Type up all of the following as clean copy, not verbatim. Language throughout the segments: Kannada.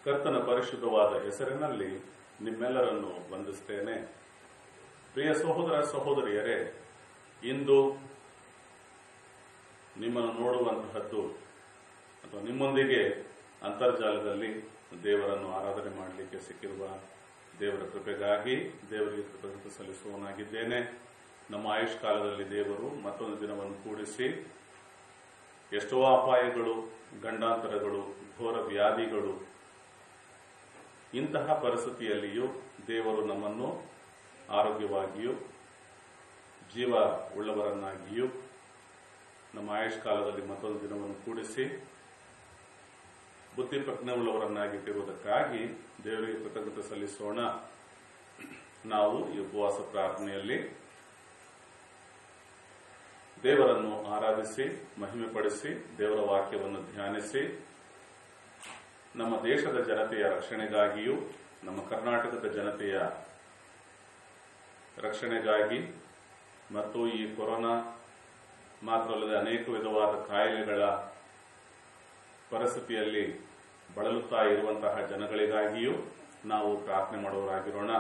ಕರ್ತನ ಪರಿಶುದ್ಧವಾದ ಹೆಸರಿನಲ್ಲಿ ನಿಮ್ಮೆಲ್ಲರನ್ನು ವಂದಿಸುತ್ತೇನೆ. ಪ್ರಿಯ ಸಹೋದರ ಸಹೋದರಿಯರೇ, ಇಂದು ನಿಮ್ಮನ್ನು ನೋಡುವಂತಹದ್ದು ಅಥವಾ ನಿಮ್ಮೊಂದಿಗೆ ಅಂತರ್ಜಾಲದಲ್ಲಿ ದೇವರನ್ನು ಆರಾಧನೆ ಮಾಡಲಿಕ್ಕೆ ಸಿಕ್ಕಿರುವ ದೇವರ ಕೃಪೆಗಾಗಿ ದೇವರಿಗೆ ಕೃತಜ್ಞತೆ ಸಲ್ಲಿಸುವವನಾಗಿದ್ದೇನೆ. ನಮ್ಮ ಆಯುಷ್ ಕಾಲದಲ್ಲಿ ದೇವರು ಮತ್ತೊಂದು ದಿನವನ್ನು ಕೂಡಿಸಿ ಎಷ್ಟೋ ಅಪಾಯಗಳು, ಗಂಡಾಂತರಗಳು, ಘೋರ ವ್ಯಾಧಿಗಳು, ಇಂತಹ ಪರಿಸ್ಥಿತಿಯಲ್ಲಿಯೂ ದೇವರು ನಮ್ಮನ್ನು ಆರೋಗ್ಯವಾಗಿಯೂ ಜೀವ ಉಳ್ಳವರನ್ನಾಗಿಯೂ ನಮ್ಮ ಆಯುಷ್ ಕಾಲದಲ್ಲಿ ಮತ್ತೊಂದು ದಿನವನ್ನು ಕೂಡಿಸಿ ಬುದ್ಧಿ ಪ್ರಜ್ಞೆ ಉಳ್ಳವರನ್ನಾಗಿಟ್ಟಿರುವುದಕ್ಕಾಗಿ ದೇವರಿಗೆ ಕೃತಜ್ಞತೆ ಸಲ್ಲಿಸೋಣ. ನಾವು ಈ ಉಪವಾಸ ಪ್ರಾರ್ಥನೆಯಲ್ಲಿ ದೇವರನ್ನು ಆರಾಧಿಸಿ ಮಹಿಮೆಪಡಿಸಿ ದೇವರ ವಾಕ್ಯವನ್ನು ಧ್ಯಾನಿಸಿ ನಮ್ಮ ದೇಶದ ಜನತೆಯ ರಕ್ಷಣೆಗಾಗಿಯೂ ನಮ್ಮ ಕರ್ನಾಟಕದ ಜನತೆಯ ರಕ್ಷಣೆಗಾಗಿ ಮತ್ತು ಈ ಕೊರೋನಾ ಮಾತ್ರವಲ್ಲದೆ ಅನೇಕ ವಿಧವಾದ ಕಾಯಿಲೆಗಳ ಪರಿಸ್ಥಿತಿಯಲ್ಲಿ ಬಳಲುತ್ತಾ ಇರುವಂತಹ ಜನಗಳಿಗಾಗಿಯೂ ನಾವು ಪ್ರಾರ್ಥನೆ ಮಾಡುವವರಾಗಿರೋಣ.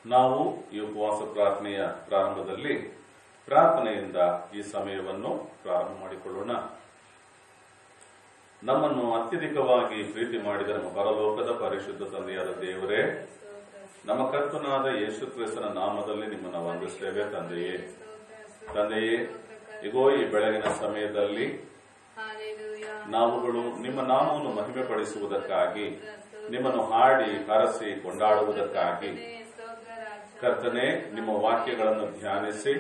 ನಾವು ಈ ಉಪವಾಸ ಪ್ರಾರ್ಥನೆಯ ಪ್ರಾರಂಭದಲ್ಲಿ ಪ್ರಾರ್ಥನೆಯಿಂದ ಈ ಸಮಯವನ್ನು ಪ್ರಾರಂಭ ಮಾಡಿಕೊಳ್ಳೋಣ. ನಮ್ಮನ್ನು ಅತ್ಯಧಿಕವಾಗಿ ಪ್ರೀತಿ ಮಾಡಿದ ನಮ್ಮ ಪರಲೋಕದ ಪರಿಶುದ್ಧ ತಂದೆಯಾದ ದೇವರೇ, ನಮ್ಮ ಕರ್ತನಾದ ಯೇಸು ಕ್ರಿಸ್ತನ ನಾಮದಲ್ಲಿ ನಿಮ್ಮನ್ನು ವಂದಿಸುತ್ತೇವೆ. ತಂದೆಯೇ, ಇಗೋ ಈ ಬೆಳಗಿನ ಸಮಯದಲ್ಲಿ ನಾವುಗಳು ನಿಮ್ಮ ನಾಮವನ್ನು ಮಹಿಮೆ ಪಡಿಸುವುದಕ್ಕಾಗಿ, ನಿಮ್ಮನ್ನು ಹಾಡಿ ಹರಸಿ ಕೊಂಡಾಡುವುದಕ್ಕಾಗಿ ಕರ್ತನೆ ನಿಮ್ಮ ವಾಕ್ಯಗಳನ್ನು ಧ್ಯಾನಿಸಿ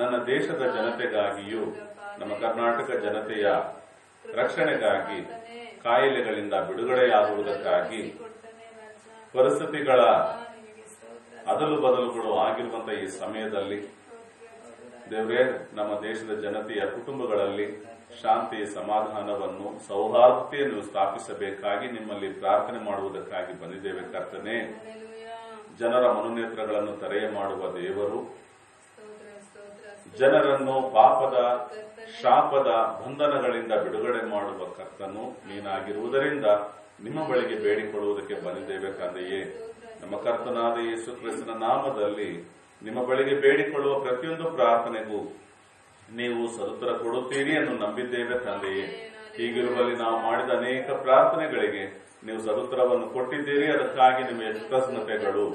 ನನ್ನ ದೇಶದ ಜನತೆಗಾಗಿಯೂ ನಮ್ಮ ಕರ್ನಾಟಕ ಜನತೆಯ ರಕ್ಷಣೆಗಾಗಿ, ಕಾಯಿಲೆಗಳಿಂದ ಬಿಡುಗಡೆಯಾಗುವುದಕ್ಕಾಗಿ, ಪರಿಸ್ಥಿತಿಗಳ ಅದಲು ಬದಲುಗಳು ಆಗಿರುವಂತಹ ಈ ಸಮಯದಲ್ಲಿ ದೇವರೇ, ನಮ್ಮ ದೇಶದ ಜನತೆಯ ಕುಟುಂಬಗಳಲ್ಲಿ ಶಾಂತಿ, ಸಮಾಧಾನವನ್ನು, ಸೌಹಾರ್ದತೆಯನ್ನು ಸ್ಥಾಪಿಸಬೇಕಾಗಿ ನಿಮ್ಮಲ್ಲಿ ಪ್ರಾರ್ಥನೆ ಮಾಡುವುದಕ್ಕಾಗಿ ಬಂದಿದ್ದೇವೆ. ಕರ್ತನೆ, ಜನರ ಮನೋನೇತ್ರಗಳನ್ನು ತೆರೆಯ ಮಾಡುವ ದೇವರು, ಜನರನ್ನು ಪಾಪದ ಶಾಪದ ಬಂಧನಗಳಿಂದ ಬಿಡುಗಡೆ ಮಾಡುವ ಕರ್ತನು ನೀನಾಗಿರುವುದರಿಂದ ನಿಮ್ಮ ಬಳಿಗೆ ಬೇಡಿಕೊಳ್ಳುವುದಕ್ಕೆ ಬಂದಿದ್ದೇವೆ. ತಂದೆಯೇ, ನಮ್ಮ ಕರ್ತನಾದ ಯೇಸು ಕ್ರಿಸ್ತನ ನಾಮದಲ್ಲಿ ನಿಮ್ಮ ಬಳಿಗೆ ಬೇಡಿಕೊಳ್ಳುವ ಪ್ರತಿಯೊಂದು ಪ್ರಾರ್ಥನೆಗೂ ನೀವು ಸದುತ್ತರ ಕೊಡುತ್ತೀರಿ ಎಂದು ನಂಬಿದ್ದೇವೆ. ತಂದೆಯೇ, ಹೀಗಿರುವಲ್ಲಿ ನಾವು ಮಾಡಿದ ಅನೇಕ ಪ್ರಾರ್ಥನೆಗಳಿಗೆ ನೀವು ಸದುತ್ತರವನ್ನು ಕೊಟ್ಟಿದ್ದೀರಿ. ಅದಕ್ಕಾಗಿ ನಿಮಗೆ ಕೃತಜ್ಞತೆಗಳು.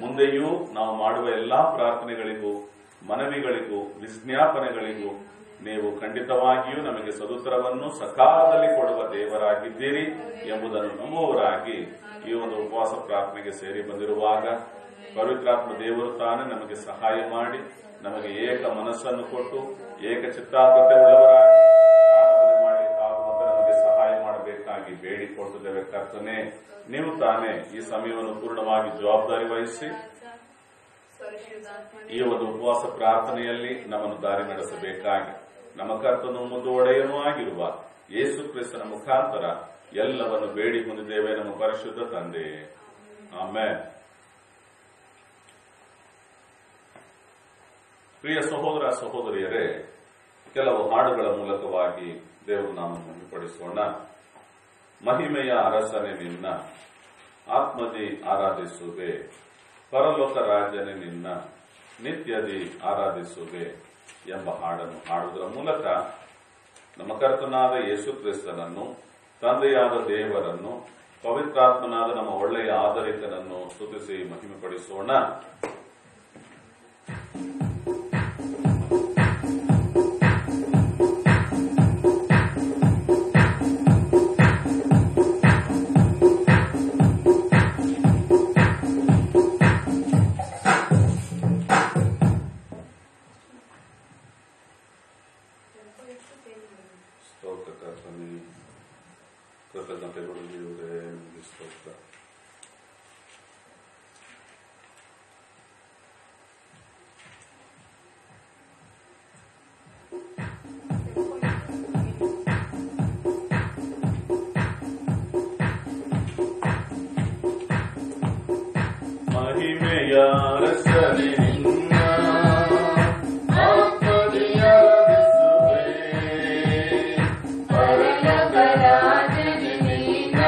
ಮುಂದೆಯೂ ನಾವು ಮಾಡುವ ಎಲ್ಲಾ ಪ್ರಾರ್ಥನೆಗಳಿಗೂ, ಮನವಿಗಳಿಗೂ, ವಿಜ್ಞಾಪನೆಗಳಿಗೂ ನೀವು ಖಂಡಿತವಾಗಿಯೂ ನಮಗೆ ಸದುತ್ತರವನ್ನು ಸಕಾಲದಲ್ಲಿ ಕೊಡುವ ದೇವರಾಗಿದ್ದೀರಿ ಎಂಬುದನ್ನು ನಂಬುವವರಾಗಿ ಈ ಒಂದು ಉಪವಾಸ ಪ್ರಾರ್ಥನೆಗೆ ಸೇರಿ ಬಂದಿರುವಾಗ ಪವಿತ್ರಾತ್ಮ ದೇವರು ತಾನೇ ನಮಗೆ ಸಹಾಯ ಮಾಡಿ, ನಮಗೆ ಏಕ ಮನಸ್ಸನ್ನು ಕೊಟ್ಟು ಏಕ ಚಿತ್ತಾರ್ಥತೆ ಉಳ್ಳವರಾಗಿ ಆರಾಧನೆ ಮಾಡಿ ನಮಗೆ ಸಹಾಯ ಮಾಡಬೇಕಾಗಿ ಬೇಡಿಕೊಳ್ತಿದ್ದೇವೆ. ಕರ್ತನೆ, ನೀವು ತಾನೇ ಈ ಸಮಯವನ್ನು ಪೂರ್ಣವಾಗಿ ಜವಾಬ್ದಾರಿ ವಹಿಸಿ ಈ ಒಂದು ಉಪವಾಸ ಪ್ರಾರ್ಥನೆಯಲ್ಲಿ ನಮ್ಮನ್ನು ದಾರಿ ನಡೆಸಬೇಕಾಗಿ ನಮ್ಮ ಕರ್ತನು ಮುದ್ದು ಒಡೆಯನೂ ಆಗಿರುವ ಯೇಸು ಕ್ರಿಸ್ತನ ಮುಖಾಂತರ ಎಲ್ಲವನ್ನು ಬೇಡಿ ಹೊಂದಿದ್ದೇವೆ ನಮ್ಮ ಪರಿಶುದ್ಧ ತಂದೆ. ಆಮೆನ್. ಪ್ರಿಯ ಸಹೋದರ ಸಹೋದರಿಯರೇ, ಕೆಲವು ಹಾಡುಗಳ ಮೂಲಕವಾಗಿ ದೇವರು ನಾಮವನ್ನು ಮಹಿಮೆಪಡಿಸೋಣ. ಮಹಿಮೆಯ ಅರಸನೆ ನಿನ್ನ ಆತ್ಮದಿ ಆರಾಧಿಸುವೆ, ಪರಲೋಕ ರಾಜನೇ ನಿನ್ನ ನಿತ್ಯದಿ ಆರಾಧಿಸುವೆ ಎಂಬ ಹಾಡನ್ನು ಹಾಡುವುದರ ಮೂಲಕ ನಮ್ಮ ಕರ್ತನಾದ ಯೇಸು ಕ್ರಿಸ್ತನನ್ನು, ತಂದೆಯಾದ ದೇವರನ್ನು, ಪವಿತ್ರಾತ್ಮನಾದ ನಮ್ಮ ಒಳ್ಳೆಯ ಆದರಿತನನ್ನು ಸ್ತುತಿಸಿ ಮಹಿಮೆಪಡಿಸೋಣ. ಕೃತಜ್ಞತೆಗಳು ದೇವರೇ, ನಿಮಗೆ ಸ್ತೋತ್ರ. ಮಹಿಮೆಯ ಅರಸನೇ ನಿನ್ನ ಆತ್ಮದಿ ಆರಾಧಿಸುವೆ, ಪರಲೋಕ ರಾಜನೇ ನಿನ್ನ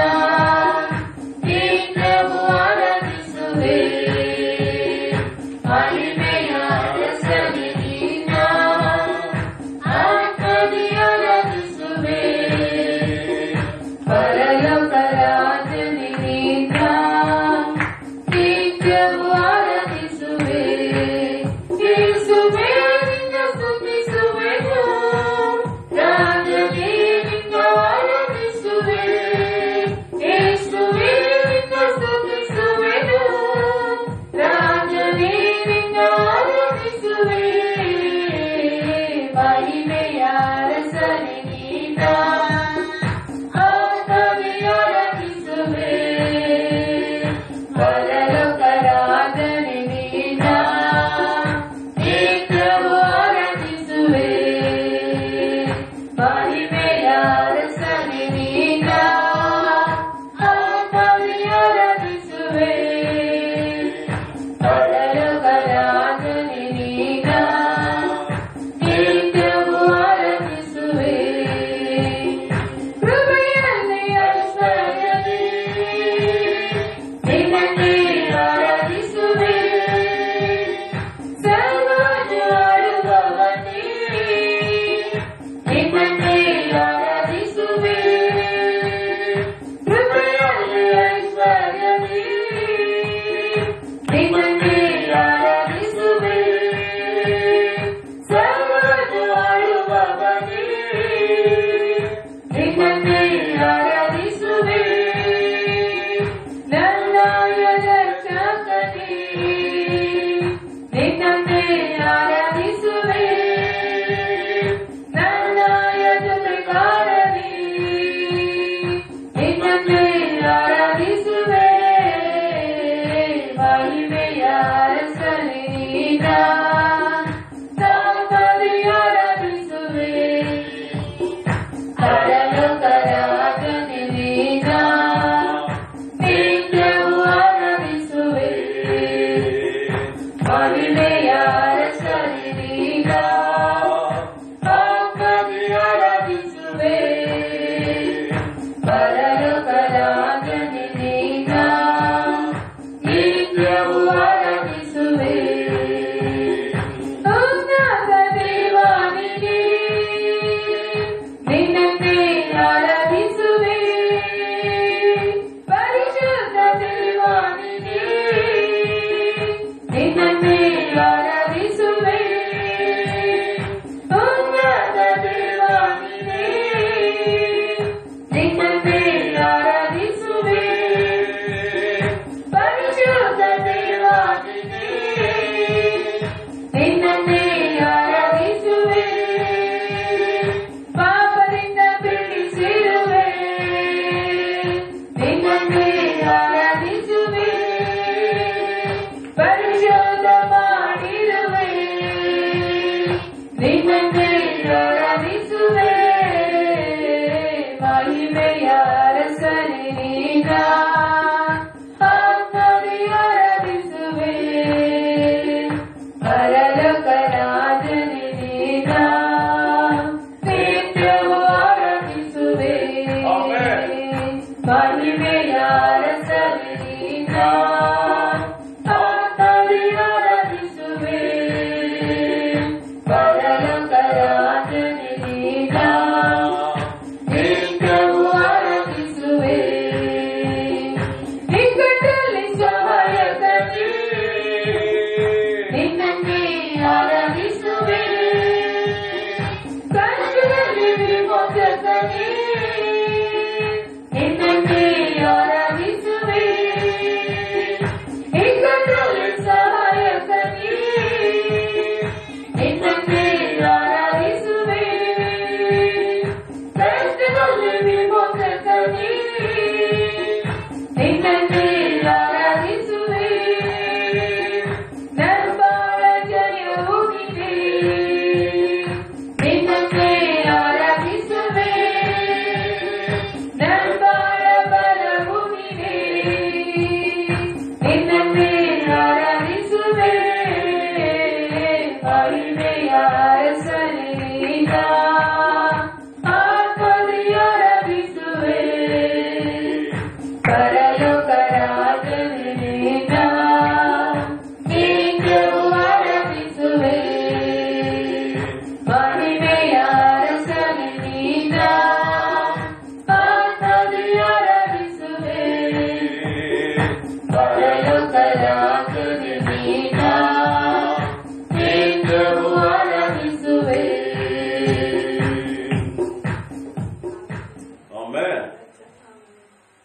ಆಮೇಲೆ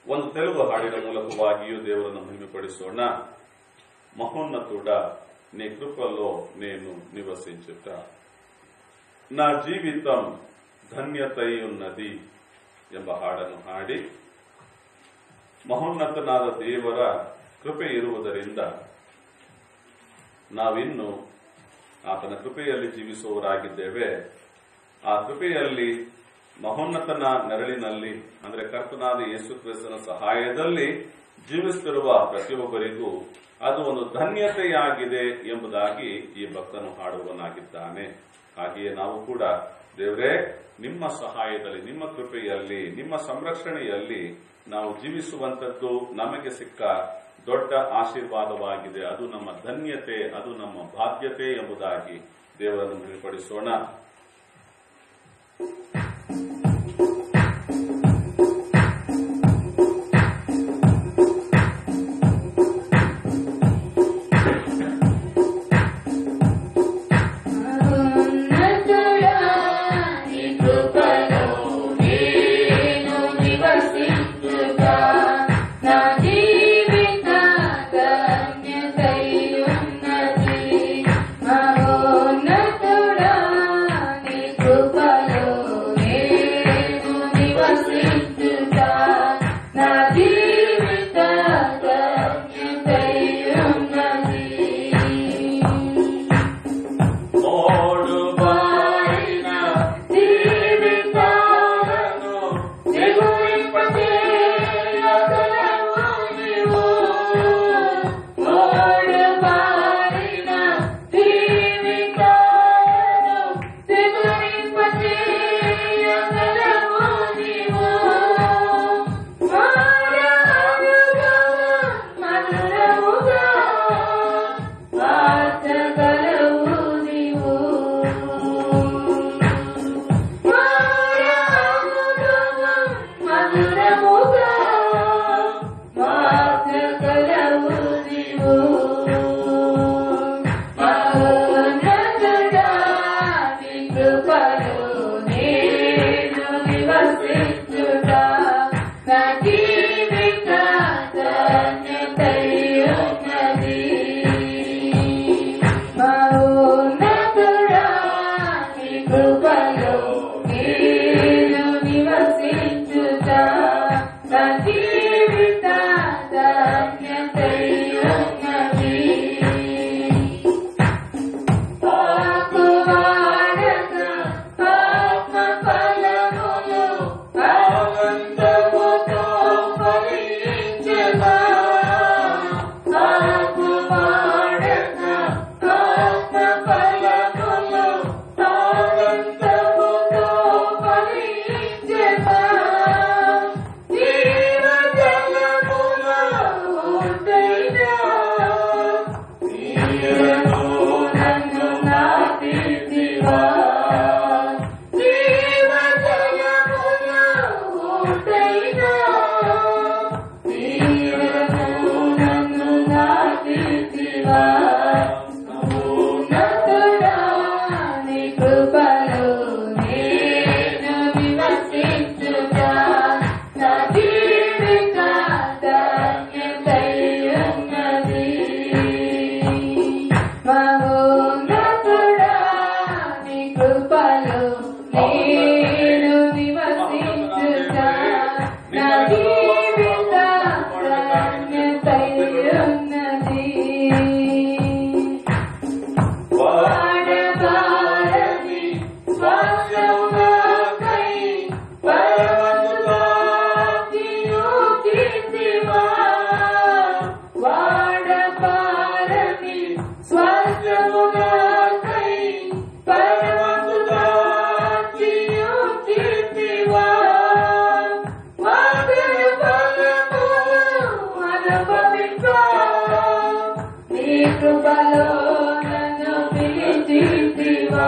ಒಂದು ತೆಲುಗು ಹಾಡಿನ ಮೂಲಕವಾಗಿಯೂ ದೇವರನ್ನು ಮಹಿಮೆಪಡಿಸೋಣ. మహోన్నతుడా నీ కృపలో నేను నివసించుట, నా జీవితం ధన్యతై ఉన్నది ಎಂಬ ಹಾಡನ್ನು ಹಾಡಿ, ಮಹೋನ್ನತನಾದ ದೇವರ ಕೃಪೆ ಇರುವುದರಿಂದ ನಾವಿನ್ನು ಆತನ ಕೃಪೆಯಲ್ಲಿ ಜೀವಿಸುವವರಾಗಿದ್ದೇವೆ. ಆ ಕೃಪೆಯಲ್ಲಿ ಮಹೋನ್ನತನ ನೆರಳಿನಲ್ಲಿ ಅಂದರೆ ಕರ್ತನಾದ ಯೇಸು ಕ್ರಿಸ್ತನ ಸಹಾಯದಲ್ಲಿ ಜೀವಿಸುತ್ತಿರುವ ಪ್ರತಿಯೊಬ್ಬರಿಗೂ ಅದು ಒಂದು ಧನ್ಯತೆಯಾಗಿದೆ ಎಂಬುದಾಗಿ ಈ ಭಕ್ತನು ಹಾಡುವನಾಗಿದ್ದಾನೆ. ಹಾಗೆಯೇ ನಾವು ಕೂಡ ದೇವರೇ, ನಿಮ್ಮ ಸಹಾಯದಲ್ಲಿ, ನಿಮ್ಮ ಕೃಪೆಯಲ್ಲಿ, ನಿಮ್ಮ ಸಂರಕ್ಷಣೆಯಲ್ಲಿ ನಾವು ಜೀವಿಸುವಂತದ್ದು ನಮಗೆ ಸಿಕ್ಕ ದೊಡ್ಡ ಆಶೀರ್ವಾದವಾಗಿದೆ. ಅದು ನಮ್ಮ ಧನ್ಯತೆ, ಅದು ನಮ್ಮ ಬಾಧ್ಯತೆ ಎಂಬುದಾಗಿ ದೇವರನ್ನು ಮಹಿಮೆಪಡಿಸೋಣ. కృపలో నన్ను పిలిచితివా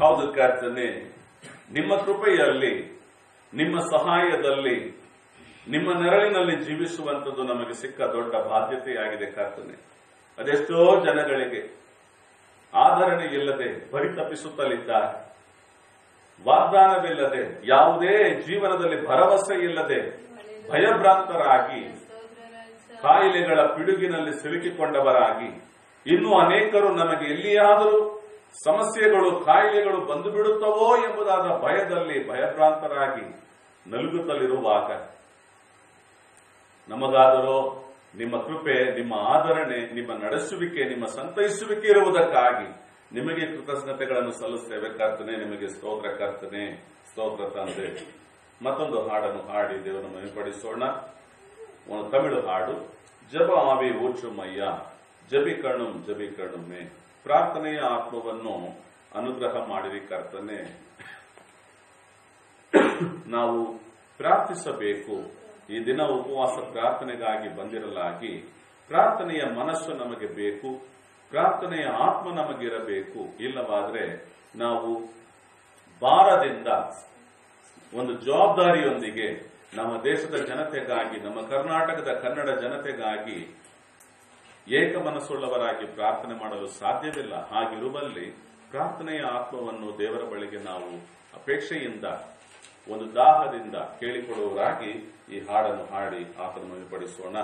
ಹೌದು ಕರ್ತನೇ, ನಿಮ್ಮ ಕೃಪೆಯಲ್ಲಿ, ನಿಮ್ಮ ಸಹಾಯದಲ್ಲಿ, ನಿಮ್ಮ ನೆರಳಿನಲ್ಲಿ ಜೀವಿಸುವಂಥದ್ದು ನಮಗೆ ಸಿಕ್ಕ ದೊಡ್ಡ ಬಾಧ್ಯತೆಯಾಗಿದೆ ಕರ್ತನೇ. ಅದೆಷ್ಟೋ ಜನಗಳಿಗೆ ಆಧರಣೆ ಇಲ್ಲದೆ ಪರಿತಪಿಸುತ್ತಲಿದ್ದಾರೆ, ವಾಗ್ದಾನವಿಲ್ಲದೆ, ಯಾವುದೇ ಜೀವನದಲ್ಲಿ ಭರವಸೆ ಇಲ್ಲದೆ ಭಯಭ್ರಾಂತರಾಗಿ ಕಾಯಿಲೆಗಳ ಪಿಡುಗಿನಲ್ಲಿ ಸಿಲುಕಿಕೊಂಡವರಾಗಿ, ಇನ್ನೂ ಅನೇಕರು ನಮಗೆ ಎಲ್ಲಿಯಾದರೂ ಸಮಸ್ಯೆಗಳು, ಕಾಯಿಲೆಗಳು ಬಂದು ಬಿಡುತ್ತವೋ ಎಂಬುದಾದ ಭಯದಲ್ಲಿ ಭಯಭ್ರಾಂತರಾಗಿ ನಲುಗುತ್ತಲಿರುವಾಗ, ನಮಗಾದರೂ ನಿಮ್ಮ ಕೃಪೆ, ನಿಮ್ಮ ಆಧರಣೆ, ನಿಮ್ಮ ನಡೆಸುವಿಕೆ, ನಿಮ್ಮ ಸಂತೈಸುವಿಕೆ ಇರುವುದಕ್ಕಾಗಿ ನಿಮಗೆ ಕೃತಜ್ಞತೆಗಳನ್ನು ಸಲ್ಲಿಸುತ್ತೇವೆ ಕರ್ತನೆ. ನಿಮಗೆ ಸ್ತೋತ್ರ ಕರ್ತನೆ, ಸ್ತೋತ್ರ ತಂದೆ. ಮತ್ತೊಂದು ಹಾಡನ್ನು ಹಾಡಿ ದೇವರನ್ನು ಮಹಿಮೆಪಡಿಸೋಣ. ಒಂದು ತಮಿಳು ಹಾಡು, ಜಬ ಆವಿ ಊಚುಮಯ್ಯ ಜಬಿ ಕಣ್ಣುಮೆ. ಪ್ರಾರ್ಥನೆಯ ಆತ್ಮವನ್ನು ಅನುಗ್ರಹ ಮಾಡಿರಿ ಕರ್ತನೆ. ನಾವು ಪ್ರಾರ್ಥಿಸಬೇಕು. ಈ ದಿನ ಉಪವಾಸ ಪ್ರಾರ್ಥನೆಗಾಗಿ ಬಂದಿರಲಾಗಿ ಪ್ರಾರ್ಥನೆಯ ಮನಸ್ಸು ನಮಗೆ ಬೇಕು, ಪ್ರಾರ್ಥನೆಯ ಆತ್ಮ ನಮಗಿರಬೇಕು. ಇಲ್ಲವಾದರೆ ನಾವು ಭಾರದಿಂದ, ಒಂದು ಜವಾಬ್ದಾರಿಯೊಂದಿಗೆ ನಮ್ಮ ದೇಶದ ಜನತೆಗಾಗಿ, ನಮ್ಮ ಕರ್ನಾಟಕದ ಕನ್ನಡ ಜನತೆಗಾಗಿ ಏಕ ಮನಸ್ಸುಳ್ಳವರಾಗಿ ಪ್ರಾರ್ಥನೆ ಮಾಡಲು ಸಾಧ್ಯವಿಲ್ಲ. ಹಾಗಿರುವಲ್ಲಿ ಪ್ರಾರ್ಥನೆಯ ಆತ್ಮವನ್ನು ದೇವರ ಬಳಿಗೆ ನಾವು ಅಪೇಕ್ಷೆಯಿಂದ, ಒಂದು ದಾಹದಿಂದ ಕೇಳಿಕೊಳ್ಳುವರಾಗಿ ಈ ಹಾಡನ್ನು ಹಾಡಿ ಆತನನ್ನು ಮಹಿಮೆಪಡಿಸೋಣ.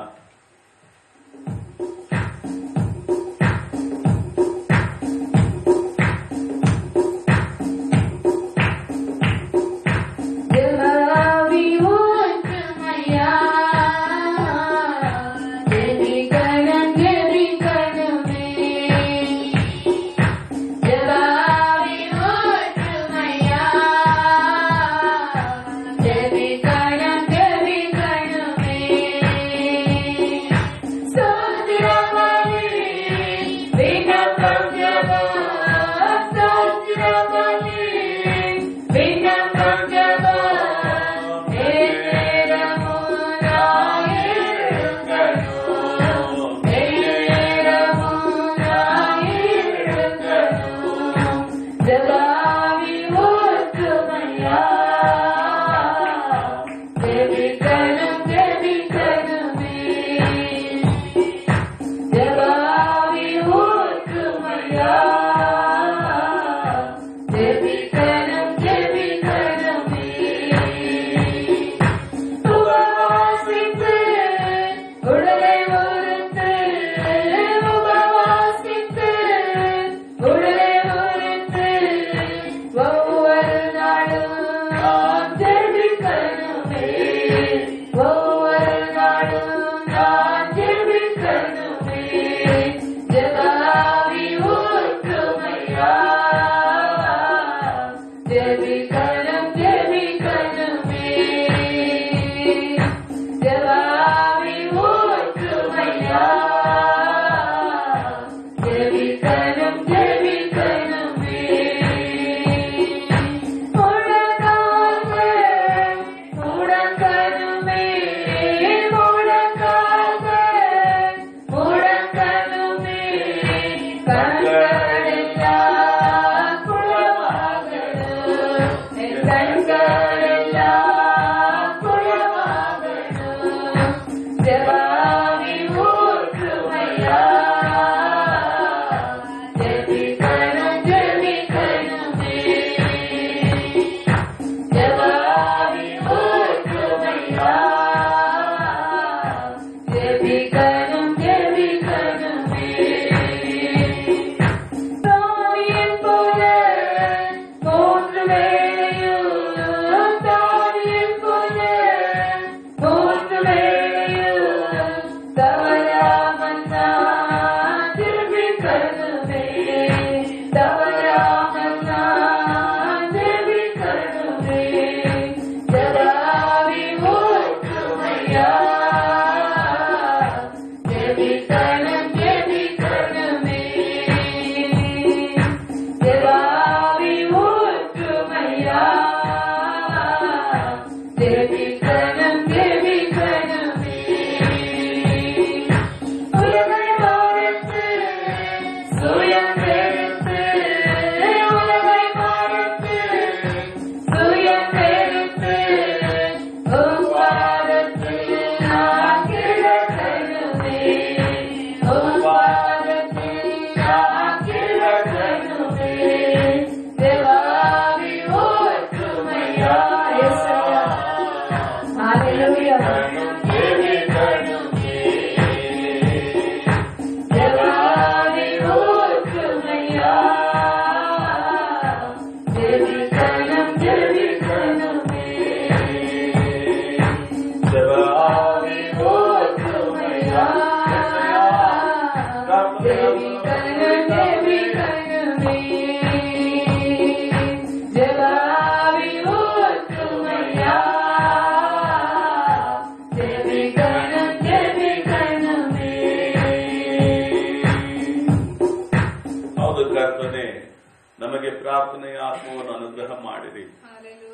ನಮಗೆ ಪ್ರಾರ್ಥನೆಯ ಆತ್ಮವನ್ನು ಅನುಗ್ರಹ ಮಾಡಿರಿ.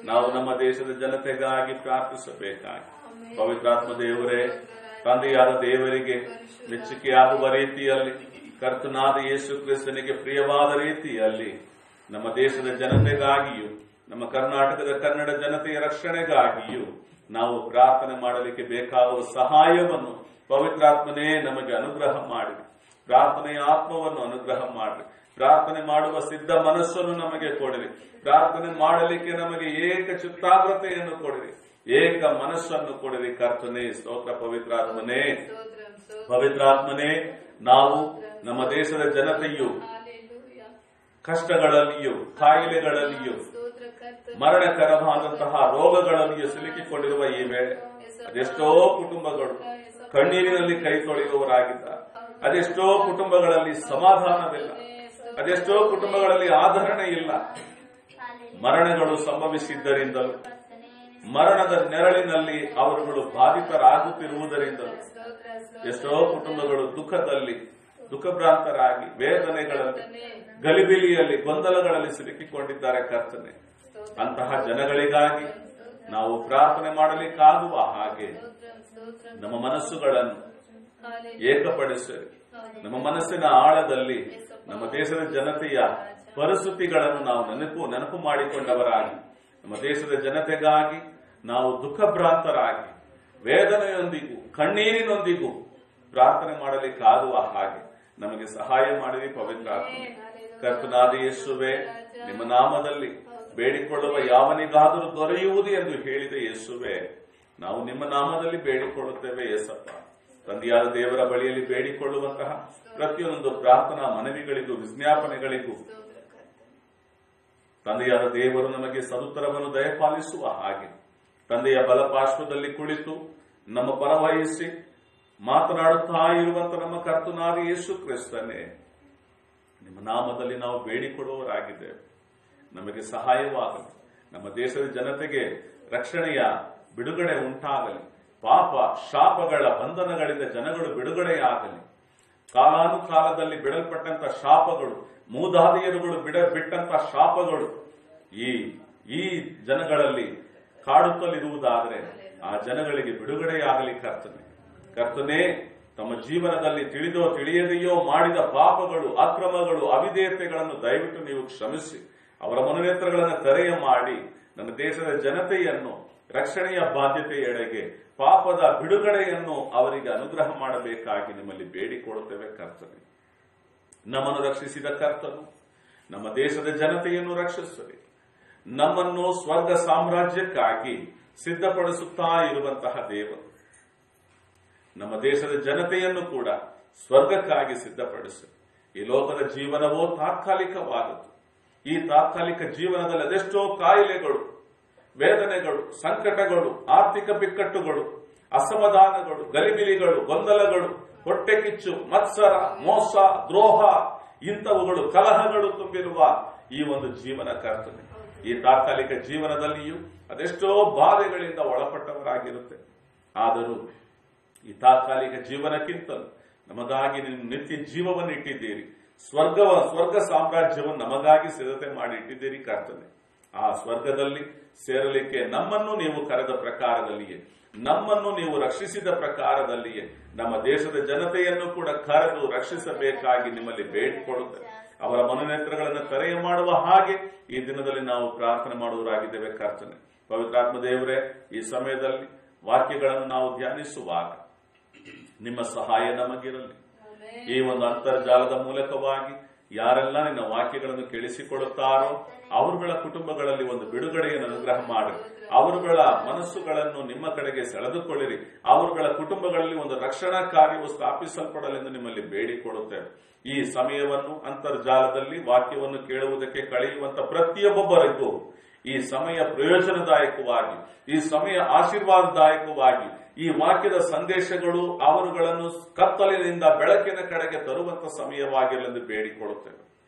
ನಾವು ನಮ್ಮ ದೇಶದ ಜನತೆಗಾಗಿ ಪ್ರಾರ್ಥಿಸಬೇಕಾಗಿ ಪವಿತ್ರಾತ್ಮ ದೇವರೇ, ತಂದೆಯಾದ ದೇವರಿಗೆ ಮೆಚ್ಚುಗೆಯಾಗುವ ರೀತಿಯಲ್ಲಿ, ಕರ್ತನಾದ ಯೇಸು ಕ್ರಿಸ್ತನಿಗೆ ಪ್ರಿಯವಾದ ರೀತಿಯಲ್ಲಿ ನಮ್ಮ ದೇಶದ ಜನತೆಗಾಗಿಯೂ ನಮ್ಮ ಕರ್ನಾಟಕದ ಕನ್ನಡ ಜನತೆಯ ರಕ್ಷಣೆಗಾಗಿಯೂ ನಾವು ಪ್ರಾರ್ಥನೆ ಮಾಡಲಿಕ್ಕೆ ಬೇಕಾಗುವ ಸಹಾಯವನ್ನು ಪವಿತ್ರಾತ್ಮನೇ ನಮಗೆ ಅನುಗ್ರಹ ಮಾಡಿರಿ. ಪ್ರಾರ್ಥನೆಯ ಆತ್ಮವನ್ನು ಅನುಗ್ರಹ ಮಾಡಿರಿ. ಪ್ರಾರ್ಥನೆ ಮಾಡುವ ಸಿದ್ಧ ಮನಸ್ಸನ್ನು ನಮಗೆ ಕೊಡಿರಿ. ಪ್ರಾರ್ಥನೆ ಮಾಡಲಿಕ್ಕೆ ನಮಗೆ ಏಕ ಚಿತ್ತಾಗ್ರತೆಯನ್ನು ಕೊಡಿರಿ, ಏಕ ಮನಸ್ಸನ್ನು ಕೊಡಿರಿ. ಕರ್ತನೇ ಸ್ತೋತ್ರ. ಪವಿತ್ರಾತ್ಮನೇ, ಪವಿತ್ರಾತ್ಮನೇ, ನಾವು ನಮ್ಮ ದೇಶದ ಜನತೆಯು ಕಷ್ಟಗಳಲ್ಲಿಯೂ ಕಾಯಿಲೆಗಳಲ್ಲಿಯೂ ಮರಣಕರವಾದಂತಹ ರೋಗಗಳಲ್ಲಿಯೂ ಸಿಲುಕಿಕೊಂಡಿರುವ ಈ ವೇಳೆ ಅದೆಷ್ಟೋ ಕುಟುಂಬಗಳು ಕಣ್ಣೀರಿನಲ್ಲಿ ಕೈ ತೊಳೆಯುವವರಾಗಿದ್ದಾರೆ. ಅದೆಷ್ಟೋ ಕುಟುಂಬಗಳಲ್ಲಿ ಸಮಾಧಾನವಿಲ್ಲ. ಅದೆಷ್ಟೋ ಕುಟುಂಬಗಳಲ್ಲಿ ಆಧರಣೆ ಇಲ್ಲ. ಮರಣಗಳು ಸಂಭವಿಸಿದ್ದರಿಂದಲೂ ಮರಣದ ನೆರಳಿನಲ್ಲಿ ಅವರುಗಳು ಬಾಧಿತರಾಗುತ್ತಿರುವುದರಿಂದಲೂ ಎಷ್ಟೋ ಕುಟುಂಬಗಳು ದುಃಖದಲ್ಲಿ ದುಃಖಭ್ರಾಂತರಾಗಿ ವೇದನೆಗಳಲ್ಲಿ ಗಲಿಬಿಲಿಯಲ್ಲಿ ಗೊಂದಲಗಳಲ್ಲಿ ಸಿಲುಕಿಕೊಂಡಿದ್ದಾರೆ. ಕರ್ತನೆ, ಅಂತಹ ಜನಗಳಿಗಾಗಿ ನಾವು ಪ್ರಾರ್ಥನೆ ಮಾಡಲಿಕ್ಕಾಗುವ ಹಾಗೆ ನಮ್ಮ ಮನಸ್ಸುಗಳನ್ನು ಏಕಪಡಿಸಲಿ. ನಮ್ಮ ಮನಸ್ಸಿನ ಆಳದಲ್ಲಿ ನಮ್ಮ ದೇಶದ ಜನತೆಯ ಪರಿಸ್ಥಿತಿಗಳನ್ನು ನಾವು ನೆನಪು ಮಾಡಿಕೊಂಡವರಾಗಿ, ನಮ್ಮ ದೇಶದ ಜನತೆಗಾಗಿ ನಾವು ದುಃಖಭ್ರಾಂತರಾಗಿ ವೇದನೆಯೊಂದಿಗೂ ಕಣ್ಣೀರಿನೊಂದಿಗೂ ಪ್ರಾರ್ಥನೆ ಮಾಡಲಿಕ್ಕಾಗುವ ಹಾಗೆ ನಮಗೆ ಸಹಾಯ ಮಾಡಿರಿ. ಪವಿತ್ರಾತ್ಮ ಕರ್ತನಾದ ಯೇಸುವೆ, ನಿಮ್ಮ ನಾಮದಲ್ಲಿ ಬೇಡಿಕೊಳ್ಳುವ ಯಾವನಿಗಾದರೂ ದೊರೆಯುವುದು ಎಂದು ಹೇಳಿದ ಯೇಸುವೆ, ನಾವು ನಿಮ್ಮ ನಾಮದಲ್ಲಿ ಬೇಡಿಕೊಳ್ಳುತ್ತೇವೆ. ಯೇಸಪ್ಪ, ತಂದೆಯಾದ ದೇವರ ಬಳಿಯಲ್ಲಿ ಬೇಡಿಕೊಳ್ಳುವಂತಹ ಪ್ರತಿಯೊಂದು ಪ್ರಾರ್ಥನಾ ಮನವಿಗಳಿಗೂ ವಿಜ್ಞಾಪನೆಗಳಿಗೂ ತಂದೆಯಾದ ದೇವರು ನಮಗೆ ಸದುತ್ತರವನ್ನು ದಯಪಾಲಿಸುವ ಹಾಗೆ ತಂದೆಯ ಬಲಪಾರ್ಶ್ವದಲ್ಲಿ ಕುಳಿತು ನಮ್ಮ ಪರವಹಿಸಿ ಮಾತನಾಡುತ್ತಾ ಇರುವಂತ ನಮ್ಮ ಕರ್ತನಾದ ಯೇಸು ಕ್ರಿಸ್ತನೇ, ನಿಮ್ಮ ನಾಮದಲ್ಲಿ ನಾವು ಬೇಡಿಕೊಳ್ಳುವವರಾಗಿದ್ದೇವೆ. ನಮಗೆ ಸಹಾಯವಾಗಲಿ. ನಮ್ಮ ದೇಶದ ಜನತೆಗೆ ರಕ್ಷಣೆಯ ಬಿಡುಗಡೆ ಉಂಟಾಗಲಿ. ಪಾಪ ಶಾಪಗಳ ಬಂಧನಗಳಿಂದ ಜನಗಳು ಬಿಡುಗಡೆಯಾಗಲಿ. ಕಾಲಾನುಕಾಲದಲ್ಲಿ ಬಿಡಲ್ಪಟ್ಟಂತ ಶಾಪಗಳು, ಮೂದಾದಿಯರುಗಳು ಬಿಟ್ಟಂತ ಶಾಪಗಳು ಈ ಜನಗಳಲ್ಲಿ ಕಾಡುತ್ತಲಿರುವುದಾದರೆ ಆ ಜನಗಳಿಗೆ ಬಿಡುಗಡೆಯಾಗಲಿ. ಕರ್ತನೇ, ತಮ್ಮ ಜೀವನದಲ್ಲಿ ತಿಳಿದೋ ತಿಳಿಯದೆಯೋ ಮಾಡಿದ ಪಾಪಗಳು, ಅಕ್ರಮಗಳು, ಅವಿಧೇಯತೆಗಳನ್ನು ದಯವಿಟ್ಟು ನೀವು ಕ್ಷಮಿಸಿ ಅವರ ಮನೋನೇತ್ರಗಳನ್ನು ತೆರೆಯ ಮಾಡಿ ನನ್ನ ದೇಶದ ಜನತೆಯನ್ನು ರಕ್ಷಣೆಯ ಬಾಧ್ಯತೆಯೆಡೆಗೆ, ಪಾಪದ ಬಿಡುಗಡೆಯನ್ನು ಅವರಿಗೆ ಅನುಗ್ರಹ ಮಾಡಬೇಕಾಗಿ ನಿಮ್ಮಲ್ಲಿ ಬೇಡಿಕೊಳ್ಳುತ್ತೇವೆ. ಕರ್ತನೆ, ನಮ್ಮನ್ನು ರಕ್ಷಿಸಿದ ಕರ್ತನು ನಮ್ಮ ದೇಶದ ಜನತೆಯನ್ನು ರಕ್ಷಿಸಲಿ. ನಮ್ಮನ್ನು ಸ್ವರ್ಗ ಸಾಮ್ರಾಜ್ಯಕ್ಕಾಗಿ ಸಿದ್ಧಪಡಿಸುತ್ತಾ ಇರುವಂತಹ ದೇವರು ನಮ್ಮ ದೇಶದ ಜನತೆಯನ್ನು ಕೂಡ ಸ್ವರ್ಗಕ್ಕಾಗಿ ಸಿದ್ಧಪಡಿಸಿ. ಈ ಲೋಕದ ಜೀವನವೋ ತಾತ್ಕಾಲಿಕವಾದದ್ದು. ಈ ತಾತ್ಕಾಲಿಕ ಜೀವನದಲ್ಲಿ ಅದೆಷ್ಟೋ ಕಾಯಿಲೆಗಳು, ವೇದನೆಗಳು, ಸಂಕಟಗಳು, ಆರ್ಥಿಕ ಬಿಕ್ಕಟ್ಟುಗಳು, ಅಸಮಾಧಾನಗಳು, ಗಲಿಬಿಲಿಗಳು, ಗೊಂದಲಗಳು, ಹೊಟ್ಟೆ ಕಿಚ್ಚು, ಮತ್ಸರ, ಮೋಸ, ದ್ರೋಹ, ಇಂಥವುಗಳು, ಕಲಹಗಳು ತುಂಬಿರುವ ಈ ಒಂದು ಜೀವನ ಕರ್ತನೆ, ಈ ತಾತ್ಕಾಲಿಕ ಜೀವನದಲ್ಲಿಯೂ ಅದೆಷ್ಟೋ ಬಾಧೆಗಳಿಂದ ಒಳಪಟ್ಟವರಾಗಿರುತ್ತೆ. ಆದರೂ ಈ ತಾತ್ಕಾಲಿಕ ಜೀವನಕ್ಕಿಂತಲೂ ನಮಗಾಗಿ ನೀವು ನಿತ್ಯ ಜೀವವನ್ನು ಇಟ್ಟಿದ್ದೀರಿ. ಸ್ವರ್ಗ ಸಾಮ್ರಾಜ್ಯವನ್ನು ನಮಗಾಗಿ ಸಿದ್ಧತೆ ಮಾಡಿ ಇಟ್ಟಿದ್ದೀರಿ. ಕರ್ತನೆ, ಆ ಸ್ವರ್ಗದಲ್ಲಿ ಸೇರಲಿಕ್ಕೆ ನಮ್ಮನ್ನು ನೀವು ಕರೆದ ಪ್ರಕಾರದಲ್ಲಿಯೇ, ನಮ್ಮನ್ನು ನೀವು ರಕ್ಷಿಸಿದ ಪ್ರಕಾರದಲ್ಲಿಯೇ ನಮ್ಮ ದೇಶದ ಜನತೆಯನ್ನು ಕೂಡ ಕರೆದು ರಕ್ಷಿಸಬೇಕಾಗಿ ನಿಮ್ಮಲ್ಲಿ ಬೇಡಿಕೊಳ್ಳುತ್ತೇವೆ. ಅವರ ಮನೋನೇತ್ರಗಳನ್ನು ತೆರೆಯ ಮಾಡುವ ಹಾಗೆ ಈ ದಿನದಲ್ಲಿ ನಾವು ಪ್ರಾರ್ಥನೆ ಮಾಡುವವರಾಗಿದ್ದೇವೆ. ಕರ್ತನೆ, ಪವಿತ್ರಾತ್ಮ ದೇವರೇ, ಈ ಸಮಯದಲ್ಲಿ ವಾಕ್ಯಗಳನ್ನು ನಾವು ಧ್ಯಾನಿಸುವಾಗ ನಿಮ್ಮ ಸಹಾಯ ನಮಗಿರಲಿ. ಈ ಒಂದು ಅಂತರ್ಜಾಲದ ಮೂಲಕವಾಗಿ ಯಾರೆಲ್ಲ ನಿನ್ನ ವಾಕ್ಯಗಳನ್ನು ಕೇಳಿಸಿಕೊಳ್ಳುತ್ತಾರೋ ಅವರುಗಳ ಕುಟುಂಬಗಳಲ್ಲಿ ಒಂದು ಬಿಡುಗಡೆಯನ್ನು ಅನುಗ್ರಹ ಮಾಡಿ, ಅವರುಗಳ ಮನಸ್ಸುಗಳನ್ನು ನಿಮ್ಮ ಕಡೆಗೆ ಸೆಳೆದುಕೊಳ್ಳಿರಿ. ಅವರುಗಳ ಕುಟುಂಬಗಳಲ್ಲಿ ಒಂದು ರಕ್ಷಣಾ ಕಾರ್ಯವು ಸ್ಥಾಪಿಸಲ್ಪಡಲೆಂದು ನಿಮ್ಮಲ್ಲಿ ಬೇಡಿಕೊಳ್ಳುತ್ತೇವೆ. ಈ ಸಮಯವನ್ನು ಅಂತರ್ಜಾಲದಲ್ಲಿ ವಾಕ್ಯವನ್ನು ಕೇಳುವುದಕ್ಕೆ ಕಳೆಯುವಂತ ಪ್ರತಿಯೊಬ್ಬರಿಗೂ ಈ ಸಮಯ ಪ್ರಯೋಜನದಾಯಕವಾಗಿ, ಈ ಸಮಯ ಆಶೀರ್ವಾದದಾಯಕವಾಗಿ, ಈ ವಾಕ್ಯದ ಸಂದೇಶಗಳು ಅವರುಗಳನ್ನು ಕತ್ತಲಿನಿಂದ ಬೆಳಕಿನ ಕಡೆಗೆ ತರುವಂತ ಸಮಯವಾಗಿರಲೆಂದು ಬೇಡಿಕೊಳ್ಳುತ್ತೇವೆ.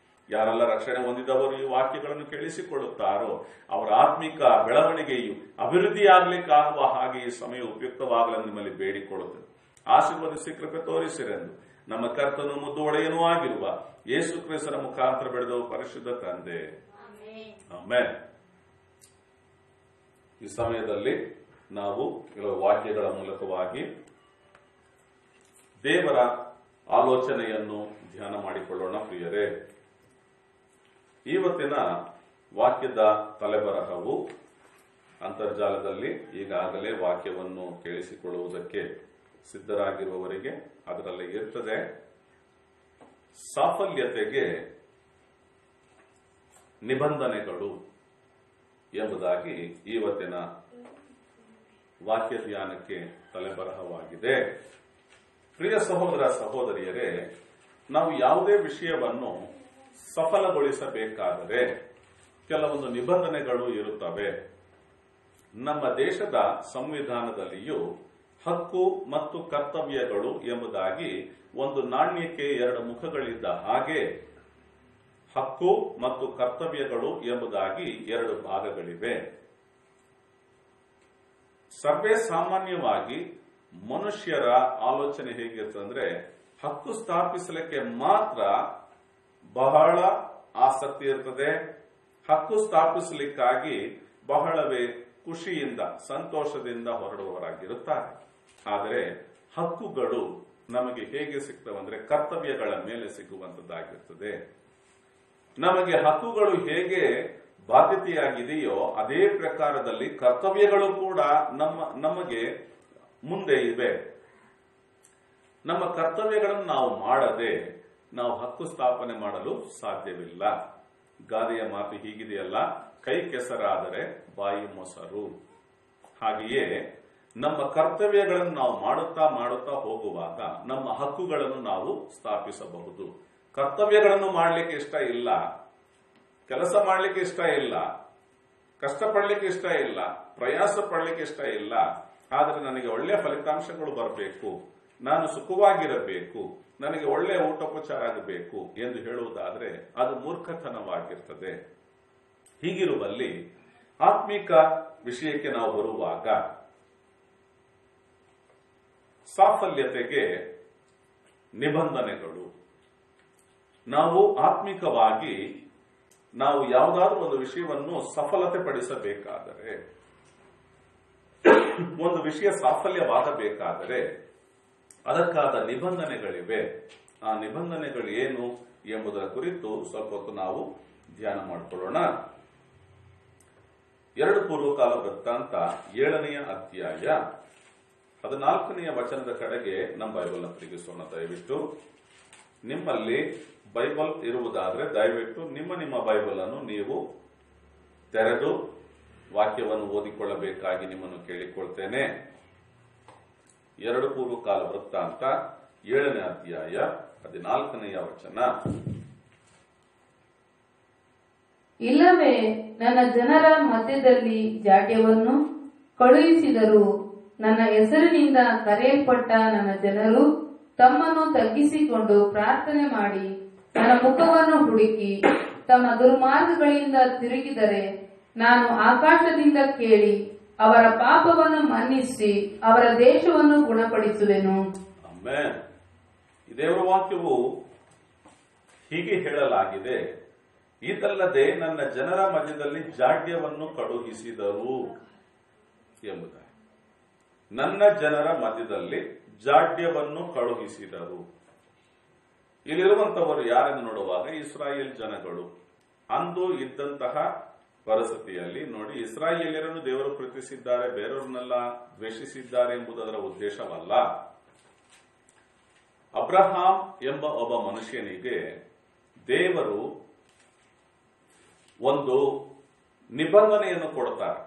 ಯಾರೆಲ್ಲ ರಕ್ಷಣೆ ಹೊಂದಿದವರು ಈ ವಾಕ್ಯಗಳನ್ನು ಕೇಳಿಸಿಕೊಳ್ಳುತ್ತಾರೋ ಅವರ ಆತ್ಮಿಕ ಬೆಳವಣಿಗೆಯು ಅಭಿವೃದ್ಧಿಯಾಗಲಿಕ್ಕಾಗುವ ಹಾಗೆ ಈ ಸಮಯ ಉಪಯುಕ್ತವಾಗಲೆಂದು ನಿಮ್ಮಲ್ಲಿ ಬೇಡಿಕೊಳ್ಳುತ್ತೇವೆ. ಆಶೀರ್ವದಿಸಿ ಕೃಪೆ ತೋರಿಸಿರೆಂದು ನಮ್ಮ ಕರ್ತನು ಮುದ್ದು ಒಡೆಯನೂ ಆಗಿರುವ ಯೇಸು ಕ್ರಿಸ್ತರ ಮುಖಾಂತರ ಬೆಳೆದ ಪರಿಶುದ್ಧ ತಂದೆ, ಆಮೆನ್. ಈ ಸಮಯದಲ್ಲಿ ನಾವು ಕೆಲವು ವಾಕ್ಯಗಳ ಮೂಲಕವಾಗಿ ದೇವರ ಆಲೋಚನೆಯನ್ನು ಧ್ಯಾನ ಮಾಡಿಕೊಳ್ಳೋಣ. ಪ್ರಿಯರೇ, ಇವತ್ತಿನ ವಾಕ್ಯದ ತಲೆಬರಹವು ಅಂತರ್ಜಾಲದಲ್ಲಿ ಈಗಾಗಲೇ ವಾಕ್ಯವನ್ನು ಕೇಳಿಸಿಕೊಳ್ಳುವುದಕ್ಕೆ ಸಿದ್ಧರಾಗಿರುವವರಿಗೆ ಅದರಲ್ಲಿ ಇರ್ತದೆ. ಸಾಫಲ್ಯತೆಗೆ ನಿಬಂಧನೆಗಳು ಎಂಬುದಾಗಿ ಇವತ್ತಿನ ವಾಕ್ಯ ಧ್ಯಾನಕ್ಕೆ ತಲೆಬರಹವಾಗಿದೆ. ಪ್ರಿಯ ಸಹೋದರ ಸಹೋದರಿಯರೇ, ನಾವು ಯಾವುದೇ ವಿಷಯವನ್ನು ಸಫಲಗೊಳಿಸಬೇಕಾದರೆ ಕೆಲವೊಂದು ನಿಬಂಧನೆಗಳು ಇರುತ್ತವೆ. ನಮ್ಮ ದೇಶದ ಸಂವಿಧಾನದಲ್ಲಿಯೂ ಹಕ್ಕು ಮತ್ತು ಕರ್ತವ್ಯಗಳು ಎಂಬುದಾಗಿ ಒಂದು ನಾಣ್ಯಕ್ಕೆ ಎರಡು ಮುಖಗಳಿದ್ದ ಹಾಗೆ ಹಕ್ಕು ಮತ್ತು ಕರ್ತವ್ಯಗಳು ಎಂಬುದಾಗಿ ಎರಡು ಭಾಗಗಳಿವೆ. ಸರ್ವೇ ಸಾಮಾನ್ಯವಾಗಿ ಮನುಷ್ಯರ ಆಲೋಚನೆ ಹೇಗಿರ್ತಂದ್ರೆ, ಹಕ್ಕು ಸ್ಥಾಪಿಸಲಿಕ್ಕೆ ಮಾತ್ರ ಬಹಳ ಆಸಕ್ತಿ ಇರ್ತದೆ. ಹಕ್ಕು ಸ್ಥಾಪಿಸಲಿಕ್ಕಾಗಿ ಬಹಳವೇ ಖುಷಿಯಿಂದ ಸಂತೋಷದಿಂದ ಹೊರಡುವವರಾಗಿರುತ್ತಾರೆ. ಆದರೆ ಹಕ್ಕುಗಳು ನಮಗೆ ಹೇಗೆ ಸಿಗ್ತವಂದ್ರೆ ಕರ್ತವ್ಯಗಳ ಮೇಲೆ ಸಿಗುವಂತದ್ದಾಗಿರ್ತದೆ. ನಮಗೆ ಹಕ್ಕುಗಳು ಹೇಗೆ ಬಾಧ್ಯತೆಯಾಗಿದೆಯೋ ಅದೇ ಪ್ರಕಾರದಲ್ಲಿ ಕರ್ತವ್ಯಗಳು ಕೂಡ ನಮಗೆ ಮುಂದೆ ಇವೆ. ನಮ್ಮ ಕರ್ತವ್ಯಗಳನ್ನು ನಾವು ಮಾಡದೆ ನಾವು ಹಕ್ಕು ಸ್ಥಾಪನೆ ಮಾಡಲು ಸಾಧ್ಯವಿಲ್ಲ. ಗಾದೆಯ ಮಾತು ಹೀಗಿದೆಯಲ್ಲ, ಕೈ ಕೆಸರಾದರೆ ಬಾಯಿ ಮೊಸರು. ಹಾಗೆಯೇ ನಮ್ಮ ಕರ್ತವ್ಯಗಳನ್ನು ನಾವು ಮಾಡುತ್ತಾ ಹೋಗುವಾಗ ನಮ್ಮ ಹಕ್ಕುಗಳನ್ನು ನಾವು ಸ್ಥಾಪಿಸಬಹುದು. ಕರ್ತವ್ಯಗಳನ್ನು ಮಾಡಲಿಕ್ಕೆ ಇಷ್ಟ ಇಲ್ಲ, ಕೆಲಸ ಮಾಡಲಿಕ್ಕೆ ಇಷ್ಟ ಇಲ್ಲ, ಕಷ್ಟಪಡಲಿಕ್ಕೆ ಇಷ್ಟ ಇಲ್ಲ, ಪ್ರಯಾಸ ಪಡಲಿಕ್ಕೆ ಇಷ್ಟ ಇಲ್ಲ. ಆದರೆ ನನಗೆ ಒಳ್ಳೆಯ ಫಲಿತಾಂಶಗಳು ಬರಬೇಕು, ನಾನು ಸುಖವಾಗಿರಬೇಕು, ನನಗೆ ಒಳ್ಳೆಯ ಊಟೋಪಚಾರ ಆಗಬೇಕು ಎಂದು ಹೇಳುವುದಾದ್ರೆ ಅದು ಮೂರ್ಖತನವಾಗಿರ್ತದೆ. ಹೀಗಿರುವಲ್ಲಿ ಆತ್ಮಿಕ ವಿಷಯಕ್ಕೆ ನಾವು ಬರುವಾಗ ಸಾಫಲ್ಯತೆಗೆ ನಿಬಂಧನೆಗಳು. ನಾವು ಆತ್ಮಿಕವಾಗಿ ನಾವು ಯಾವುದಾದ್ರೂ ಒಂದು ವಿಷಯವನ್ನು ಸಫಲತೆ ಪಡಿಸಬೇಕಾದರೆ, ಒಂದು ವಿಷಯ ಸಾಫಲ್ಯವಾಗಬೇಕಾದರೆ ಅದಕ್ಕಾದ ನಿಬಂಧನೆಗಳಿವೆ. ಆ ನಿಬಂಧನೆಗಳು ಏನು ಎಂಬುದರ ಕುರಿತು ಸ್ವಲ್ಪ ಹೊತ್ತು ನಾವು ಧ್ಯಾನ ಮಾಡಿಕೊಳ್ಳೋಣ. 2 ಪೂರ್ವಕಾಲ ವೃತ್ತಾಂತ 7ನೇ ಅಧ್ಯಾಯ 14ನೇ ವಚನದ ಕಡೆಗೆ ನಮ್ಮ ಬೈಬಲ್ ತಿರುಗಿಸೋಣ. ದಯವಿಟ್ಟು ನಿಮ್ಮಲ್ಲಿ ಬೈಬಲ್ ಇರುವುದಾದ್ರೆ ದಯವಿಟ್ಟು ನಿಮ್ಮ ಬೈಬಲ್ ಅನ್ನು ನೀವು ತೆರೆದು ವಾಕ್ಯವನ್ನು ಓದಿಕೊಳ್ಳಬೇಕಾಗಿ ನಿಮ್ಮನ್ನು ಕೇಳಿಕೊಳ್ತೇನೆ. 2 ಪೂರ್ವಕಾಲ ವೃತ್ತಾಂತ 7ನೇ ಅಧ್ಯಾಯ 14ನೇ ವಚನ. ಇಲ್ಲವೇ ನನ್ನ ಜನರ ಮಧ್ಯದಲ್ಲಿ ಜಾಡ್ಯವನ್ನು ಕಳುಹಿಸಿದರು. ನನ್ನ ಹೆಸರಿನಿಂದ ಕರೆಯಲ್ಪಟ್ಟ ನನ್ನ ಜನರು ತಮ್ಮನ್ನು ತಗ್ಗಿಸಿಕೊಂಡು ಪ್ರಾರ್ಥನೆ ಮಾಡಿ ನನ್ನ ಮುಖವನ್ನು ಹುಡುಕಿ ತಮ್ಮ ದುರ್ಮಾರ್ಗಗಳಿಂದ ತಿರುಗಿದರೆ ನಾನು ಆಕಾಶದಿಂದ ಕೇಳಿ ಅವರ ಪಾಪವನ್ನು ಮನ್ನಿಸಿ ಅವರ ದೇಶವನ್ನು ಗುಣಪಡಿಸುವೆನು. ಆಮೆನ್. ಈ ದೇವರ ವಾಕ್ಯವು ಹೀಗೆ ಹೇಳಲಾಗಿದೆ, ಇದಲ್ಲದೆ ನನ್ನ ಜನರ ಮಧ್ಯದಲ್ಲಿ ಜಾಡ್ಯವನ್ನು ಕಳುಹಿಸಿದರು ಎಂಬುದಾಗಿ. ನನ್ನ ಜನರ ಮಧ್ಯದಲ್ಲಿ ಜಾಡ್ಯವನ್ನು ಕಳುಹಿಸಿದರು. ಇಲ್ಲಿರುವಂತವರು ಯಾರೆಂದು ನೋಡುವಾಗ ಇಸ್ರಾಯೇಲ್ ಜನಗಳು. ಅಂದು ಇದ್ದಂತಹ ಪರಿಸ್ಥಿತಿಯಲ್ಲಿ ನೋಡಿ, ಇಸ್ರಾಯೇಲ್ಯರನ್ನು ದೇವರು ಪ್ರೀತಿಸಿದ್ದಾರೆ, ಬೇರೆಯವ್ರನ್ನೆಲ್ಲ ದ್ವೇಷಿಸಿದ್ದಾರೆ ಎಂಬುದು ಅದರ ಉದ್ದೇಶವಲ್ಲ. ಅಬ್ರಹಾಂ ಎಂಬ ಒಬ್ಬ ಮನುಷ್ಯನಿಗೆ ದೇವರು ಒಂದು ನಿಬಂಧನೆಯನ್ನು ಕೊಡ್ತಾರೆ.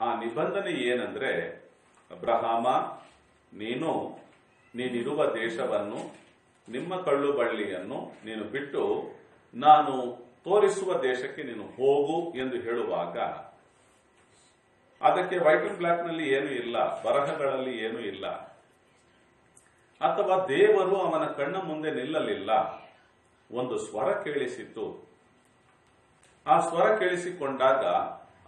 ಆ ನಿಬಂಧನೆ ಏನಂದ್ರೆ, ಅಬ್ರಹಾಮ, ನೀನಿರುವ ದೇಶವನ್ನು, ನಿಮ್ಮ ಕಳ್ಳು ಬಳ್ಳಿಯನ್ನು ನೀನು ಬಿಟ್ಟು ನಾನು ತೋರಿಸುವ ದೇಶಕ್ಕೆ ನೀನು ಹೋಗು ಎಂದು ಹೇಳುವಾಗ ಅದಕ್ಕೆ ವೈಟ್ ಅಂಡ್ ಬ್ಲಾಕ್ ನಲ್ಲಿ ಏನೂ ಇಲ್ಲ, ಬರಹಗಳಲ್ಲಿ ಏನೂ ಇಲ್ಲ. ಅಥವಾ ದೇವರು ಅವನ ಕಣ್ಣ ಮುಂದೆ ನಿಲ್ಲಲಿಲ್ಲ. ಒಂದು ಸ್ವರ ಕೇಳಿಸಿತು. ಆ ಸ್ವರ ಕೇಳಿಸಿಕೊಂಡಾಗ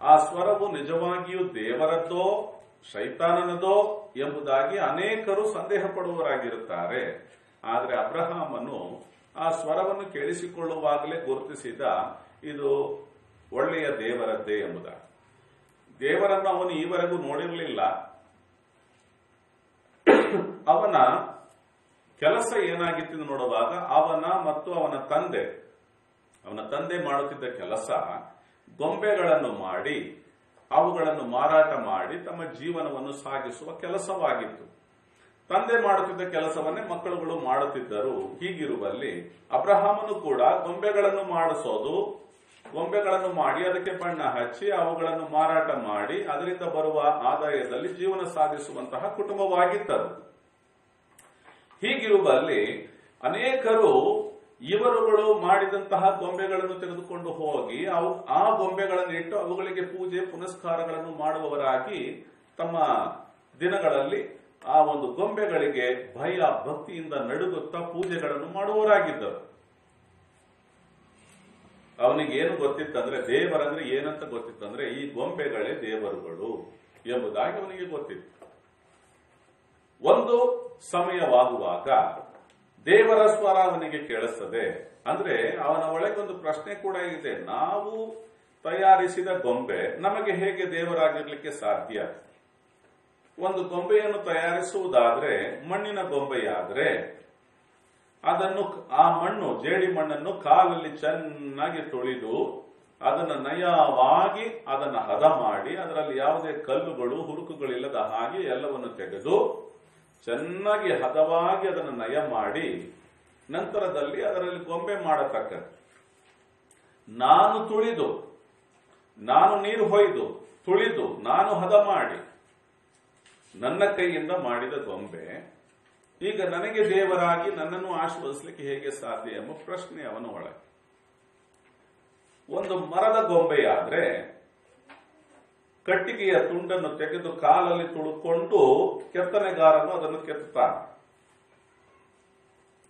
ಆ ಸ್ವರವು ನಿಜವಾಗಿಯೂ ದೇವರದ್ದೋ ಶೈತಾನನದೋ ಎಂಬುದಾಗಿ ಅನೇಕರು ಸಂದೇಹ ಪಡುವವರಾಗಿರುತ್ತಾರೆ. ಆದರೆ ಅಬ್ರಹಾಮನು ಆ ಸ್ವರವನ್ನು ಕೇಳಿಸಿಕೊಳ್ಳುವಾಗಲೇ ಗುರುತಿಸಿದ, ಇದು ಒಳ್ಳೆಯ ದೇವರದ್ದೇ ಎಂಬುದಾಗಿ. ದೇವರನ್ನು ಅವನು ಈವರೆಗೂ ನೋಡಿರಲಿಲ್ಲ. ಅವನ ಕೆಲಸ ಏನಾಗಿತ್ತು ನೋಡುವಾಗ ಅವನ ಮತ್ತು ಅವನ ತಂದೆ ಮಾಡುತ್ತಿದ್ದ ಕೆಲಸ ಗೊಂಬೆಗಳನ್ನು ಮಾಡಿ ಅವುಗಳನ್ನು ಮಾರಾಟ ಮಾಡಿ ತಮ್ಮ ಜೀವನವನ್ನು ಸಾಗಿಸುವ ಕೆಲಸವಾಗಿತ್ತು. ತಂದೆ ಮಾಡುತ್ತಿದ್ದ ಕೆಲಸವನ್ನೇ ಮಕ್ಕಳುಗಳು ಮಾಡುತ್ತಿದ್ದರು. ಹೀಗಿರುವಲ್ಲಿ ಅಬ್ರಹಾಮನು ಕೂಡ ಗೊಂಬೆಗಳನ್ನು ಮಾಡಿ ಅದಕ್ಕೆ ಬಣ್ಣ ಹಚ್ಚಿ ಅವುಗಳನ್ನು ಮಾರಾಟ ಮಾಡಿ ಅದರಿಂದ ಬರುವ ಆದಾಯದಲ್ಲಿ ಜೀವನ ಸಾಗಿಸುವಂತಹ ಕುಟುಂಬವಾಗಿದ್ದರು. ಹೀಗಿರುವಲ್ಲಿ ಅನೇಕರು ಇವರುಗಳು ಮಾಡಿದಂತಹ ಗೊಂಬೆಗಳನ್ನು ತೆಗೆದುಕೊಂಡು ಹೋಗಿ ಆ ಗೊಂಬೆಗಳನ್ನು ಇಟ್ಟು ಅವುಗಳಿಗೆ ಪೂಜೆ ಪುನಸ್ಕಾರಗಳನ್ನು ಮಾಡುವವರಾಗಿ ತಮ್ಮ ದಿನಗಳಲ್ಲಿ ಆ ಒಂದು ಗೊಂಬೆಗಳಿಗೆ ಭಯ ಭಕ್ತಿಯಿಂದ ನಡುಗುತ್ತಾ ಪೂಜೆಗಳನ್ನು ಮಾಡುವವರಾಗಿದ್ದರು. ಅವನಿಗೆ ಏನು ಗೊತ್ತಿತ್ತಂದ್ರೆ, ದೇವರಂದ್ರೆ ಏನಂತ ಗೊತ್ತಿತ್ತಂದ್ರೆ ಈ ಗೊಂಬೆಗಳೇ ದೇವರುಗಳು ಎಂಬುದಾಗಿ ಅವನಿಗೆ ಗೊತ್ತಿತ್ತು. ಒಂದು ಸಮಯವಾಗುವಾಗ ದೇವರ ಸ್ವರ ಅವನಿಗೆ ಕೇಳಿಸ್ತದೆ. ಅಂದ್ರೆ ಅವನ ಒಳಗೊಂದು ಪ್ರಶ್ನೆ ಕೂಡ ಇದೆ, ನಾವು ತಯಾರಿಸಿದ ಗೊಂಬೆ ನಮಗೆ ಹೇಗೆ ದೇವರಾಗಿರ್ಲಿಕ್ಕೆ ಸಾಧ್ಯ? ಒಂದು ಗೊಂಬೆಯನ್ನು ತಯಾರಿಸುವುದಾದ್ರೆ ಮಣ್ಣಿನ ಗೊಂಬೆಯಾದ್ರೆ ಅದನ್ನು ಜೇಡಿ ಮಣ್ಣನ್ನು ಕಾಲಲ್ಲಿ ಚೆನ್ನಾಗಿ ತೊಳೆದು ಅದನ್ನು ನಯವಾಗಿ ಅದನ್ನು ಹದ ಮಾಡಿ ಅದರಲ್ಲಿ ಯಾವುದೇ ಕಲ್ಲುಗಳು ಹುರುಕುಗಳಿಲ್ಲದ ಹಾಗೆ ಎಲ್ಲವನ್ನು ತೆಗೆದು ಚೆನ್ನಾಗಿ ಹದವಾಗಿ ಅದನ್ನು ನಯ ಮಾಡಿ ನಂತರದಲ್ಲಿ ಅದರಲ್ಲಿ ಗೊಂಬೆ ಮಾಡತಕ್ಕದ್ದು. ನಾನು ತುಳಿದು, ನಾನು ನೀರು ಹೊಯ್ದು ತುಳಿದು ನಾನು ಹದ ಮಾಡಿ ನನ್ನ ಕೈಯಿಂದ ಮಾಡಿದ ಗೊಂಬೆ ಈಗ ನನಗೆ ದೇವರಾಗಿ ನನ್ನನ್ನು ಆಶೀರ್ವದಿಸಲಿಕ್ಕೆ ಹೇಗೆ ಸಾಧ್ಯ ಎಂಬ ಪ್ರಶ್ನೆ ಅವನ ಒಳಗೆ. ಒಂದು ಮರದ ಗೊಂಬೆಯಾದ್ರೆ ಕಟ್ಟಿಗೆಯ ತುಂಡನ್ನು ತೆಗೆದು ಕಾಲಲ್ಲಿ ತುಳುಕೊಂಡು ಕೆತ್ತನೆಗಾರನು ಅದನ್ನು ಕೆತ್ತುತ್ತಾನೆ.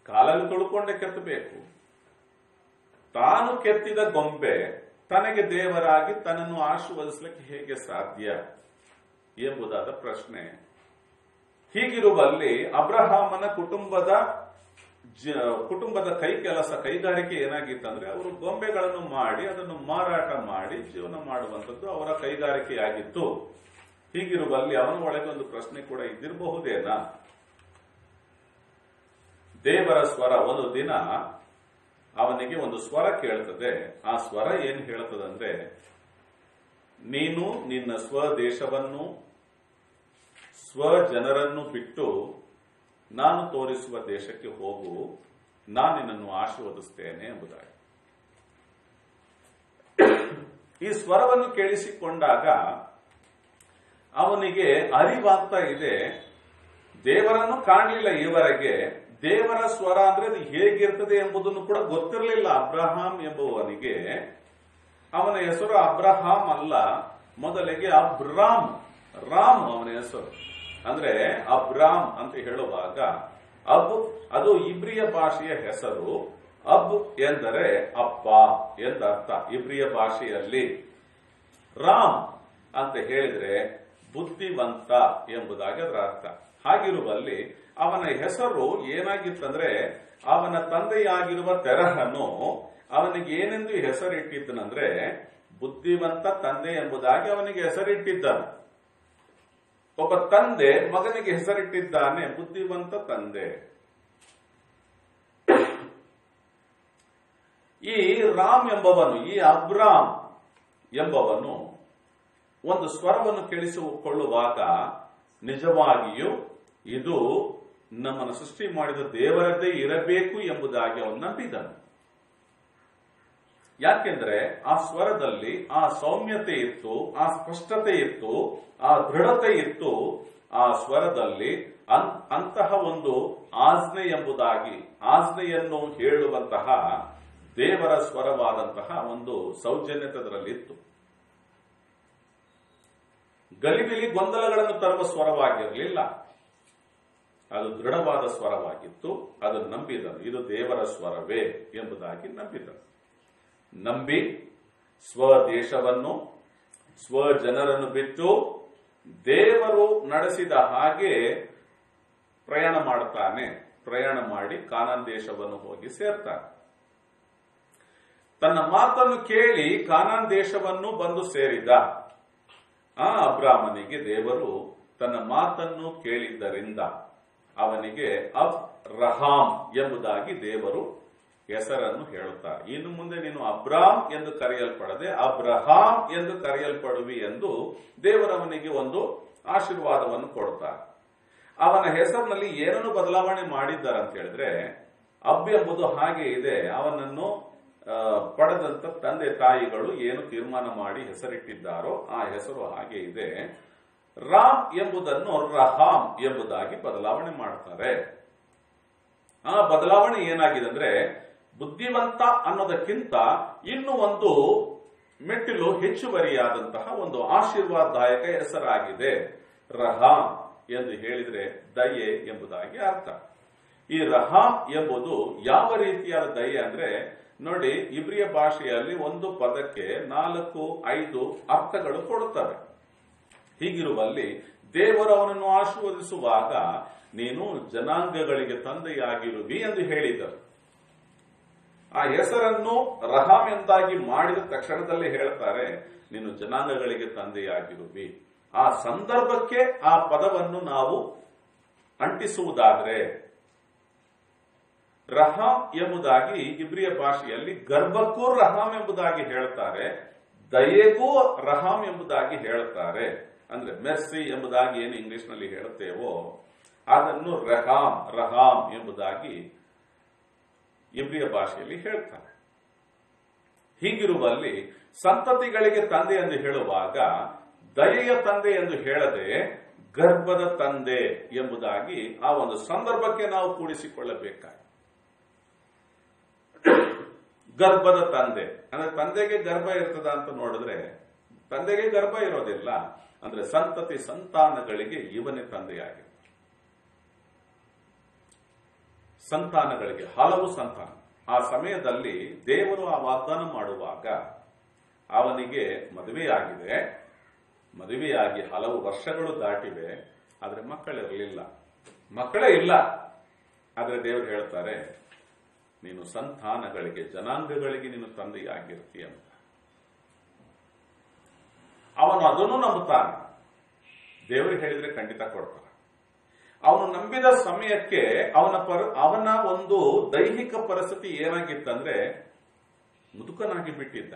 ಕಾಲಲ್ಲಿ ತುಳುಕೊಂಡೇ ಕೆತ್ತಬೇಕು. ತಾನು ಕೆತ್ತಿದ ಗೊಂಬೆ ತನಗೆ ದೇವರಾಗಿ ತನ್ನನ್ನು ಆಶೀರ್ವದಿಸಲಿಕ್ಕೆ ಹೇಗೆ ಸಾಧ್ಯ ಎಂಬುದಾದ ಪ್ರಶ್ನೆ. ಹೀಗಿರುವಲ್ಲಿ ಅಬ್ರಹಾಮನ ಕುಟುಂಬದ ಕೈಗಾರಿಕೆ ಏನಾಗಿತ್ತಂದ್ರೆ ಅವರು ಗೊಂಬೆಗಳನ್ನು ಮಾಡಿ ಅದನ್ನು ಮಾರಾಟ ಮಾಡಿ ಜೀವನ ಮಾಡುವಂಥದ್ದು ಅವರ ಕೈಗಾರಿಕೆಯಾಗಿತ್ತು. ಹೀಗಿರುವಲ್ಲಿ ಅವನ ಒಳಗೆ ಒಂದು ಪ್ರಶ್ನೆ ಕೂಡ ಇದ್ದಿರಬಹುದೇನಾ? ದೇವರ ಸ್ವರ ಒಂದು ದಿನ ಅವನಿಗೆ ಒಂದು ಸ್ವರ ಕೇಳ್ತದೆ. ಆ ಸ್ವರ ಏನು ಹೇಳ್ತದಂದ್ರೆ, ನೀನು ನಿನ್ನ ಸ್ವದೇಶವನ್ನು ಸ್ವಜನರನ್ನು ಬಿಟ್ಟು ನಾನು ತೋರಿಸುವ ದೇಶಕ್ಕೆ ಹೋಗು, ನಾನು ನಿನ್ನನ್ನು ಆಶೀರ್ವದಿಸ್ತೇನೆ ಎಂಬುದಾಗಿ. ಈ ಸ್ವರವನ್ನು ಕೇಳಿಸಿಕೊಂಡಾಗ ಅವನಿಗೆ ಅರಿವಾಗ್ತಾ ಇದೆ, ದೇವರನ್ನು ಕಾಣಲಿಲ್ಲ ಈವರೆಗೆ. ದೇವರ ಸ್ವರ ಅಂದ್ರೆ ಅದು ಹೇಗಿರ್ತದೆ ಎಂಬುದನ್ನು ಕೂಡ ಗೊತ್ತಿರಲಿಲ್ಲ ಅಬ್ರಹಾಂ ಎಂಬುವನಿಗೆ. ಅವನ ಹೆಸರು ಅಬ್ರಹಾಂ ಅಲ್ಲ, ಮೊದಲಿಗೆ ಅಬ್ರಾಮ್, ರಾಮ್ ಅವನ ಹೆಸರು. ಅಂದ್ರೆ ಅಬ್ರಾಮ್ ಅಂತ ಹೇಳುವಾಗ ಅದು ಇಬ್ರಿಯ ಭಾಷೆಯ ಹೆಸರು. ಅಬ್ ಎಂದರೆ ಅಪ್ಪ ಎಂದರ್ಥ ಇಬ್ರಿಯ ಭಾಷೆಯಲ್ಲಿ. ರಾಮ್ ಅಂತ ಹೇಳಿದ್ರೆ ಬುದ್ಧಿವಂತ ಎಂಬುದಾಗಿ ಅದರ ಅರ್ಥ. ಹಾಗಿರುವಲ್ಲಿ ಅವನ ಹೆಸರು ಏನಾಗಿತ್ತಂದ್ರೆ, ಅವನ ತಂದೆಯಾಗಿರುವ ತೆರಹನು ಅವನಿಗೆ ಏನೆಂದು ಹೆಸರಿಟ್ಟಿದ್ದನಂದ್ರೆ ಬುದ್ಧಿವಂತ ತಂದೆ ಎಂಬುದಾಗಿ ಅವನಿಗೆ ಹೆಸರಿಟ್ಟಿದ್ದನು. ಒಬ್ಬ ತಂದೆ ಮಗನಿಗೆ ಹೆಸರಿಟ್ಟಿದ್ದಾನೆ ಬುದ್ಧಿವಂತ ತಂದೆ. ಈ ರಾಮ್ ಎಂಬವನು, ಈ ಅಬ್ರಾಮ್ ಎಂಬವನು ಒಂದು ಸ್ವರವನ್ನು ಕೇಳಿಸಿಕೊಳ್ಳುವಾಗ ನಿಜವಾಗಿಯೂ ಇದು ನಮ್ಮನ್ನು ಸೃಷ್ಟಿ ಮಾಡಿದ ದೇವರದ್ದೇ ಇರಬೇಕು ಎಂಬುದಾಗಿ ಅವನು ನಂಬಿದನು. ಯಾಕೆಂದ್ರೆ ಆ ಸ್ವರದಲ್ಲಿ ಆ ಸೌಮ್ಯತೆ ಇತ್ತು, ಆ ಸ್ಪಷ್ಟತೆ ಇತ್ತು, ಆ ದೃಢತೆ ಇತ್ತು. ಆ ಸ್ವರದಲ್ಲಿ ಅಂತಹ ಒಂದು ಆಜ್ಞೆಯನ್ನು ಹೇಳುವಂತಹ ದೇವರ ಸ್ವರವಾದಂತಹ ಒಂದು ಸೌಜನ್ಯತೆ ಅದರಲ್ಲಿತ್ತು. ಗಲಿಬಿಲಿ ಗೊಂದಲಗಳನ್ನು ತರುವ ಸ್ವರವಾಗಿರಲಿಲ್ಲ. ಅದು ದೃಢವಾದ ಸ್ವರವಾಗಿತ್ತು. ಅದು ನಂಬಿದನು, ಇದು ದೇವರ ಸ್ವರವೇ ಎಂಬುದಾಗಿ ನಂಬಿದನು. ನಂಬಿ ಸ್ವದೇಶವನ್ನು ಸ್ವಜನರನ್ನು ಬಿಟ್ಟು ದೇವರು ನಡೆಸಿದ ಹಾಗೆ ಪ್ರಯಾಣ ಮಾಡುತ್ತಾನೆ. ಪ್ರಯಾಣ ಮಾಡಿ ಕಾನಾನ್ ದೇಶವನ್ನು ಹೋಗಿ ಸೇರ್ತಾನೆ. ತನ್ನ ಮಾತನ್ನು ಕೇಳಿ ಕಾನಾನ್ ದೇಶವನ್ನು ಬಂದು ಸೇರಿದ ಆ ಅಬ್ರಾಮನಿಗೆ ದೇವರು ತನ್ನ ಮಾತನ್ನು ಕೇಳಿದ್ದರಿಂದ ಅವನಿಗೆ ಅಬ್ರಹಾಂ ಎಂಬುದಾಗಿ ದೇವರು ಹೆಸರನ್ನು ಹೇಳುತ್ತಾರೆ. ಇನ್ನು ಮುಂದೆ ನೀನು ಅಬ್ರಾಮ್ ಎಂದು ಕರೆಯಲ್ಪಡದೆ ಅಬ್ರಹಾಂ ಎಂದು ಕರೆಯಲ್ಪಡುವಿ ಎಂದು ದೇವರವನಿಗೆ ಒಂದು ಆಶೀರ್ವಾದವನ್ನು ಕೊಡುತ್ತಾರೆ. ಅವನ ಹೆಸರಿನಲ್ಲಿ ಏನನ್ನು ಬದಲಾವಣೆ ಮಾಡಿದ್ದಾರೆ ಅಂತ ಹೇಳಿದ್ರೆ, ಅಬ್ ಎಂಬುದು ಹಾಗೆ ಇದೆ. ಅವನನ್ನು ಪಡೆದಂತ ತಂದೆ ತಾಯಿಗಳು ಏನು ತೀರ್ಮಾನ ಮಾಡಿ ಹೆಸರಿಟ್ಟಿದ್ದಾರೋ ಆ ಹೆಸರು ಹಾಗೆ ಇದೆ. ರಾಮ್ ಎಂಬುದನ್ನು ರಹಾಂ ಎಂಬುದಾಗಿ ಬದಲಾವಣೆ ಮಾಡ್ತಾರೆ. ಆ ಬದಲಾವಣೆ ಏನಾಗಿದೆ ಅಂದ್ರೆ, ಬುದ್ಧಿವಂತ ಅನ್ನೋದಕ್ಕಿಂತ ಇನ್ನೂ ಒಂದು ಮೆಟ್ಟಿಲು ಹೆಚ್ಚುವರಿಯಾದಂತಹ ಒಂದು ಆಶೀರ್ವಾದದಾಯಕ ಹೆಸರಾಗಿದೆ. ರಹಾಂ ಎಂದು ಹೇಳಿದ್ರೆ ದಯೆ ಎಂಬುದಾಗಿ ಅರ್ಥ. ಈ ರಹಾಂ ಎಂಬುದು ಯಾವ ರೀತಿಯಾದ ದಯೆ ಅಂದ್ರೆ, ನೋಡಿ, ಇಬ್ರಿಯ ಭಾಷೆಯಲ್ಲಿ ಒಂದು ಪದಕ್ಕೆ 4-5 ಅರ್ಥಗಳು ಕೊಡುತ್ತವೆ. ಹೀಗಿರುವಲ್ಲಿ ದೇವರು ಅವನನ್ನು ಆಶೀರ್ವದಿಸುವಾಗ ನೀನು ಜನಾಂಗಗಳಿಗೆ ತಂದೆಯಾಗಿರುವಿ ಎಂದು ಹೇಳಿದರು. ಆ ಹೆಸರನ್ನು ರಹಾಂ ಎಂದಾಗಿ ಮಾಡಿದ ತಕ್ಷಣದಲ್ಲೇ ಹೇಳ್ತಾರೆ, ನೀನು ಜನಾಂಗಗಳಿಗೆ ತಂದೆಯಾಗಿರುವಿ. ಆ ಸಂದರ್ಭಕ್ಕೆ ಆ ಪದವನ್ನು ನಾವು ಅಂಟಿಸುವುದಾದ್ರೆ, ರಹಾಂ ಎಂಬುದಾಗಿ ಇಬ್ರಿಯ ಭಾಷೆಯಲ್ಲಿ ಗರ್ಭಕ್ಕೂ ರಹಾಂ ಎಂಬುದಾಗಿ ಹೇಳ್ತಾರೆ, ದಯೆಗೂ ರಹಾಂ ಎಂಬುದಾಗಿ ಹೇಳ್ತಾರೆ. ಅಂದ್ರೆ ಮೆರ್ಸಿ ಎಂಬುದಾಗಿ ಏನು ಇಂಗ್ಲಿಷ್ ನಲ್ಲಿ ಹೇಳುತ್ತೇವೋ ಅದನ್ನು ರಹಾಂ ಎಂಬುದಾಗಿ ಇಬ್ರಿಯ ಭಾಷೆಯಲ್ಲಿ ಹೇಳ್ತಾರೆ. ಹೀಗಿರುವಲ್ಲಿ ಸಂತತಿಗಳಿಗೆ ತಂದೆ ಎಂದು ಹೇಳುವಾಗ ದಯೆಯ ತಂದೆ ಎಂದು ಹೇಳದೆ ಗರ್ಭದ ತಂದೆ ಎಂಬುದಾಗಿ ಆ ಒಂದು ಸಂದರ್ಭಕ್ಕೆ ನಾವು ಕೂಡಿಸಿಕೊಳ್ಳಬೇಕಾಗಿ, ಗರ್ಭದ ತಂದೆ ಅಂದ್ರೆ ತಂದೆಗೆ ಗರ್ಭ ಇರ್ತದ ಅಂತ ನೋಡಿದ್ರೆ ತಂದೆಗೆ ಗರ್ಭ ಇರೋದಿಲ್ಲ. ಅಂದ್ರೆ ಸಂತತಿ ಸಂತಾನಗಳಿಗೆ ಇವನೇ ತಂದೆಯಾಗಿದೆ. ಸಂತಾನಗಳಿಗೆ ಹಲವು ಸಂತಾನ. ಆ ಸಮಯದಲ್ಲಿ ದೇವರು ಆ ವಾಗ್ದಾನ ಮಾಡುವಾಗ ಅವನಿಗೆ ಮದುವೆಯಾಗಿದೆ. ಮದುವೆಯಾಗಿ ಹಲವು ವರ್ಷಗಳು ದಾಟಿವೆ, ಆದ್ರೆ ಮಕ್ಕಳಿರಲಿಲ್ಲ, ಮಕ್ಕಳೇ ಇಲ್ಲ. ಆದ್ರೆ ದೇವರು ಹೇಳ್ತಾರೆ, ನೀನು ಸಂತಾನಗಳಿಗೆ ಜನಾಂಗಗಳಿಗೆ ನೀನು ತಂದೆಯಾಗಿರ್ತೀಯ ಅಂತ. ಅವನು ಅದನ್ನು ನಂಬುತ್ತಾನೆ. ದೇವರು ಹೇಳಿದ್ರೆ ಖಂಡಿತ ಕೊಡ್ತಾನೆ. ಅವನು ನಂಬಿದ ಸಮಯಕ್ಕೆ ಅವನ ಒಂದು ದೈಹಿಕ ಪರಿಸ್ಥಿತಿ ಏನಾಗಿತ್ತಂದ್ರೆ ಮುದುಕನಾಗಿ ಬಿಟ್ಟಿದ್ದ.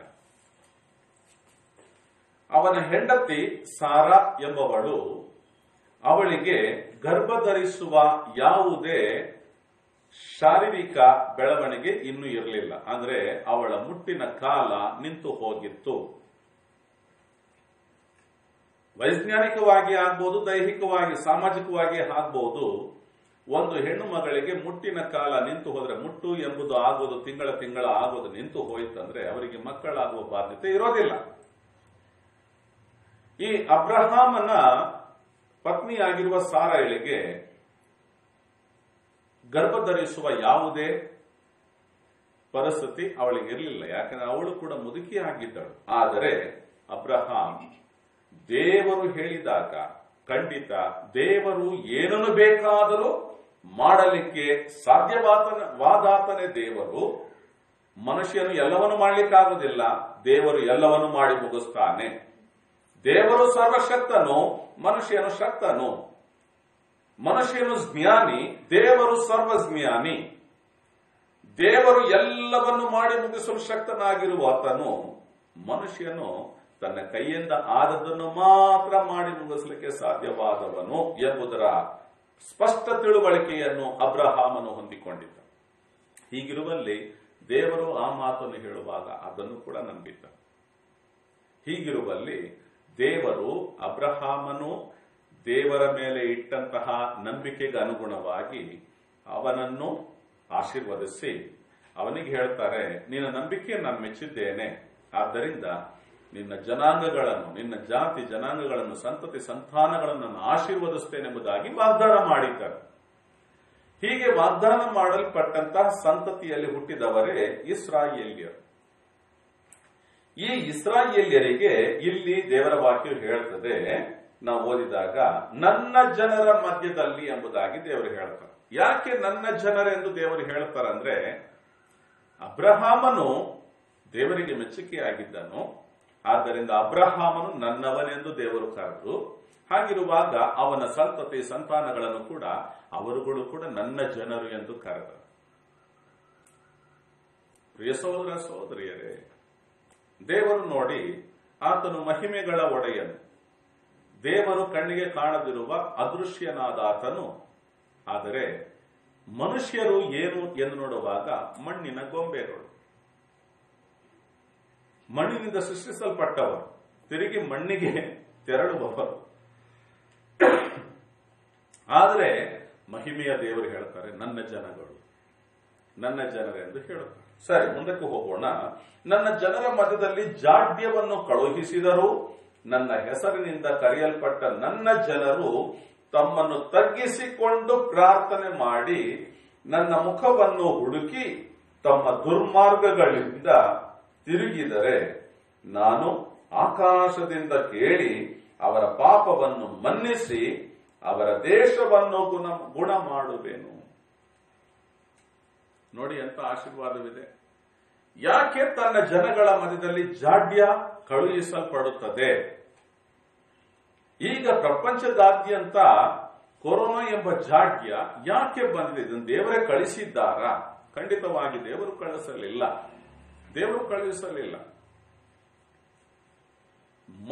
ಅವನ ಹೆಂಡತಿ ಸಾರಾ ಎಂಬವಳು, ಅವಳಿಗೆ ಗರ್ಭಧರಿಸುವ ಯಾವುದೇ ಶಾರೀರಿಕ ಬೆಳವಣಿಗೆ ಇನ್ನೂ ಇರಲಿಲ್ಲ. ಅಂದ್ರೆ ಅವಳ ಮುಟ್ಟಿನ ಕಾಲ ನಿಂತು ಹೋಗಿತ್ತು. ವೈಜ್ಞಾನಿಕವಾಗಿ ಆಗ್ಬಹುದು, ದೈಹಿಕವಾಗಿ ಸಾಮಾಜಿಕವಾಗಿ ಆಗ್ಬಹುದು. ಒಂದು ಹೆಣ್ಣು ಮಗಳಿಗೆ ಮುಟ್ಟಿನ ಕಾಲ ನಿಂತು ಹೋದ್ರೆ, ಮುಟ್ಟು ಎಂಬುದು ಆಗೋದು ತಿಂಗಳ ಆಗೋದು ನಿಂತು ಹೋಯ್ತಂದ್ರೆ ಅವರಿಗೆ ಮಕ್ಕಳಾಗುವ ಬಾಧ್ಯತೆ ಇರೋದಿಲ್ಲ. ಈ ಅಬ್ರಹಾಮನ ಪತ್ನಿಯಾಗಿರುವ ಸಾರಳಿಗೆ ಗರ್ಭಧರಿಸುವ ಯಾವುದೇ ಪರಿಸ್ಥಿತಿ ಅವಳಿಗೆ ಇರಲಿಲ್ಲ. ಯಾಕಂದ್ರೆ ಅವಳು ಕೂಡ ಮುದುಕಿ ಆಗಿದ್ದಳು. ಆದರೆ ಅಬ್ರಹಾಂ ದೇವರು ಹೇಳಿದಾಗ ಖಂಡಿತ ದೇವರು ಏನನ್ನು ಬೇಕಾದರೂ ಮಾಡಲಿಕ್ಕೆ ಸಾಧ್ಯವಾದಾತನೇ ದೇವರು. ಮನುಷ್ಯನು ಎಲ್ಲವನ್ನು ಮಾಡಲಿಕ್ಕಾಗುವುದಿಲ್ಲ, ದೇವರು ಎಲ್ಲವನ್ನು ಮಾಡಿ ಮುಗಿಸ್ತಾನೆ. ದೇವರು ಸರ್ವಶಕ್ತನು, ಮನುಷ್ಯನು ಶಕ್ತನು. ಮನುಷ್ಯನು ಜ್ಞಾನಿ, ದೇವರು ಸರ್ವಜ್ಞಾನಿ. ದೇವರು ಎಲ್ಲವನ್ನು ಮಾಡಿ ಮುಗಿಸಲು ಶಕ್ತನಾಗಿರುವ ಆತನು, ಮನುಷ್ಯನು ತನ್ನ ಕೈಯಿಂದ ಆದದ್ದನ್ನು ಮಾತ್ರ ಮಾಡಿ ಮುಗಿಸಲಿಕ್ಕೆ ಸಾಧ್ಯವಾದವನು ಎಂಬುದರ ಸ್ಪಷ್ಟ ತಿಳುವಳಿಕೆಯನ್ನು ಅಬ್ರಹಾಮನು ಹೊಂದಿಕೊಂಡಿದ್ದ. ಹೀಗಿರುವಲ್ಲಿ ದೇವರು ಆ ಮಾತನ್ನು ಹೇಳುವಾಗ ಅದನ್ನು ಕೂಡ ನಂಬಿದ್ದ. ಹೀಗಿರುವಲ್ಲಿ ದೇವರು ಅಬ್ರಹಾಮನು ದೇವರ ಮೇಲೆ ಇಟ್ಟಂತಹ ನಂಬಿಕೆಗೆ ಅನುಗುಣವಾಗಿ ಅವನನ್ನು ಆಶೀರ್ವದಿಸಿ ಅವನಿಗೆ ಹೇಳ್ತಾರೆ, ನಿನ್ನ ನಂಬಿಕೆ ನಾನು ಮೆಚ್ಚಿದ್ದೇನೆ, ಆದ್ದರಿಂದ ನಿನ್ನ ಜನಾಂಗಗಳನ್ನು, ನಿನ್ನ ಜಾತಿ ಜನಾಂಗಗಳನ್ನು, ಸಂತತಿ ಸಂತಾನಗಳನ್ನು ನಾನು ಆಶೀರ್ವದಿಸ್ತೇನೆಂಬುದಾಗಿ ವಾಗ್ದಾನ ಮಾಡಿದ್ದಾರೆ. ಹೀಗೆ ವಾಗ್ದಾನ ಮಾಡಲ್ಪಟ್ಟಂತಹ ಸಂತತಿಯಲ್ಲಿ ಹುಟ್ಟಿದವರೇ ಇಸ್ರಾಯೇಲ್ಯರು. ಈ ಇಸ್ರಾಯೇಲ್ಯರಿಗೆ ಇಲ್ಲಿ ದೇವರ ವಾಕ್ಯ ಹೇಳ್ತದೆ, ನಾವು ಓದಿದಾಗ ನನ್ನ ಜನರ ಮಧ್ಯದಲ್ಲಿ ಎಂಬುದಾಗಿ ದೇವರು ಹೇಳ್ತಾರೆ. ಯಾಕೆ ನನ್ನ ಜನರೆಂದು ದೇವರು ಹೇಳ್ತಾರಂದ್ರೆ, ಅಬ್ರಹಾಮನು ದೇವರಿಗೆ ಮೆಚ್ಚುಗೆಯಾಗಿದ್ದನು, ಆದ್ದರಿಂದ ಅಬ್ರಹಾಮನು ನನ್ನವನೆಂದು ದೇವರು ಕರೆದು, ಹಾಗಿರುವಾಗ ಅವನ ಸಂತತಿ ಸಂತಾನಗಳನ್ನು ಕೂಡ ಅವರುಗಳು ಕೂಡ ನನ್ನ ಜನರು ಎಂದು ಕರೆದರು. ಪ್ರಿಯ ಸಹೋದರ ಸಹೋದರಿಯರೇ, ದೇವರು ನೋಡಿ ಆತನು ಮಹಿಮೆಗಳ ಒಡೆಯನು, ದೇವರು ಕಣ್ಣಿಗೆ ಕಾಣದಿರುವ ಅದೃಶ್ಯನಾದ ಆತನು. ಆದರೆ ಮನುಷ್ಯರು ಏನು ಎಂದು ನೋಡುವಾಗ ಮಣ್ಣಿನ ಗೊಂಬೆಗಳು, ಮಣ್ಣಿನಿಂದ ಸೃಷ್ಟಿಸಲ್ಪಟ್ಟವರು, ತಿರುಗಿ ಮಣ್ಣಿಗೆ ತೆರಳುವವರು. ಆದರೆ ಮಹಿಮೆಯ ದೇವರು ಹೇಳ್ತಾರೆ ನನ್ನ ಜನಗಳು, ನನ್ನ ಜನರೆಂದು ಹೇಳುತ್ತಾರೆ. ಸರಿ, ಮುಂದಕ್ಕೆ ಹೋಗೋಣ. ನನ್ನ ಜನರ ಮಧ್ಯದಲ್ಲಿ ಜಾಡ್ಯವನ್ನು ಕಳುಹಿಸಿದರು, ನನ್ನ ಹೆಸರಿನಿಂದ ಕರೆಯಲ್ಪಟ್ಟ ನನ್ನ ಜನರು ತಮ್ಮನ್ನು ತಗ್ಗಿಸಿಕೊಂಡು ಪ್ರಾರ್ಥನೆ ಮಾಡಿ ನನ್ನ ಮುಖವನ್ನು ಹುಡುಕಿ ತಮ್ಮ ದುರ್ಮಾರ್ಗಗಳಿಂದ ತಿರುಗಿದರೆ ನಾನು ಆಕಾಶದಿಂದ ಕೇಳಿ ಅವರ ಪಾಪವನ್ನು ಮನ್ನಿಸಿ ಅವರ ದೇಶವನ್ನು ಗುಣ ಮಾಡುವೆನು. ನೋಡಿ ಎಂತ ಆಶೀರ್ವಾದವಿದೆ. ಯಾಕೆ ತನ್ನ ಜನಗಳ ಮಧ್ಯದಲ್ಲಿ ಜಾಡ್ಯ ಕಳುಹಿಸಲ್ಪಡುತ್ತದೆ? ಈಗ ಪ್ರಪಂಚದಾದ್ಯಂತ ಕೊರೋನಾ ಎಂಬ ಜಾಡ್ಯ ಯಾಕೆ ಬಂದಿದೆ? ಇದನ್ನು ದೇವರೇ ಕಳಿಸಿದ್ದಾರಾ? ಖಂಡಿತವಾಗಿ ದೇವರು ಕಳಿಸಲಿಲ್ಲ. ದೇವರು ಕಳುಹಿಸಲಿಲ್ಲ.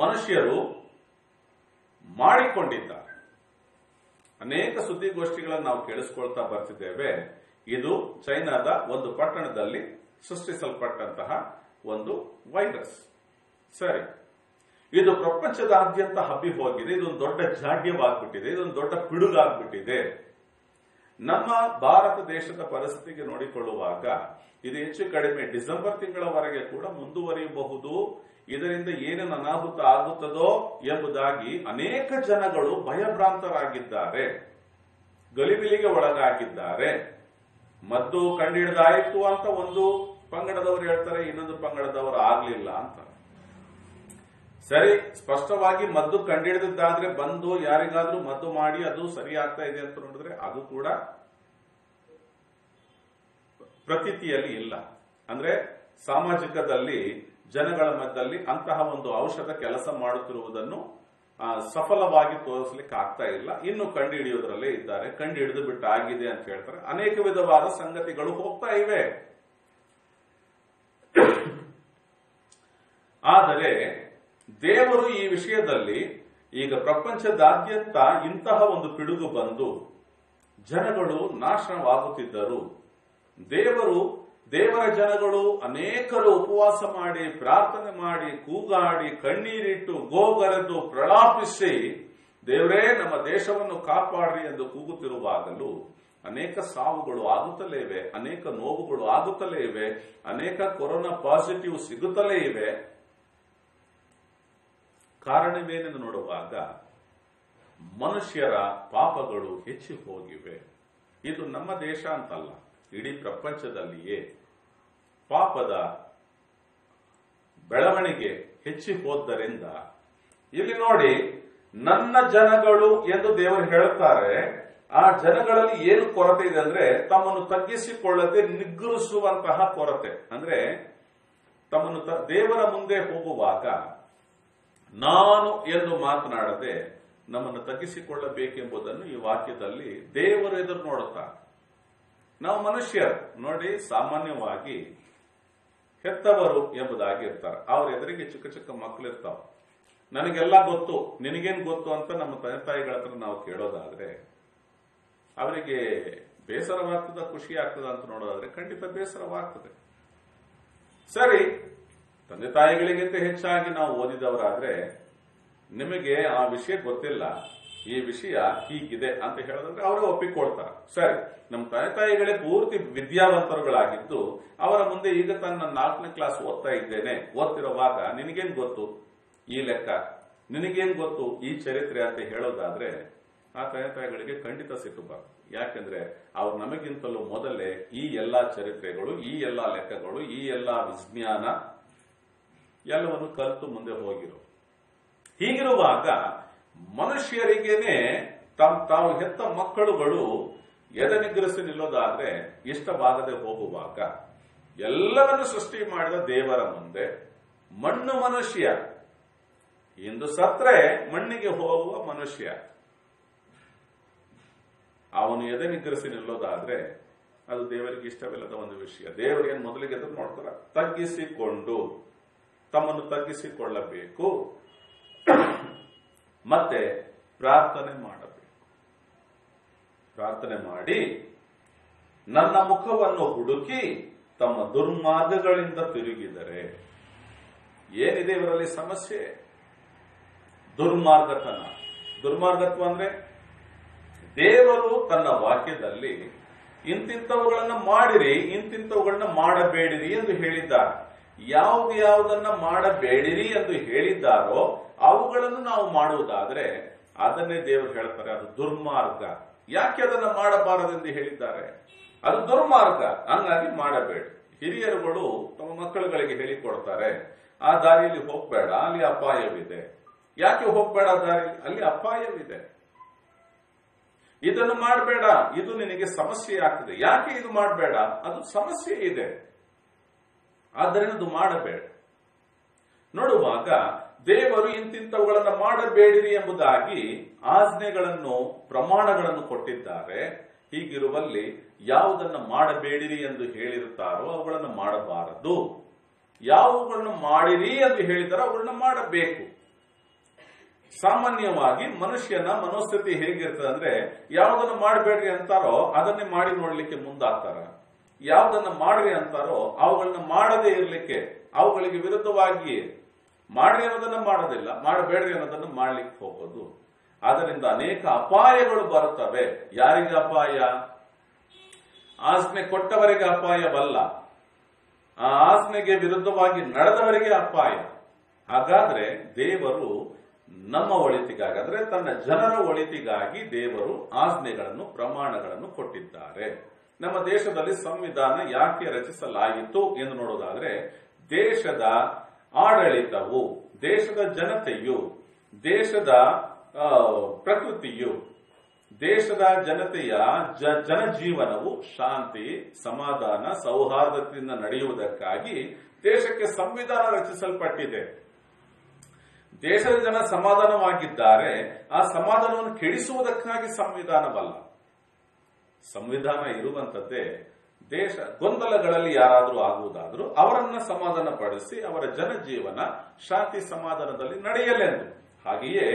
ಮನುಷ್ಯರು ಮಾಡಿಕೊಂಡಿದ್ದಾರೆ. ಅನೇಕ ಸುದ್ದಿಗೋಷ್ಠಿಗಳನ್ನು ನಾವು ಕೇಳಿಸ್ಕೊಳ್ತಾ ಬರ್ತಿದ್ದೇವೆ. ಇದು ಚೈನಾದ ಒಂದು ಪಟ್ಟಣದಲ್ಲಿ ಸೃಷ್ಟಿಸಲ್ಪಟ್ಟಂತಹ ಒಂದು ವೈರಸ್. ಸರಿ, ಇದು ಪ್ರಪಂಚದಾದ್ಯಂತ ಹಬ್ಬಿ ಹೋಗಿದೆ. ಇದೊಂದು ದೊಡ್ಡ ಜಾಡ್ಯವಾಗ್ಬಿಟ್ಟಿದೆ, ಇದೊಂದು ದೊಡ್ಡ ಪಿಡುಗಾಗ್ಬಿಟ್ಟಿದೆ. ನಮ್ಮ ಭಾರತ ದೇಶದ ಪರಿಸ್ಥಿತಿಗೆ ನೋಡಿಕೊಳ್ಳುವಾಗ ಇದು ಹೆಚ್ಚು ಕಡಿಮೆ ಡಿಸೆಂಬರ್ ತಿಂಗಳವರೆಗೆ ಕೂಡ ಮುಂದುವರಿಯಬಹುದು. ಇದರಿಂದ ಏನೇನು ಅನಾಹುತ ಆಗುತ್ತದೋ ಎಂಬುದಾಗಿ ಅನೇಕ ಜನಗಳು ಭಯಭ್ರಾಂತರಾಗಿದ್ದಾರೆ, ಗಲಿಬಿಲಿಗೆ ಒಳಗಾಗಿದ್ದಾರೆ. ಮದ್ದು ಕಂಡುಹಿಡಿದಾಯಿತು ಅಂತ ಒಂದು ಪಂಗಡದವರು ಹೇಳ್ತಾರೆ, ಇನ್ನೊಂದು ಪಂಗಡದವರು ಆಗ್ಲಿಲ್ಲ ಅಂತ. ಸರಿ, ಸ್ಪಷ್ಟವಾಗಿ ಮದ್ದು ಕಂಡುಹಿಡಿದಿದ್ದಾದ್ರೆ ಬಂದು ಯಾರಿಗಾದ್ರೂ ಮದ್ದು ಮಾಡಿ ಅದು ಸರಿ ಆಗ್ತಾ ಇದೆ ಅಂತ ನೋಡಿದ್ರೆ ಅದು ಕೂಡ ಪ್ರತೀತಿಯಲ್ಲಿ ಇಲ್ಲ. ಅಂದ್ರೆ ಸಾಮಾಜಿಕದಲ್ಲಿ ಜನಗಳ ಮಧ್ಯದಲ್ಲಿ ಅಂತಹ ಒಂದು ಔಷಧ ಕೆಲಸ ಮಾಡುತ್ತಿರುವುದನ್ನು ಸಫಲವಾಗಿ ತೋರಿಸಲಿಕ್ಕೆ ಆಗ್ತಾ ಇಲ್ಲ. ಇನ್ನು ಕಂಡು ಹಿಡಿಯೋದ್ರಲ್ಲೇ ಇದ್ದಾರೆ. ಕಂಡು ಹಿಡಿದು ಬಿಟ್ಟು ಆಗಿದೆ ಅಂತ ಹೇಳ್ತಾರೆ. ಅನೇಕ ವಿಧವಾದ ಸಂಗತಿಗಳು ಹೋಗ್ತಾ ಇವೆ. ಆದರೆ ದೇವರು ಈ ವಿಷಯದಲ್ಲಿ ಈಗ ಪ್ರಪಂಚದಾದ್ಯಂತ ಇಂತಹ ಒಂದು ಪಿಡುಗು ಬಂದು ಜನಗಳು ನಾಶವಾಗುತ್ತಿದ್ದರು. ದೇವರ ಜನಗಳು ಅನೇಕರು ಉಪವಾಸ ಮಾಡಿ, ಪ್ರಾರ್ಥನೆ ಮಾಡಿ, ಕೂಗಾಡಿ, ಕಣ್ಣೀರಿಟ್ಟು, ಗೋಗರೆದು, ಪ್ರಲಾಪಿಸಿ ದೇವರೇ ನಮ್ಮ ದೇಶವನ್ನು ಕಾಪಾಡ್ರಿ ಎಂದು ಕೂಗುತ್ತಿರುವಾಗಲೂ ಅನೇಕ ಸಾವುಗಳು ಆಗುತ್ತಲೇ ಇವೆ, ಅನೇಕ ನೋವುಗಳು ಆಗುತ್ತಲೇ ಇವೆ, ಅನೇಕ ಕೊರೋನಾ ಪಾಸಿಟಿವ್ ಸಿಗುತ್ತಲೇ ಇವೆ. ಕಾರಣವೇನೆಂದು ನೋಡುವಾಗ ಮನುಷ್ಯರ ಪಾಪಗಳು ಹೆಚ್ಚಿ ಹೋಗಿವೆ. ಇದು ನಮ್ಮ ದೇಶ ಅಂತಲ್ಲ, ಇಡೀ ಪ್ರಪಂಚದಲ್ಲಿಯೇ ಪಾಪದ ಬೆಳವಣಿಗೆ ಹೆಚ್ಚಿ ಹೋದ್ದರಿಂದ ಇಲ್ಲಿ ನೋಡಿ ನನ್ನ ಜನಗಳು ಎಂದು ದೇವರು ಹೇಳುತ್ತಾರೆ. ಆ ಜನಗಳಲ್ಲಿ ಏನು ಕೊರತೆ ಇದೆ ಅಂದ್ರೆ ತಮ್ಮನ್ನು ತಗ್ಗಿಸಿಕೊಳ್ಳದೆ ನಿಗ್ರಹಿಸುವಂತಹ ಕೊರತೆ. ಅಂದ್ರೆ ತಮ್ಮನ್ನು ದೇವರ ಮುಂದೆ ಹೋಗುವಾಗ ನಾನು ಎಂದು ಮಾತನಾಡದೆ ನಮ್ಮನ್ನು ತಗ್ಗಿಸಿಕೊಳ್ಳಬೇಕೆಂಬುದನ್ನು ಈ ವಾಕ್ಯದಲ್ಲಿ ದೇವರು ಎದುರು ನೋಡುತ್ತಾರೆ. ನಾವು ಮನುಷ್ಯರು ನೋಡಿ, ಸಾಮಾನ್ಯವಾಗಿ ಹೆತ್ತವರು ಎಂಬುದಾಗಿ ಇರ್ತಾರೆ. ಅವ್ರ ಎದುರಿಗೆ ಚಿಕ್ಕ ಚಿಕ್ಕ ಮಕ್ಕಳು ಇರ್ತಾವ. ನನಗೆಲ್ಲ ಗೊತ್ತು, ನಿನಗೇನು ಗೊತ್ತು ಅಂತ ನಮ್ಮ ತಂದೆ ತಾಯಿಗಳ ಹತ್ರ ನಾವು ಕೇಳೋದಾದ್ರೆ ಅವರಿಗೆ ಬೇಸರವಾಗ್ತದ, ಖುಷಿ ಆಗ್ತದ ಅಂತ ನೋಡೋದಾದ್ರೆ ಖಂಡಿತ ಬೇಸರವಾಗ್ತದೆ. ಸರಿ, ತಂದೆ ತಾಯಿಗಳಿಗಿಂತ ಹೆಚ್ಚಾಗಿ ನಾವು ಓದಿದವರಾದ್ರೆ ನಿಮಗೆ ಆ ವಿಷಯ ಗೊತ್ತಿಲ್ಲ, ಈ ವಿಷಯ ಹೀಗಿದೆ ಅಂತ ಹೇಳಿದ್ರೆ ಅವರೇ ಒಪ್ಪಿಕೊಳ್ತಾರೆ. ಸರಿ, ನಮ್ಮ ತಂದೆ ತಾಯಿಗಳೇ ಪೂರ್ತಿ ವಿದ್ಯಾವಂತರುಗಳಾಗಿದ್ದು ಅವರ ಮುಂದೆ ಈಗ ತನ್ನ 4ನೇ ಕ್ಲಾಸ್ ಓದ್ತಾ ಇದ್ದೇನೆ, ಓದ್ತಿರುವಾಗ ನಿನಗೇನ್ ಗೊತ್ತು ಈ ಲೆಕ್ಕ, ನಿನಗೇನ್ ಗೊತ್ತು ಈ ಚರಿತ್ರೆ ಅಂತ ಹೇಳೋದಾದ್ರೆ ಆ ತಂದೆ ತಾಯಿಗಳಿಗೆ ಖಂಡಿತ ಸಿಕ್ಕಬಾರದು. ಯಾಕೆಂದ್ರೆ ಅವ್ರು ನಮಗಿಂತಲೂ ಮೊದಲೇ ಈ ಎಲ್ಲಾ ಚರಿತ್ರೆಗಳು, ಈ ಎಲ್ಲಾ ಲೆಕ್ಕಗಳು, ಈ ಎಲ್ಲಾ ವಿಜ್ಞಾನ ಎಲ್ಲವನ್ನು ಕಲಿತು ಮುಂದೆ ಹೋಗಿರು. ಹೀಗಿರುವಾಗ ಮನುಷ್ಯರಿಗೇನೆ ತಾವು ಹೆತ್ತ ಮಕ್ಕಳುಗಳು ಎದೆನಿಗ್ರಸಿ ನಿಲ್ಲೋದಾದ್ರೆ ಇಷ್ಟವಾಗದೆ ಹೋಗುವಾಗ ಎಲ್ಲವನ್ನು ಸೃಷ್ಟಿ ಮಾಡಿದ ದೇವರ ಮುಂದೆ ಮಣ್ಣು ಮನುಷ್ಯ, ಇಂದು ಸತ್ರೆ ಮಣ್ಣಿಗೆ ಹೋಗುವ ಮನುಷ್ಯ, ಅವನು ಎದೆನಿಗ್ರಸಿ ನಿಲ್ಲೋದಾದ್ರೆ ಅದು ದೇವರಿಗೆ ಇಷ್ಟವಿಲ್ಲದ ಒಂದು ವಿಷಯ. ದೇವರೇನು ಮೊದಲಿಗೆ ಎದುರು ನೋಡ್ತಾರ, ತಗ್ಗಿಸಿಕೊಂಡು ತಮ್ಮನ್ನು ತಗ್ಗಿಸಿಕೊಳ್ಳಬೇಕು, ಮತ್ತೆ ಪ್ರಾರ್ಥನೆ ಮಾಡಬೇಕು. ಪ್ರಾರ್ಥನೆ ಮಾಡಿ ನನ್ನ ಮುಖವನ್ನು ಹುಡುಕಿ ತಮ್ಮ ದುರ್ಮಾರ್ಗಗಳಿಂದ ತಿರುಗಿದರೆ. ಏನಿದೆ ಇವರಲ್ಲಿ ಸಮಸ್ಯೆ? ದುರ್ಮಾರ್ಗತನ. ದುರ್ಮಾರ್ಗತ್ವ ಅಂದ್ರೆ ದೇವರು ತನ್ನ ವಾಕ್ಯದಲ್ಲಿ ಇಂತಿಂತವುಗಳನ್ನ ಮಾಡಿರಿ, ಇಂತಿಂತವುಗಳನ್ನ ಮಾಡಬೇಡಿರಿ ಎಂದು ಹೇಳಿದ್ದಾರೆ. ಯಾವುದನ್ನ ಮಾಡಬೇಡಿರಿ ಎಂದು ಹೇಳಿದ್ದಾರೋ ಅವುಗಳನ್ನು ನಾವು ಮಾಡುವುದಾದ್ರೆ ಅದನ್ನೇ ದೇವರು ಹೇಳ್ತಾರೆ ಅದು ದುರ್ಮಾರ್ಗ. ಯಾಕೆ ಅದನ್ನ ಮಾಡಬಾರದೆಂದು ಹೇಳಿದ್ದಾರೆ? ಅದು ದುರ್ಮಾರ್ಗ, ಹಂಗಾಗಿ ಮಾಡಬೇಡಿ. ಹಿರಿಯರುಗಳು ತಮ್ಮ ಮಕ್ಕಳುಗಳಿಗೆ ಹೇಳಿಕೊಡ್ತಾರೆ, ಆ ದಾರಿಯಲ್ಲಿ ಹೋಗ್ಬೇಡ, ಅಲ್ಲಿ ಅಪಾಯವಿದೆ. ಯಾಕೆ ಹೋಗ್ಬೇಡ ದಾರಿ? ಅಲ್ಲಿ ಅಪಾಯವಿದೆ. ಇದನ್ನು ಮಾಡಬೇಡ, ಇದು ನಿನಗೆ ಸಮಸ್ಯೆ ಆಗ್ತದೆ. ಯಾಕೆ ಇದು ಮಾಡಬೇಡ? ಅದು ಸಮಸ್ಯೆ ಇದೆ, ಆದ್ದರಿಂದ ಅದು ಮಾಡಬೇಡ. ನೋಡುವಾಗ ದೇವರು ಇಂತಿಂತವುಗಳನ್ನು ಮಾಡಬೇಡಿರಿ ಎಂಬುದಾಗಿ ಆಜ್ಞೆಗಳನ್ನು, ಪ್ರಮಾಣಗಳನ್ನು ಕೊಟ್ಟಿದ್ದಾರೆ. ಹೀಗಿರುವಲ್ಲಿ ಯಾವುದನ್ನು ಮಾಡಬೇಡಿರಿ ಎಂದು ಹೇಳಿರುತ್ತಾರೋ ಅವುಗಳನ್ನು ಮಾಡಬಾರದು, ಯಾವುಗಳನ್ನು ಮಾಡಿರಿ ಎಂದು ಹೇಳಿದಾರೋ ಅವುಗಳನ್ನ ಮಾಡಬೇಕು. ಸಾಮಾನ್ಯವಾಗಿ ಮನುಷ್ಯನ ಮನೋಸ್ಥಿತಿ ಹೇಗಿರ್ತದೆ ಅಂದ್ರೆ ಯಾವುದನ್ನು ಮಾಡಬೇಡ್ರಿ ಅಂತಾರೋ ಅದನ್ನೇ ಮಾಡಿ ನೋಡ್ಲಿಕ್ಕೆ ಮುಂದಾಗ್ತಾರ, ಯಾವುದನ್ನ ಮಾಡ್ರಿ ಅಂತಾರೋ ಅವುಗಳನ್ನ ಮಾಡದೇ ಇರ್ಲಿಕ್ಕೆ, ಅವುಗಳಿಗೆ ವಿರುದ್ಧವಾಗಿ ಮಾಡ್ರಿ ಅನ್ನೋದನ್ನ ಮಾಡೋದಿಲ್ಲ, ಮಾಡಬೇಡ್ರಿ ಅನ್ನೋದನ್ನ ಮಾಡ್ಲಿಕ್ಕೆ ಹೋಗೋದು. ಅದರಿಂದ ಅನೇಕ ಅಪಾಯಗಳು ಬರುತ್ತವೆ. ಯಾರಿಗೆ ಅಪಾಯ? ಆಜ್ಞೆ ಕೊಟ್ಟವರಿಗೆ ಅಪಾಯವಲ್ಲ, ಆ ಆಜ್ಞೆಗೆ ವಿರುದ್ಧವಾಗಿ ನಡೆದವರಿಗೆ ಅಪಾಯ. ಹಾಗಾದ್ರೆ ದೇವರು ನಮ್ಮ ಒಳಿತಿಗಾಗಿ, ಅಂದ್ರೆ ತನ್ನ ಜನರ ಒಳಿತಿಗಾಗಿ ದೇವರು ಆಜ್ಞೆಗಳನ್ನು, ಪ್ರಮಾಣಗಳನ್ನು ಕೊಟ್ಟಿದ್ದಾರೆ. ನಮ್ಮ ದೇಶದಲ್ಲಿ ಸಂವಿಧಾನ ಯಾಕೆ ರಚಿಸಲಾಯಿತು ಎಂದು ನೋಡೋದಾದ್ರೆ ದೇಶದ ಆಡಳಿತವು, ದೇಶದ ಜನತೆಯು, ದೇಶದ ಪ್ರಕೃತಿಯು, ದೇಶದ ಜನತೆಯ ಜನಜೀವನವು ಶಾಂತಿ, ಸಮಾಧಾನ, ಸೌಹಾರ್ದತೆಯಿಂದ ನಡೆಯುವುದಕ್ಕಾಗಿ ದೇಶಕ್ಕೆ ಸಂವಿಧಾನ ರಚಿಸಲ್ಪಟ್ಟಿದೆ. ದೇಶದ ಜನ ಸಮಾಧಾನವಾಗಿದ್ದಾರೆ, ಆ ಸಮಾಧಾನವನ್ನು ಕೆಡಿಸುವುದಕ್ಕಾಗಿ ಸಂವಿಧಾನವಲ್ಲ. ಸಂವಿಧಾನ ಇರುವಂತದ್ದೇ ದೇಶ ಗೊಂದಲಗಳಲ್ಲಿ ಯಾರಾದರೂ ಆಗುವುದಾದರೂ ಅವರನ್ನ ಸಮಾಧಾನ ಪಡಿಸಿ ಅವರ ಜನಜೀವನ ಶಾಂತಿ ಸಮಾಧಾನದಲ್ಲಿ ನಡೆಯಲೆಂದು. ಹಾಗೆಯೇ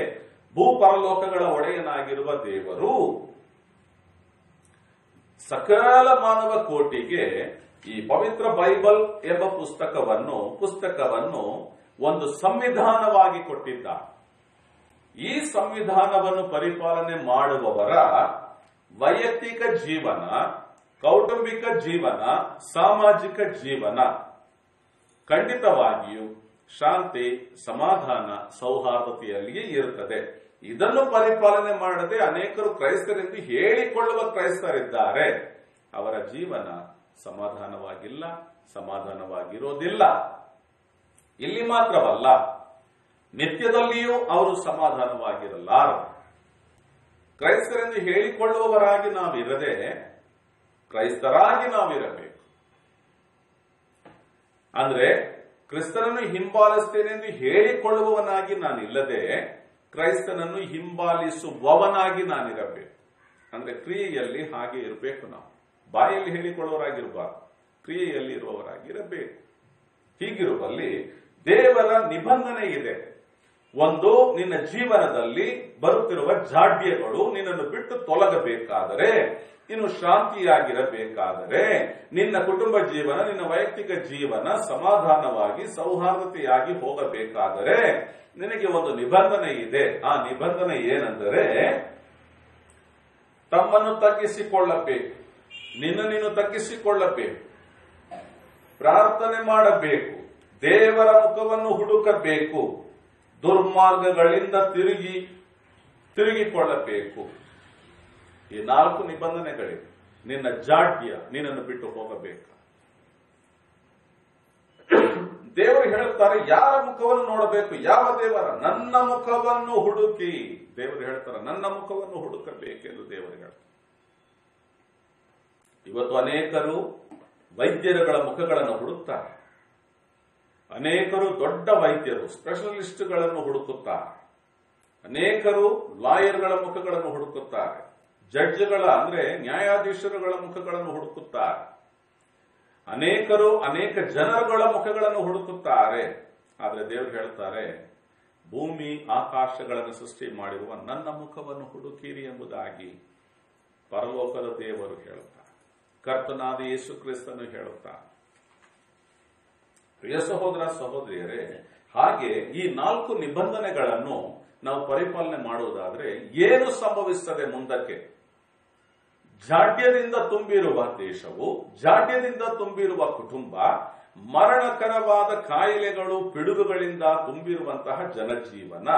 ಭೂಪರಲೋಕಗಳ ಒಡೆಯನಾಗಿರುವ ದೇವರು ಸಕಲ ಮಾನವ ಕೋಟಿಗೆ ಈ ಪವಿತ್ರ ಬೈಬಲ್ ಎಂಬ ಪುಸ್ತಕವನ್ನು ಒಂದು ಸಂವಿಧಾನವಾಗಿ ಕೊಟ್ಟಿದ್ದ. ಈ ಸಂವಿಧಾನವನ್ನು ಪರಿಪಾಲನೆ ಮಾಡುವವರ ವೈಯಕ್ತಿಕ ಜೀವನ, ಕೌಟುಂಬಿಕ ಜೀವನ, ಸಾಮಾಜಿಕ ಜೀವನ ಖಂಡಿತವಾಗಿಯೂ ಶಾಂತಿ, ಸಮಾಧಾನ, ಸೌಹಾರ್ದತೆಯಲ್ಲಿಯೇ ಇರುತ್ತದೆ. ಇದನ್ನು ಪರಿಪಾಲನೆ ಮಾಡದೆ ಅನೇಕರು ಕ್ರೈಸ್ತರೆಂದು ಹೇಳಿಕೊಳ್ಳುವ ಕ್ರೈಸ್ತರಿದ್ದಾರೆ. ಅವರ ಜೀವನ ಸಮಾಧಾನವಾಗಿಲ್ಲ, ಸಮಾಧಾನವಾಗಿರೋದಿಲ್ಲ. ಇಲ್ಲಿ ಮಾತ್ರವಲ್ಲ, ನಿತ್ಯದಲ್ಲಿಯೂ ಅವರು ಸಮಾಧಾನವಾಗಿರಲಾರರು. ಕ್ರೈಸ್ತರೆಂದು ಹೇಳಿಕೊಳ್ಳುವವರಾಗಿ ನಾವಿರದೆ ಕ್ರೈಸ್ತರಾಗಿ ನಾವಿರಬೇಕು. ಅಂದ್ರೆ ಕ್ರಿಸ್ತನನ್ನು ಹಿಂಬಾಲಿಸುತ್ತೇನೆಂದು ಹೇಳಿಕೊಳ್ಳುವವನಾಗಿ ನಾನಿಲ್ಲದೆ ಕ್ರೈಸ್ತನನ್ನು ಹಿಂಬಾಲಿಸುವವನಾಗಿ ನಾನಿರಬೇಕು. ಅಂದ್ರೆ ಕ್ರಿಯೆಯಲ್ಲಿ ಹಾಗೆ ಇರಬೇಕು. ನಾವು ಬಾಯಲ್ಲಿ ಹೇಳಿಕೊಳ್ಳುವವರಾಗಿರಬಾರ್ದು, ಕ್ರಿಯೆಯಲ್ಲಿ ಇರುವವರಾಗಿರಬೇಕು. ಹೀಗಿರುವಲ್ಲಿ ದೇವರ ನಿಬಂಧನೆ ಇದೆ. ಒಂದು, ನಿನ್ನ ಜೀವನದಲ್ಲಿ ಬರುತ್ತಿರುವ ಜಾಡ್ಯಗಳು ನಿನ್ನನ್ನು ಬಿಟ್ಟು ತೊಲಗಬೇಕಾದರೆ ಇನ್ನು ಶಾಂತಿಯಾಗಿರಬೇಕಾದರೆ ನಿನ್ನ ಕುಟುಂಬ ಜೀವನ, ನಿನ್ನ ವೈಯಕ್ತಿಕ ಜೀವನ ಸಮಾಧಾನವಾಗಿ ಸೌಹಾರ್ದತೆಯಾಗಿ ಹೋಗಬೇಕಾದರೆ ನಿನಗೆ ಒಂದು ನಿಬಂಧನೆ ಇದೆ. ಆ ನಿಬಂಧನೆ ಏನೆಂದರೆ ತಮ್ಮನ್ನು ತಗ್ಗಿಸಿಕೊಳ್ಳಬೇಕು, ನೀನು ತಗ್ಗಿಸಿಕೊಳ್ಳಬೇಕು, ಪ್ರಾರ್ಥನೆ ಮಾಡಬೇಕು, ದೇವರ ಮುಖವನ್ನು ಹುಡುಕಬೇಕು, ದುರ್ಮಾರ್ಗಗಳಿಂದ ತಿರುಗಿಕೊಳ್ಳಬೇಕು. ಈ 4 ನಿಬಂಧನೆಗಳಿವೆ. ನಿನ್ನ ಜಾಡ್ಯ ನಿನ್ನನ್ನು ಬಿಟ್ಟು ಹೋಗಬೇಕು. ದೇವರು ಹೇಳುತ್ತಾರೆ, ಯಾರ ಮುಖವನ್ನು ನೋಡಬೇಕು? ಯಾವ ದೇವರ? ನನ್ನ ಮುಖವನ್ನು ಹುಡುಕಿ. ದೇವರು ಹೇಳ್ತಾರೆ, ನನ್ನ ಮುಖವನ್ನು ಹುಡುಕಬೇಕೆಂದು ದೇವರು ಹೇಳ್ತಾರೆ. ಇವತ್ತು ಅನೇಕರು ವೈದ್ಯರುಗಳ ಮುಖಗಳನ್ನು ಹುಡುಕ್ತಾರೆ, ಅನೇಕರು ದೊಡ್ಡ ವೈದ್ಯರು ಸ್ಪೆಷಲಿಸ್ಟ್ಗಳನ್ನು ಹುಡುಕುತ್ತಾರೆ, ಅನೇಕರು ಲಾಯರ್ಗಳ ಮುಖಗಳನ್ನು ಹುಡುಕುತ್ತಾರೆ, ಜಡ್ಜ್ಗಳ ಅಂದ್ರೆ ನ್ಯಾಯಾಧೀಶರುಗಳ ಮುಖಗಳನ್ನು ಹುಡುಕುತ್ತಾರೆ, ಅನೇಕರು ಅನೇಕ ಜನರುಗಳ ಮುಖಗಳನ್ನು ಹುಡುಕುತ್ತಾರೆ. ಆದರೆ ದೇವರು ಹೇಳ್ತಾರೆ, ಭೂಮಿ ಆಕಾಶಗಳನ್ನು ಸೃಷ್ಟಿ ಮಾಡಿರುವ ನನ್ನ ಮುಖವನ್ನು ಹುಡುಕಿರಿ ಎಂಬುದಾಗಿ ಪರಲೋಕದ ದೇವರು ಹೇಳುತ್ತಾರೆ. ಕರ್ತನಾದ ಯೇಸು ಕ್ರಿಸ್ತನು ಹೇಳುತ್ತಾರೆ. ಪ್ರಿಯ ಸಹೋದರ ಸಹೋದರಿಯರೇ, ಹಾಗೆ ಈ 4 ನಿಬಂಧನೆಗಳನ್ನು ನಾವು ಪರಿಪಾಲನೆ ಮಾಡುವುದಾದ್ರೆ ಏನು ಸಂಭವಿಸುತ್ತದೆ ಮುಂದಕ್ಕೆ? ಜಾಡ್ಯದಿಂದ ತುಂಬಿರುವ ದೇಶವು, ಜಾಡ್ಯದಿಂದ ತುಂಬಿರುವ ಕುಟುಂಬ, ಮರಣಕರವಾದ ಕಾಯಿಲೆಗಳು, ಪಿಡುಗುಗಳಿಂದ ತುಂಬಿರುವಂತಹ ಜನಜೀವನ,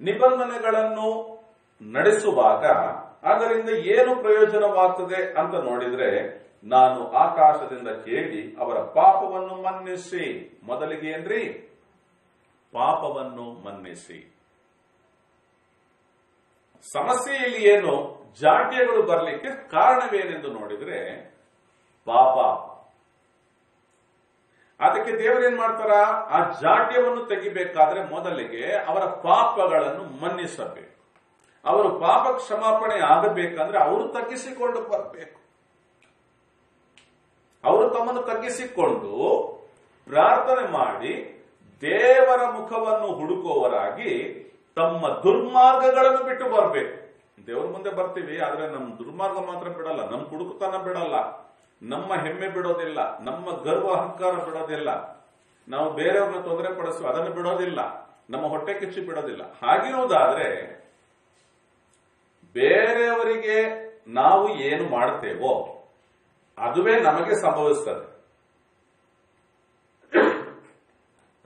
ನಿಬಂಧನೆಗಳನ್ನು ನಡೆಸುವಾಗ ಅದರಿಂದ ಏನು ಪ್ರಯೋಜನವಾಗ್ತದೆ ಅಂತ ನೋಡಿದ್ರೆ, ನಾನು ಆಕಾಶದಿಂದ ಕೇಳಿ ಅವರ ಪಾಪವನ್ನು ಮನ್ನಿಸಿ. ಮೊದಲಿಗೆ ಏನ್ರಿ? ಪಾಪವನ್ನು ಮನ್ನಿಸಿ. ಸಮಸ್ಯೆಯಲ್ಲಿ ಏನು? ಜಾಡ್ಯಗಳು ಬರಲಿಕ್ಕೆ ಕಾರಣವೇನೆಂದು ನೋಡಿದ್ರೆ ಪಾಪ. ಅದಕ್ಕೆ ದೇವರೇನ್ ಮಾಡ್ತಾರ? ಆ ಜಾಡ್ಯವನ್ನು ತೆಗಿಬೇಕಾದ್ರೆ ಮೊದಲಿಗೆ ಅವರ ಪಾಪಗಳನ್ನು ಮನ್ನಿಸಬೇಕು. ಅವರು ಪಾಪ ಕ್ಷಮಾಪಣೆ ಆಗಬೇಕಂದ್ರೆ ಅವರು ತಗ್ಗಿಸಿಕೊಂಡು ಬರಬೇಕು. ಅವರು ತಮ್ಮನ್ನು ತಗ್ಗಿಸಿಕೊಂಡು ಪ್ರಾರ್ಥನೆ ಮಾಡಿ ದೇವರ ಮುಖವನ್ನು ಹುಡುಕುವವರಾಗಿ ತಮ್ಮ ದುರ್ಮಾರ್ಗಗಳನ್ನು ಬಿಟ್ಟು ಬರಬೇಕು. ದೇವರ ಮುಂದೆ ಬರ್ತೀವಿ, ಆದ್ರೆ ನಮ್ಮ ದುರ್ಮಾರ್ಗ ಮಾತ್ರ ಬಿಡಲ್ಲ, ನಮ್ಮ ಕುಡುಕುತನ ಬಿಡಲ್ಲ, ನಮ್ಮ ಹೆಮ್ಮೆ ಬಿಡೋದಿಲ್ಲ, ನಮ್ಮ ಗರ್ವ ಅಹಂಕಾರ ಬಿಡೋದಿಲ್ಲ, ನಾವು ಬೇರೆಯವ್ರನ್ನ ತೊಂದರೆ ಪಡಿಸುವ ಅದನ್ನು ಬಿಡೋದಿಲ್ಲ, ನಮ್ಮ ಹೊಟ್ಟೆ ಕಿಚ್ಚು ಬಿಡೋದಿಲ್ಲ. ಹಾಗಿರುವುದಾದ್ರೆ ಬೇರೆಯವರಿಗೆ ನಾವು ಏನು ಮಾಡ್ತೇವೋ ಅದುವೇ ನಮಗೆ ಸಂಭವಿಸ್ತದೆ.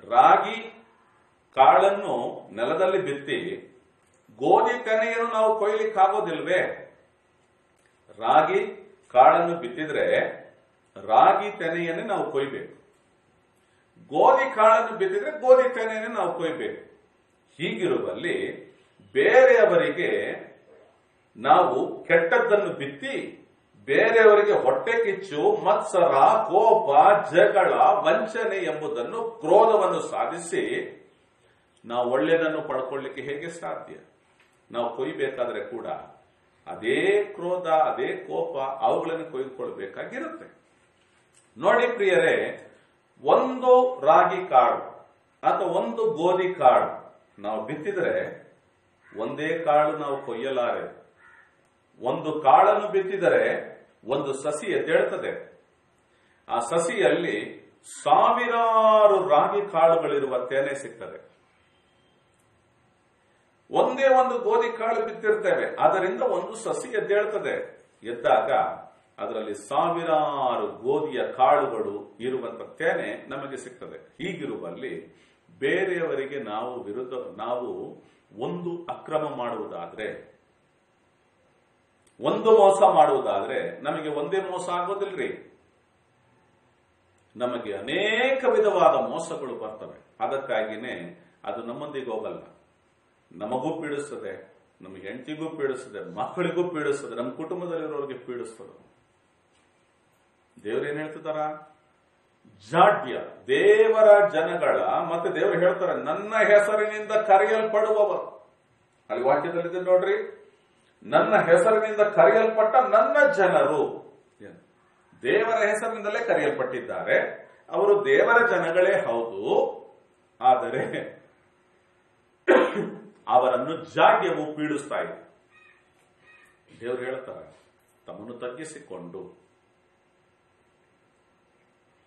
ರಾಗಿ ಕಾಳನ್ನು ನೆಲದಲ್ಲಿ ಬಿತ್ತಿ ಗೋಧಿ ತೆನೆಯನ್ನು ನಾವು ಕೊಯ್ಲಿಕ್ಕಾಗೋದಿಲ್ವೇ? ರಾಗಿ ಕಾಳನ್ನು ಬಿತ್ತಿದ್ರೆ ರಾಗಿ ತೆನೆಯನ್ನೇ ನಾವು ಕೊಯ್ಬೇಕು, ಗೋಧಿ ಕಾಳನ್ನು ಬಿತ್ತಿದ್ರೆ ಗೋಧಿ ತೆನೆಯನ್ನೇ ನಾವು ಕೊಯ್ಬೇಕು. ಹೀಗಿರುವಲ್ಲಿ ಬೇರೆಯವರಿಗೆ ನಾವು ಕೆಟ್ಟದ್ದನ್ನು ಬಿತ್ತಿ ಬೇರೆಯವರಿಗೆ ಹೊಟ್ಟೆ ಕಿಚ್ಚು, ಮತ್ಸರ, ಕೋಪ, ಜಗಳ, ವಂಚನೆ ಎಂಬುದನ್ನು, ಕ್ರೋಧವನ್ನು ಸಾಧಿಸಿ ನಾವು ಒಳ್ಳೆಯದನ್ನು ಪಡ್ಕೊಳ್ಳಿಕ್ಕೆ ಹೇಗೆ ಸಾಧ್ಯ? ನಾವು ಕೊಯ್ಬೇಕಾದ್ರೆ ಕೂಡ ಅದೇ ಕ್ರೋಧ, ಅದೇ ಕೋಪ, ಅವುಗಳನ್ನು ಕೊಯ್ದುಕೊಳ್ಬೇಕಾಗಿರುತ್ತೆ. ನೋಡಿ ಪ್ರಿಯರೇ, ಒಂದು ರಾಗಿ ಕಾಳು ಅಥವಾ ಒಂದು ಗೋಧಿ ಕಾಳು ನಾವು ಬಿತ್ತಿದ್ರೆ ಒಂದೇ ಕಾಳು ನಾವು ಕೊಯ್ಯಲಾರೆ. ಒಂದು ಕಾಳನ್ನು ಬಿತ್ತಿದರೆ ಒಂದು ಸಸಿ ಎದ್ದೇಳ್ತದೆ. ಆ ಸಸಿಯಲ್ಲಿ ಸಾವಿರಾರು ರಾಗಿ ಕಾಳುಗಳಿರುವ ತೆನೆ ಸಿಗ್ತದೆ. ಒಂದೇ ಒಂದು ಗೋಧಿ ಕಾಳು ಬಿತ್ತಿರ್ತೇವೆ, ಅದರಿಂದ ಒಂದು ಸಸಿ ಎದ್ದೇಳ್ತದೆ. ಎದ್ದಾಗ ಅದರಲ್ಲಿ ಸಾವಿರಾರು ಗೋಧಿಯ ಕಾಳುಗಳು ಇರುವಂತ ತೆನೆ ನಮಗೆ ಸಿಗ್ತದೆ. ಹೀಗಿರುವಲ್ಲಿ ಬೇರೆಯವರಿಗೆ ನಾವು ಒಂದು ಅಕ್ರಮ ಮಾಡುವುದಾದ್ರೆ, ಒಂದು ಮೋಸ ಮಾಡುವುದಾದ್ರೆ ನಮಗೆ ಒಂದೇ ಮೋಸ ಆಗೋದಿಲ್ರಿ, ನಮಗೆ ಅನೇಕ ವಿಧವಾದ ಮೋಸಗಳು ಬರ್ತವೆ. ಅದಕ್ಕಾಗಿನೇ ಅದು ನಮ್ಮೊಂದಿಗೆ ಹೋಗಲ್ಲ, ನಮಗೂ ಪೀಡಿಸ್ತದೆ, ನಮ್ಮ ಹೆಂಡತಿಗೂ ಪೀಡಿಸ್ತದೆ, ಮಕ್ಕಳಿಗೂ ಪೀಡಿಸ್ತದೆ, ನಮ್ಮ ಕುಟುಂಬದಲ್ಲಿರೋರಿಗೆ ಪೀಡಿಸ್ತದೆ. ದೇವರೇನ್ ಹೇಳ್ತಿದಾರ? ಜಾಡ್ಯ ದೇವರ ಜನಗಳ, ಮತ್ತೆ ದೇವರು ಹೇಳ್ತಾರೆ ನನ್ನ ಹೆಸರಿನಿಂದ ಕರೆಯಲ್ಪಡುವವರು. ಅಲ್ಲಿ ವಾಕ್ಯದಲ್ಲಿದೆ ನೋಡ್ರಿ, ನನ್ನ ಹೆಸರಿನಿಂದ ಕರೆಯಲ್ಪಟ್ಟ ನನ್ನ ಜನರು. ದೇವರ ಹೆಸರಿನಿಂದಲೇ ಕರೆಯಲ್ಪಟ್ಟಿದ್ದಾರೆ, ಅವರು ದೇವರ ಜನಗಳೇ ಹೌದು. ಆದರೆ ಅವರನ್ನು ಜಾಡ್ಯವು ಪೀಡಿಸ್ತಾ ಇದೆ. ದೇವರು ಹೇಳ್ತಾರೆ ತಮ್ಮನ್ನು ತಗ್ಗಿಸಿಕೊಂಡು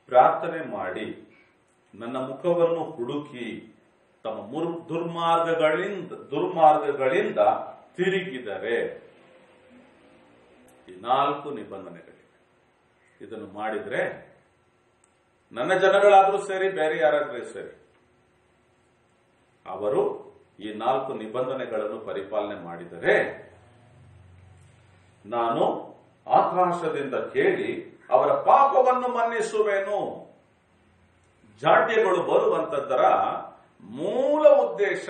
ಪ್ರಾರ್ಥನೆ ಮಾಡಿ ನನ್ನ ಮುಖವನ್ನು ಹುಡುಕಿ ತಮ್ಮ ದುರ್ಮಾರ್ಗಗಳಿಂದ ತಿರುಗಿದರೆ, ಈ 4 ನಿಬಂಧನೆಗಳಿವೆ. ಇದನ್ನು ಮಾಡಿದ್ರೆ ನನ್ನ ಜನಗಳಾದ್ರೂ ಸರಿ, ಬೇರೆ ಯಾರಾದ್ರೂ ಸರಿ, ಅವರು ಈ 4 ನಿಬಂಧನೆಗಳನ್ನು ಪರಿಪಾಲನೆ ಮಾಡಿದರೆ ನಾನು ಆಕಾಶದಿಂದ ಕೇಳಿ ಅವರ ಪಾಪವನ್ನು ಮನ್ನಿಸುವೆನು. ಜಾಡ್ಯಗಳು ಬರುವಂತದ್ದರ ಮೂಲ ಉದ್ದೇಶ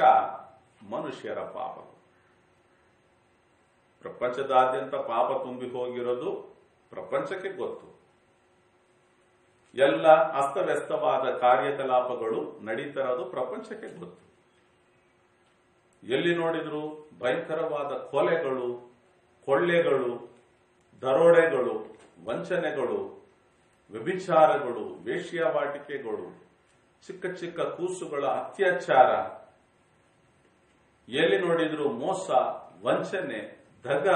ಮನುಷ್ಯರ ಪಾಪ. ಪ್ರಪಂಚದಾದ್ಯಂತ ಪಾಪ ತುಂಬಿ ಹೋಗಿರೋದು ಪ್ರಪಂಚಕ್ಕೆ ಗೊತ್ತು. ಎಲ್ಲ ಅಸ್ತವ್ಯಸ್ತವಾದ ಕಾರ್ಯಕಲಾಪಗಳು ನಡೀತಿರೋದು ಪ್ರಪಂಚಕ್ಕೆ ಗೊತ್ತು. ಎಲ್ಲಿ ನೋಡಿದ್ರು ಭಯಂಕರವಾದ ಕೊಲೆಗಳು, ಕೊಳ್ಳೆಗಳು, ದರೋಡೆಗಳು, ವಂಚನೆಗಳು, ವ್ಯಭಿಚಾರಗಳು, ವೇಶ್ಯಾವಾಟಿಕೆಗಳು, ಚಿಕ್ಕ ಚಿಕ್ಕ ಕೂಸುಗಳ ಅತ್ಯಾಚಾರ, ಎಲ್ಲಿ ನೋಡಿದ್ರು ಮೋಸ, ವಂಚನೆ, ದಗ,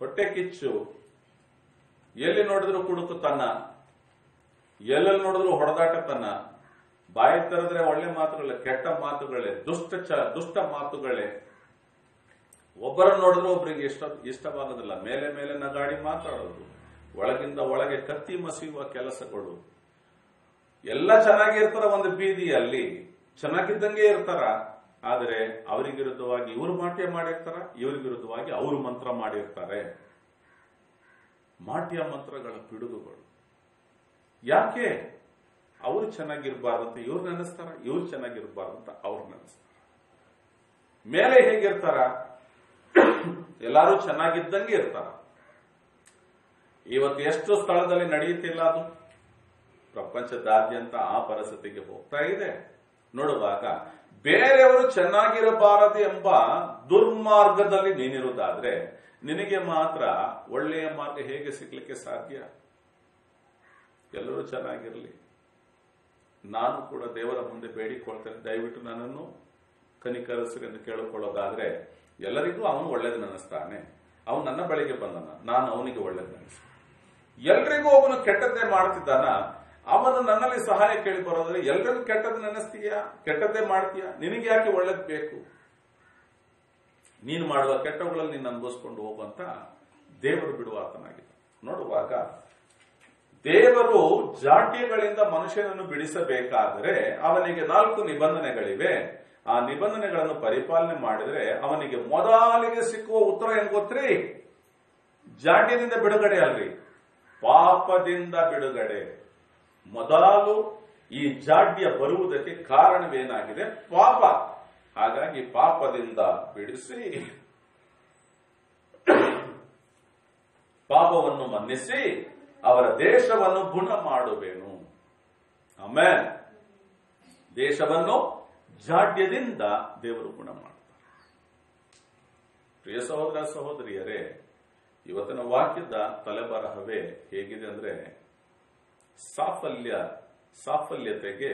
ಹೊಟ್ಟೆ ಕಿಚ್ಚು, ಎಲ್ಲಿ ನೋಡಿದ್ರು ಕುಡುಕುತನ, ಎಲ್ಲೆಲ್ಲಿ ನೋಡಿದ್ರು ಹೊಡೆದಾಟತನ, ಬಾಯಿ ತೆರೆದ್ರೆ ಒಳ್ಳೆ ಮಾತುಗಳೇ, ಕೆಟ್ಟ ಮಾತುಗಳೇ, ದುಷ್ಟ ಮಾತುಗಳೇ, ಒಬ್ಬರನ್ನು ನೋಡಿದ್ರು ಒಬ್ಬರಿಗೆ ಇಷ್ಟವಾಗೋದಿಲ್ಲ, ಮೇಲೆ ಮೇಲೆ ನಗಾಡಿ ಮಾತಾಡೋದು, ಒಳಗಿಂದ ಒಳಗೆ ಕತ್ತಿ ಮಸಿಯುವ ಕೆಲಸಗಳು. ಎಲ್ಲ ಚೆನ್ನಾಗಿರ್ತಾರ, ಒಂದು ಬೀದಿಯಲ್ಲಿ ಚೆನ್ನಾಗಿದ್ದಂಗೆ ಇರ್ತಾರ, ಆದರೆ ಅವರಿಗೆ ವಿರುದ್ಧವಾಗಿ ಇವರು ಮಾಟ್ಯ ಮಾಡಿರ್ತಾರ, ಇವ್ರಿಗೆ ವಿರುದ್ಧವಾಗಿ ಅವರು ಮಂತ್ರ ಮಾಡಿರ್ತಾರೆ. ಮಾಟ್ಯ ಮಂತ್ರಗಳ ಪಿಡುಗುಗಳು. ಯಾಕೆ? ಅವರು ಚೆನ್ನಾಗಿರ್ಬಾರ್ದಂತ ಇವ್ರು ನೆನೆಸ್ತಾರ, ಇವ್ರು ಚೆನ್ನಾಗಿರ್ಬಾರ್ದಂತ ಅವ್ರು ನೆನೆಸ್ತಾರ. ಮೇಲೆ ಹೇಗಿರ್ತಾರ? ಎಲ್ಲರೂ ಚೆನ್ನಾಗಿದ್ದಂಗೆ ಇರ್ತಾರ. ಇವತ್ತು ಎಷ್ಟು ಸ್ಥಳದಲ್ಲಿ ನಡೆಯುತ್ತಿಲ್ಲ ಅದು. ಪ್ರಪಂಚದಾದ್ಯಂತ ಆ ಪರಿಸ್ಥಿತಿಗೆ ಹೋಗ್ತಾ ಇದೆ. ನೋಡುವಾಗ ಬೇರೆಯವರು ಚೆನ್ನಾಗಿರಬಾರದು ಎಂಬ ದುರ್ಮಾರ್ಗದಲ್ಲಿ ನೀನಿರುವುದಾದ್ರೆ ನಿನಗೆ ಮಾತ್ರ ಒಳ್ಳೆಯ ಮಾರ್ಗ ಹೇಗೆ ಸಿಗ್ಲಿಕ್ಕೆ ಸಾಧ್ಯ? ಎಲ್ಲರೂ ಚೆನ್ನಾಗಿರಲಿ. ನಾನು ಕೂಡ ದೇವರ ಮುಂದೆ ಬೇಡಿಕೊಳ್ತೇನೆ, ದಯವಿಟ್ಟು ನನ್ನನ್ನು ಕನಿಕರಿಸಿ ಎಂದು ಕೇಳಿಕೊಳ್ಳೋದಾದ್ರೆ, ಎಲ್ಲರಿಗೂ ಅವನು ಒಳ್ಳೇದು ನೆನೆಸ್ತಾನೆ. ಅವನು ನನ್ನ ಬಳಿಗೆ ಬಂದನ, ನಾನು ಅವನಿಗೆ ಒಳ್ಳೇದು ನೆನೆಸ್ತಾನೆ. ಎಲ್ರಿಗೂ ಒಬ್ಬನು ಕೆಟ್ಟದ್ದೇ ಮಾಡ್ತಿದ್ದಾನ, ಅವನು ನನ್ನಲ್ಲಿ ಸಹಾಯ ಕೇಳಿ ಬರೋದ್ರೆ ಎಲ್ರಿಗೂ ಕೆಟ್ಟದ್ದು ನೆನೆಸ್ತೀಯಾ, ಕೆಟ್ಟದ್ದೇ ಮಾಡ್ತೀಯಾ? ನಿನಗೆ ಯಾಕೆ ಒಳ್ಳೇದು ಬೇಕು? ನೀನು ಮಾಡುವ ಕೆಟ್ಟವುಗಳಲ್ಲಿ ನೀನು ಅನುಭವಿಸ್ಕೊಂಡು ಹೋಗುವಂತ ದೇವರು ಬಿಡುವಾತನಾಗಿದೆ. ನೋಡುವಾಗ ದೇವರು ಜಾಡ್ಯಗಳಿಂದ ಮನುಷ್ಯನನ್ನು ಬಿಡಿಸಬೇಕಾದರೆ ಅವನಿಗೆ 4 ನಿಬಂಧನೆಗಳಿವೆ. ಆ ನಿಬಂಧನೆಗಳನ್ನು ಪರಿಪಾಲನೆ ಮಾಡಿದ್ರೆ ಅವನಿಗೆ ಮೊದಲಿಗೆ ಸಿಕ್ಕುವ ಉತ್ತರ ಏನ್ ಗೊತ್ತ್ರಿ? ಜಾಡ್ಯದಿಂದ ಬಿಡುಗಡೆ ಅಲ್ರಿ, ಪಾಪದಿಂದ ಬಿಡುಗಡೆ. ಮೊದಲು ಈ ಜಾಡ್ಯ ಬರುವುದಕ್ಕೆ ಕಾರಣವೇನಾಗಿದೆ? ಪಾಪ. ಹಾಗಾಗಿ ಪಾಪದಿಂದ ಬಿಡಿಸಿ ಪಾಪವನ್ನು ಮನ್ನಿಸಿ ಅವರ ದೇಶವನ್ನು ಗುಣ ಮಾಡುವೆನು. ಆಮೇಲೆ ದೇಶವನ್ನು ಜಾಡ್ಯದಿಂದ ದೇವರು ಗುಣ ಮಾಡ್ತಾರೆ. ಪ್ರಿಯ ಸಹೋದರ ಸಹೋದರಿಯರೇ, ಇವತ್ತಿನ ವಾಕ್ಯದ ತಲೆಬರಹವೇ ಹೇಗಿದೆ ಅಂದ್ರೆ, ಸಾಫಲ್ಯತೆಗೆ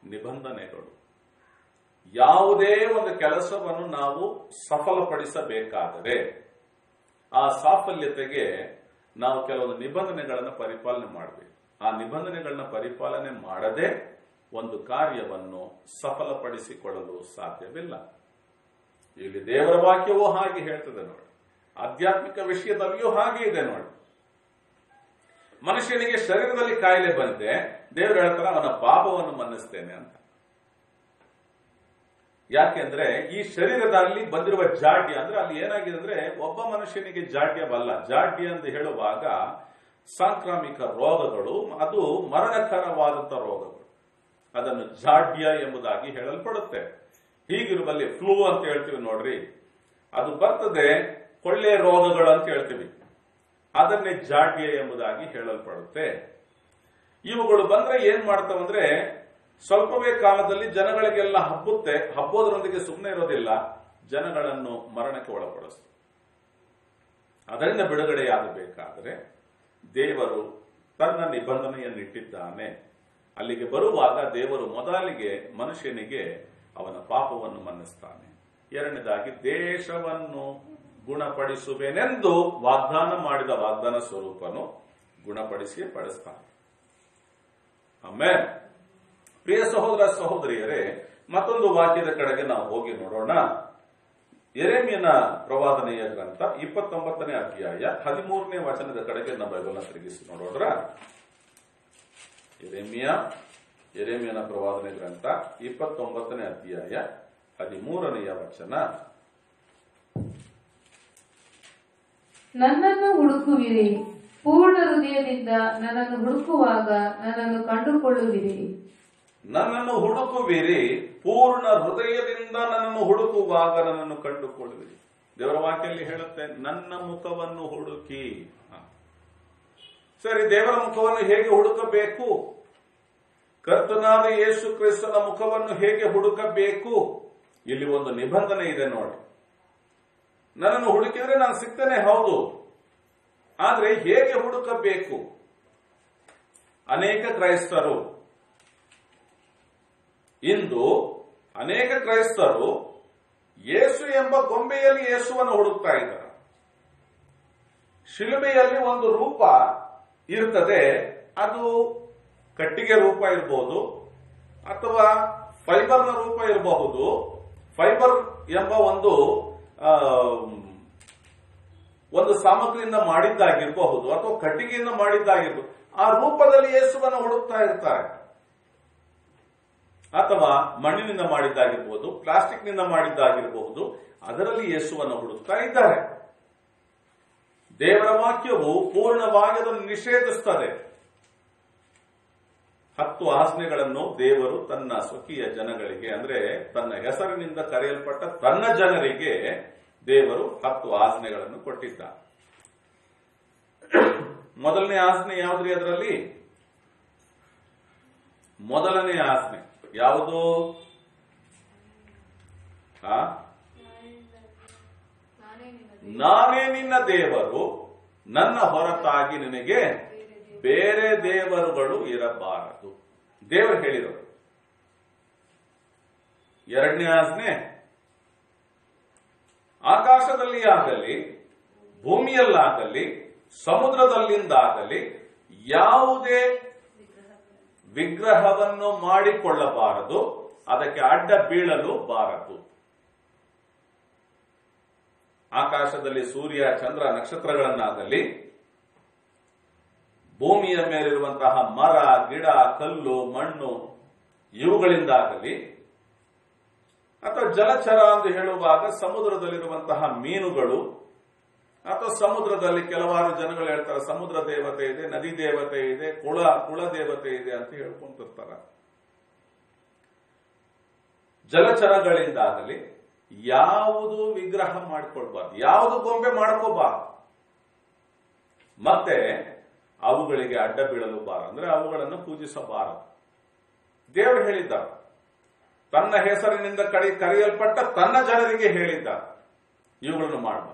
ನಿಬಂಧನೆಗಳು. ಯಾವುದೇ ಒಂದು ಕೆಲಸವನ್ನು ನಾವು ಸಫಲಪಡಿಸಬೇಕಾದರೆ ಆ ಸಾಫಲ್ಯತೆಗೆ ನಾವು ಕೆಲವೊಂದು ನಿಬಂಧನೆಗಳನ್ನು ಪರಿಪಾಲನೆ ಮಾಡಬೇಕು. ಆ ನಿಬಂಧನೆಗಳನ್ನ ಪರಿಪಾಲನೆ ಮಾಡದೆ ಒಂದು ಕಾರ್ಯವನ್ನು ಸಫಲಪಡಿಸಿಕೊಳ್ಳಲು ಸಾಧ್ಯವಿಲ್ಲ. ಇಲ್ಲಿ ದೇವರ ವಾಕ್ಯವೂ ಹಾಗೆ ಹೇಳ್ತದೆ ನೋಡಿ. ಆಧ್ಯಾತ್ಮಿಕ ವಿಷಯದಲ್ಲಿಯೂ ಹಾಗೆ ಇದೆ ನೋಡಿ. ಮನುಷ್ಯನಿಗೆ ಶರೀರದಲ್ಲಿ ಕಾಯಿಲೆ ಬಂದ್ರೆ ದೇವರು ಹೇಳ್ತಾರೆ ಅವನ ಪಾಪವನ್ನು ಮನ್ನಿಸ್ತೇನೆ ಅಂತ. ಯಾಕೆಂದ್ರೆ ಈ ಶರೀರದಲ್ಲಿ ಬಂದಿರುವ ಜಾಡ್ಯ ಅಂದ್ರೆ ಅಲ್ಲಿ ಏನಾಗಿದೆ ಅಂದ್ರೆ ಒಬ್ಬ ಮನುಷ್ಯನಿಗೆ ಜಾಡ್ಯವಲ್ಲ. ಜಾಡ್ಯ ಅಂತ ಹೇಳುವಾಗ ಸಾಂಕ್ರಾಮಿಕ ರೋಗಗಳು, ಅದು ಮರಣಕರವಾದಂತ ರೋಗಗಳು, ಅದನ್ನು ಜಾಡ್ಯ ಎಂಬುದಾಗಿ ಹೇಳಲ್ಪಡುತ್ತೆ. ಹೀಗಿರುವಲ್ಲಿ ಫ್ಲೂ ಅಂತ ಹೇಳ್ತೀವಿ ನೋಡ್ರಿ, ಅದು ಬರ್ತದೆ. ಕೊಳ್ಳೆ ರೋಗಗಳು ಅಂತ ಹೇಳ್ತೀವಿ, ಅದನ್ನೇ ಜಾಡ್ಯ ಎಂಬುದಾಗಿ ಹೇಳಲ್ಪಡುತ್ತೆ. ಇವುಗಳು ಬಂದ್ರೆ ಏನ್ ಮಾಡ್ತಾವಂದ್ರೆ ಸ್ವಲ್ಪವೇ ಕಾಲದಲ್ಲಿ ಜನಗಳಿಗೆಲ್ಲ ಹಬ್ಬುತ್ತೆ. ಹಬ್ಬೋದ್ರೊಂದಿಗೆ ಸುಮ್ಮನೆ ಇರೋದಿಲ್ಲ, ಜನಗಳನ್ನು ಮರಣಕ್ಕೆ ಒಳಪಡಿಸ್ತದೆ. ಅದರಿಂದ ಬಿಡುಗಡೆಯಾಗಬೇಕಾದರೆ ದೇವರು ತನ್ನ ನಿಬಂಧನೆಯನ್ನಿಟ್ಟಿದ್ದಾನೆ. ಅಲ್ಲಿಗೆ ಬರುವಾಗ ದೇವರು ಮೊದಲಿಗೆ ಮನುಷ್ಯನಿಗೆ ಅವನ ಪಾಪವನ್ನು ಮನ್ನಿಸ್ತಾನೆ. ಎರಡನೇದಾಗಿ ದೇಶವನ್ನು ಗುಣಪಡಿಸುವೆನೆಂದು ವಾಗ್ದಾನ ಮಾಡಿದ ವಾಗ್ದಾನ ಸ್ವರೂಪನು ಗುಣಪಡಿಸಿಯೇ ಪಡಿಸ್ತಾನೆ. ಆಮೇಲೆ ಪ್ರಿಯ ಸಹೋದರ ಸಹೋದರಿಯರೇ, ಮತ್ತೊಂದು ವಾಕ್ಯದ ಕಡೆಗೆ ನಾವು ಹೋಗಿ ನೋಡೋಣ. ಯೆರೆಮೀಯನ ಪ್ರವಾದನೆಯ ಗ್ರಂಥ 29ನೇ ಅಧ್ಯಾಯ 13ನೇ ವಚನದ ಕಡೆಗೆ ನಾವು ಬೈಬಲ್ನ ತಿರುಗಿಸಿ ನೋಡೋದ್ರ. ಯೆರೆಮೀಯನ ಪ್ರವಾದನೆ ಗ್ರಂಥ 29ನೇ ಅಧ್ಯಾಯ 13ನೆಯ ವಚನ. ನನ್ನನ್ನು ಹುಡುಕುವಿರಿ, ಪೂರ್ಣ ಹೃದಯದಿಂದ ನನ್ನನ್ನು ಹುಡುಕುವಾಗ ನನ್ನನ್ನು ಕಂಡುಕೊಳ್ಳುವಿರಿ. ನನ್ನನ್ನು ಹುಡುಕುವಿರಿ, ಪೂರ್ಣ ಹೃದಯದಿಂದ ನನ್ನನ್ನು ಹುಡುಕುವಾಗ ನನ್ನನ್ನು ಕಂಡುಕೊಳ್ಳುವಿರಿ. ದೇವರ ವಾಕ್ಯಲ್ಲಿ ಹೇಳುತ್ತೆ, ನನ್ನ ಮುಖವನ್ನು ಹುಡುಕಿ. ಸರಿ, ದೇವರ ಮುಖವನ್ನು ಹೇಗೆ ಹುಡುಕಬೇಕು? ಕರ್ತನಾದ ಯೇಸು ಕ್ರಿಸ್ತನ ಮುಖವನ್ನು ಹೇಗೆ ಹುಡುಕಬೇಕು? ಇಲ್ಲಿ ಒಂದು ನಿಬಂಧನೆ ಇದೆ ನೋಡಿ. ನನ್ನನ್ನು ಹುಡುಕಿದ್ರೆ ನಾನು ಸಿಗ್ತೇನೆ, ಹೌದು. ಆದ್ರೆ ಹೇಗೆ ಹುಡುಕಬೇಕು? ಅನೇಕ ಕ್ರೈಸ್ತರು ಇಂದು ಯೇಸು ಎಂಬ ಗೊಂಬೆಯಲ್ಲಿ ಯೇಸುವನ್ನು ಹುಡುಕ್ತಾ ಇದ್ದಾರೆ. ಶಿಲುಬೆಯಲ್ಲಿ ಒಂದು ರೂಪ ಇರ್ತದೆ, ಅದು ಕಟ್ಟಿಗೆ ರೂಪ ಇರಬಹುದು ಅಥವಾ ಫೈಬರ್ನ ರೂಪ ಇರಬಹುದು. ಫೈಬರ್ ಎಂಬ ಒಂದು ಸಾಮಗ್ರಿಯಿಂದ ಮಾಡಿದ್ದಾಗಿರಬಹುದು ಅಥವಾ ಕಟ್ಟಿಗೆಯಿಂದ ಮಾಡಿದ್ದಾಗಿರ್ಬಹುದು. ಆ ರೂಪದಲ್ಲಿ ಯೇಸುವನ್ನು ಹುಡುಕ್ತಾ ಇರ್ತಾರೆ. ಅಥವಾ ಮಣ್ಣಿನಿಂದ ಮಾಡಿದ್ದಾಗಿರ್ಬೋದು, ಪ್ಲಾಸ್ಟಿಕ್ನಿಂದ ಮಾಡಿದ್ದಾಗಿರಬಹುದು, ಅದರಲ್ಲಿ ಯೇಸುವನ್ನು ಹುಡುಕ್ತಾ ಇದ್ದಾರೆ. ದೇವರ ವಾಕ್ಯವು ಪೂರ್ಣವಾಗಿ ಅದನ್ನು ನಿಷೇಧಿಸುತ್ತದೆ. 10 ಆಜ್ಞೆಗಳನ್ನು ದೇವರು ತನ್ನ ಸ್ವಕೀಯ ಜನಗಳಿಗೆ, ಅಂದ್ರೆ ತನ್ನ ಹೆಸರಿನಿಂದ ಕರೆಯಲ್ಪಟ್ಟ ತನ್ನ ಜನರಿಗೆ ದೇವರು 10 ಆಜ್ಞೆಗಳನ್ನು ಕೊಟ್ಟಿದ್ದ. ಮೊದಲನೇ ಆಜ್ಞೆ ಯಾವುದ್ರಿ? ಅದರಲ್ಲಿ ಮೊದಲನೇ ಆಜ್ಞೆ ಯಾವುದು? ನಾನೇ ನಿನ್ನ ದೇವರು, ನನ್ನ ಹೊರತಾಗಿ ನಿನಗೆ ಬೇರೆ ದೇವರುಗಳು ಇರಬಾರದು. ದೇವರು ಹೇಳಿದರು. ಎರಡನೇ ಆಜ್ಞೆ, ಆಕಾಶದಲ್ಲಿ ಆಗಲಿ ಭೂಮಿಯಲ್ಲಾಗಲಿ ಸಮುದ್ರದಲ್ಲಿಂದಾಗಲಿ ಯಾವುದೇ ವಿಗ್ರಹವನ್ನು ಮಾಡಿಕೊಳ್ಳಬಾರದು, ಅದಕ್ಕೆ ಅಡ್ಡ ಬೀಳಲು ಬಾರದು. ಆಕಾಶದಲ್ಲಿ ಸೂರ್ಯ ಚಂದ್ರ ನಕ್ಷತ್ರಗಳನ್ನಾಗಲಿ, ಭೂಮಿಯ ಮೇಲಿರುವಂತಹ ಮರ ಗಿಡ ಕಲ್ಲು ಮಣ್ಣು ಇವುಗಳಿಂದಾಗಲಿ, ಅಥವಾ ಜಲಚರ ಎಂದು ಹೇಳುವಾಗ ಸಮುದ್ರದಲ್ಲಿರುವಂತಹ ಮೀನುಗಳು, ಅಥವಾ ಸಮುದ್ರದಲ್ಲಿ ಕೆಲವಾರು ಜನಗಳು ಹೇಳ್ತಾರೆ ಸಮುದ್ರ ದೇವತೆ ಇದೆ, ನದಿ ದೇವತೆ ಇದೆ, ಕುಳ ದೇವತೆ ಇದೆ ಅಂತ ಹೇಳ್ಕೊಂತಿರ್ತಾರ. ಜಲಚರಗಳಿಂದಾಗಲಿ ಯಾವುದು ವಿಗ್ರಹ ಮಾಡಿಕೊಳ್ಬಾರ್ದು, ಯಾವುದು ಗೊಂಬೆ ಮಾಡ್ಕೋಬಾರ್ದು. ಮತ್ತೆ ಅವುಗಳಿಗೆ ಅಡ್ಡ ಬೀಳಲು ಬಾರದು, ಅಂದ್ರೆ ಅವುಗಳನ್ನು ಪೂಜಿಸಬಾರದು. ದೇವರು ಹೇಳಿದ್ದಾರೆ, ತನ್ನ ಹೆಸರಿನಿಂದ ಕರೆಯಲ್ಪಟ್ಟ ತನ್ನ ಜನರಿಗೆ ಹೇಳಿದ್ದಾರೆ ಇವುಗಳನ್ನು ಮಾಡಬಾರದು.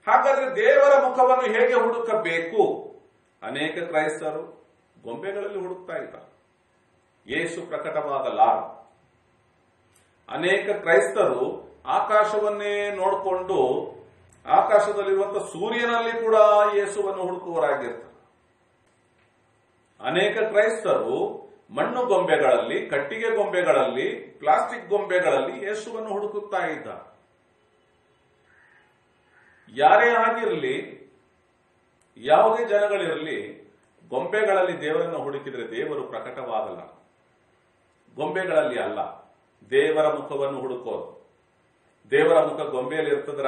ಹಾಗಾದ್ರೆ ದೇವರ ಮುಖವನ್ನು ಹೇಗೆ ಹುಡುಕಬೇಕು? ಅನೇಕ ಕ್ರೈಸ್ತರು ಗೊಂಬೆಗಳಲ್ಲಿ ಹುಡುಕ್ತಾ ಇದ್ದಾರೆ. ಯೇಸು ಪ್ರಕಟವಾಗಲಾರ. ಅನೇಕ ಕ್ರೈಸ್ತರು ಆಕಾಶವನ್ನೇ ನೋಡಿಕೊಂಡು ಆಕಾಶದಲ್ಲಿರುವಂತಹ ಸೂರ್ಯನಲ್ಲಿ ಕೂಡ ಯೇಸುವನ್ನು ಹುಡುಕುವರಾಗಿರ್ತಾರೆ. ಅನೇಕ ಕ್ರೈಸ್ತರು ಮಣ್ಣು ಗೊಂಬೆಗಳಲ್ಲಿ, ಕಟ್ಟಿಗೆ ಗೊಂಬೆಗಳಲ್ಲಿ, ಪ್ಲಾಸ್ಟಿಕ್ ಗೊಂಬೆಗಳಲ್ಲಿ ಯೇಸುವನ್ನು ಹುಡುಕುತ್ತಾ ಇದ್ದಾರೆ. ಯಾರೇ ಆಗಿರಲಿ, ಯಾವುದೇ ಜನಗಳಿರಲಿ, ಗೊಂಬೆಗಳಲ್ಲಿ ದೇವರನ್ನು ಹುಡುಕಿದ್ರೆ ದೇವರು ಪ್ರಕಟವಾಗಲ್ಲ. ಗೊಂಬೆಗಳಲ್ಲಿ ಅಲ್ಲ, ದೇವರ ಮುಖವನ್ನು ಹುಡುಕೋದು. ದೇವರ ಮುಖ ಗೊಂಬೆಯಲ್ಲಿ ಇರ್ತದ್ರ?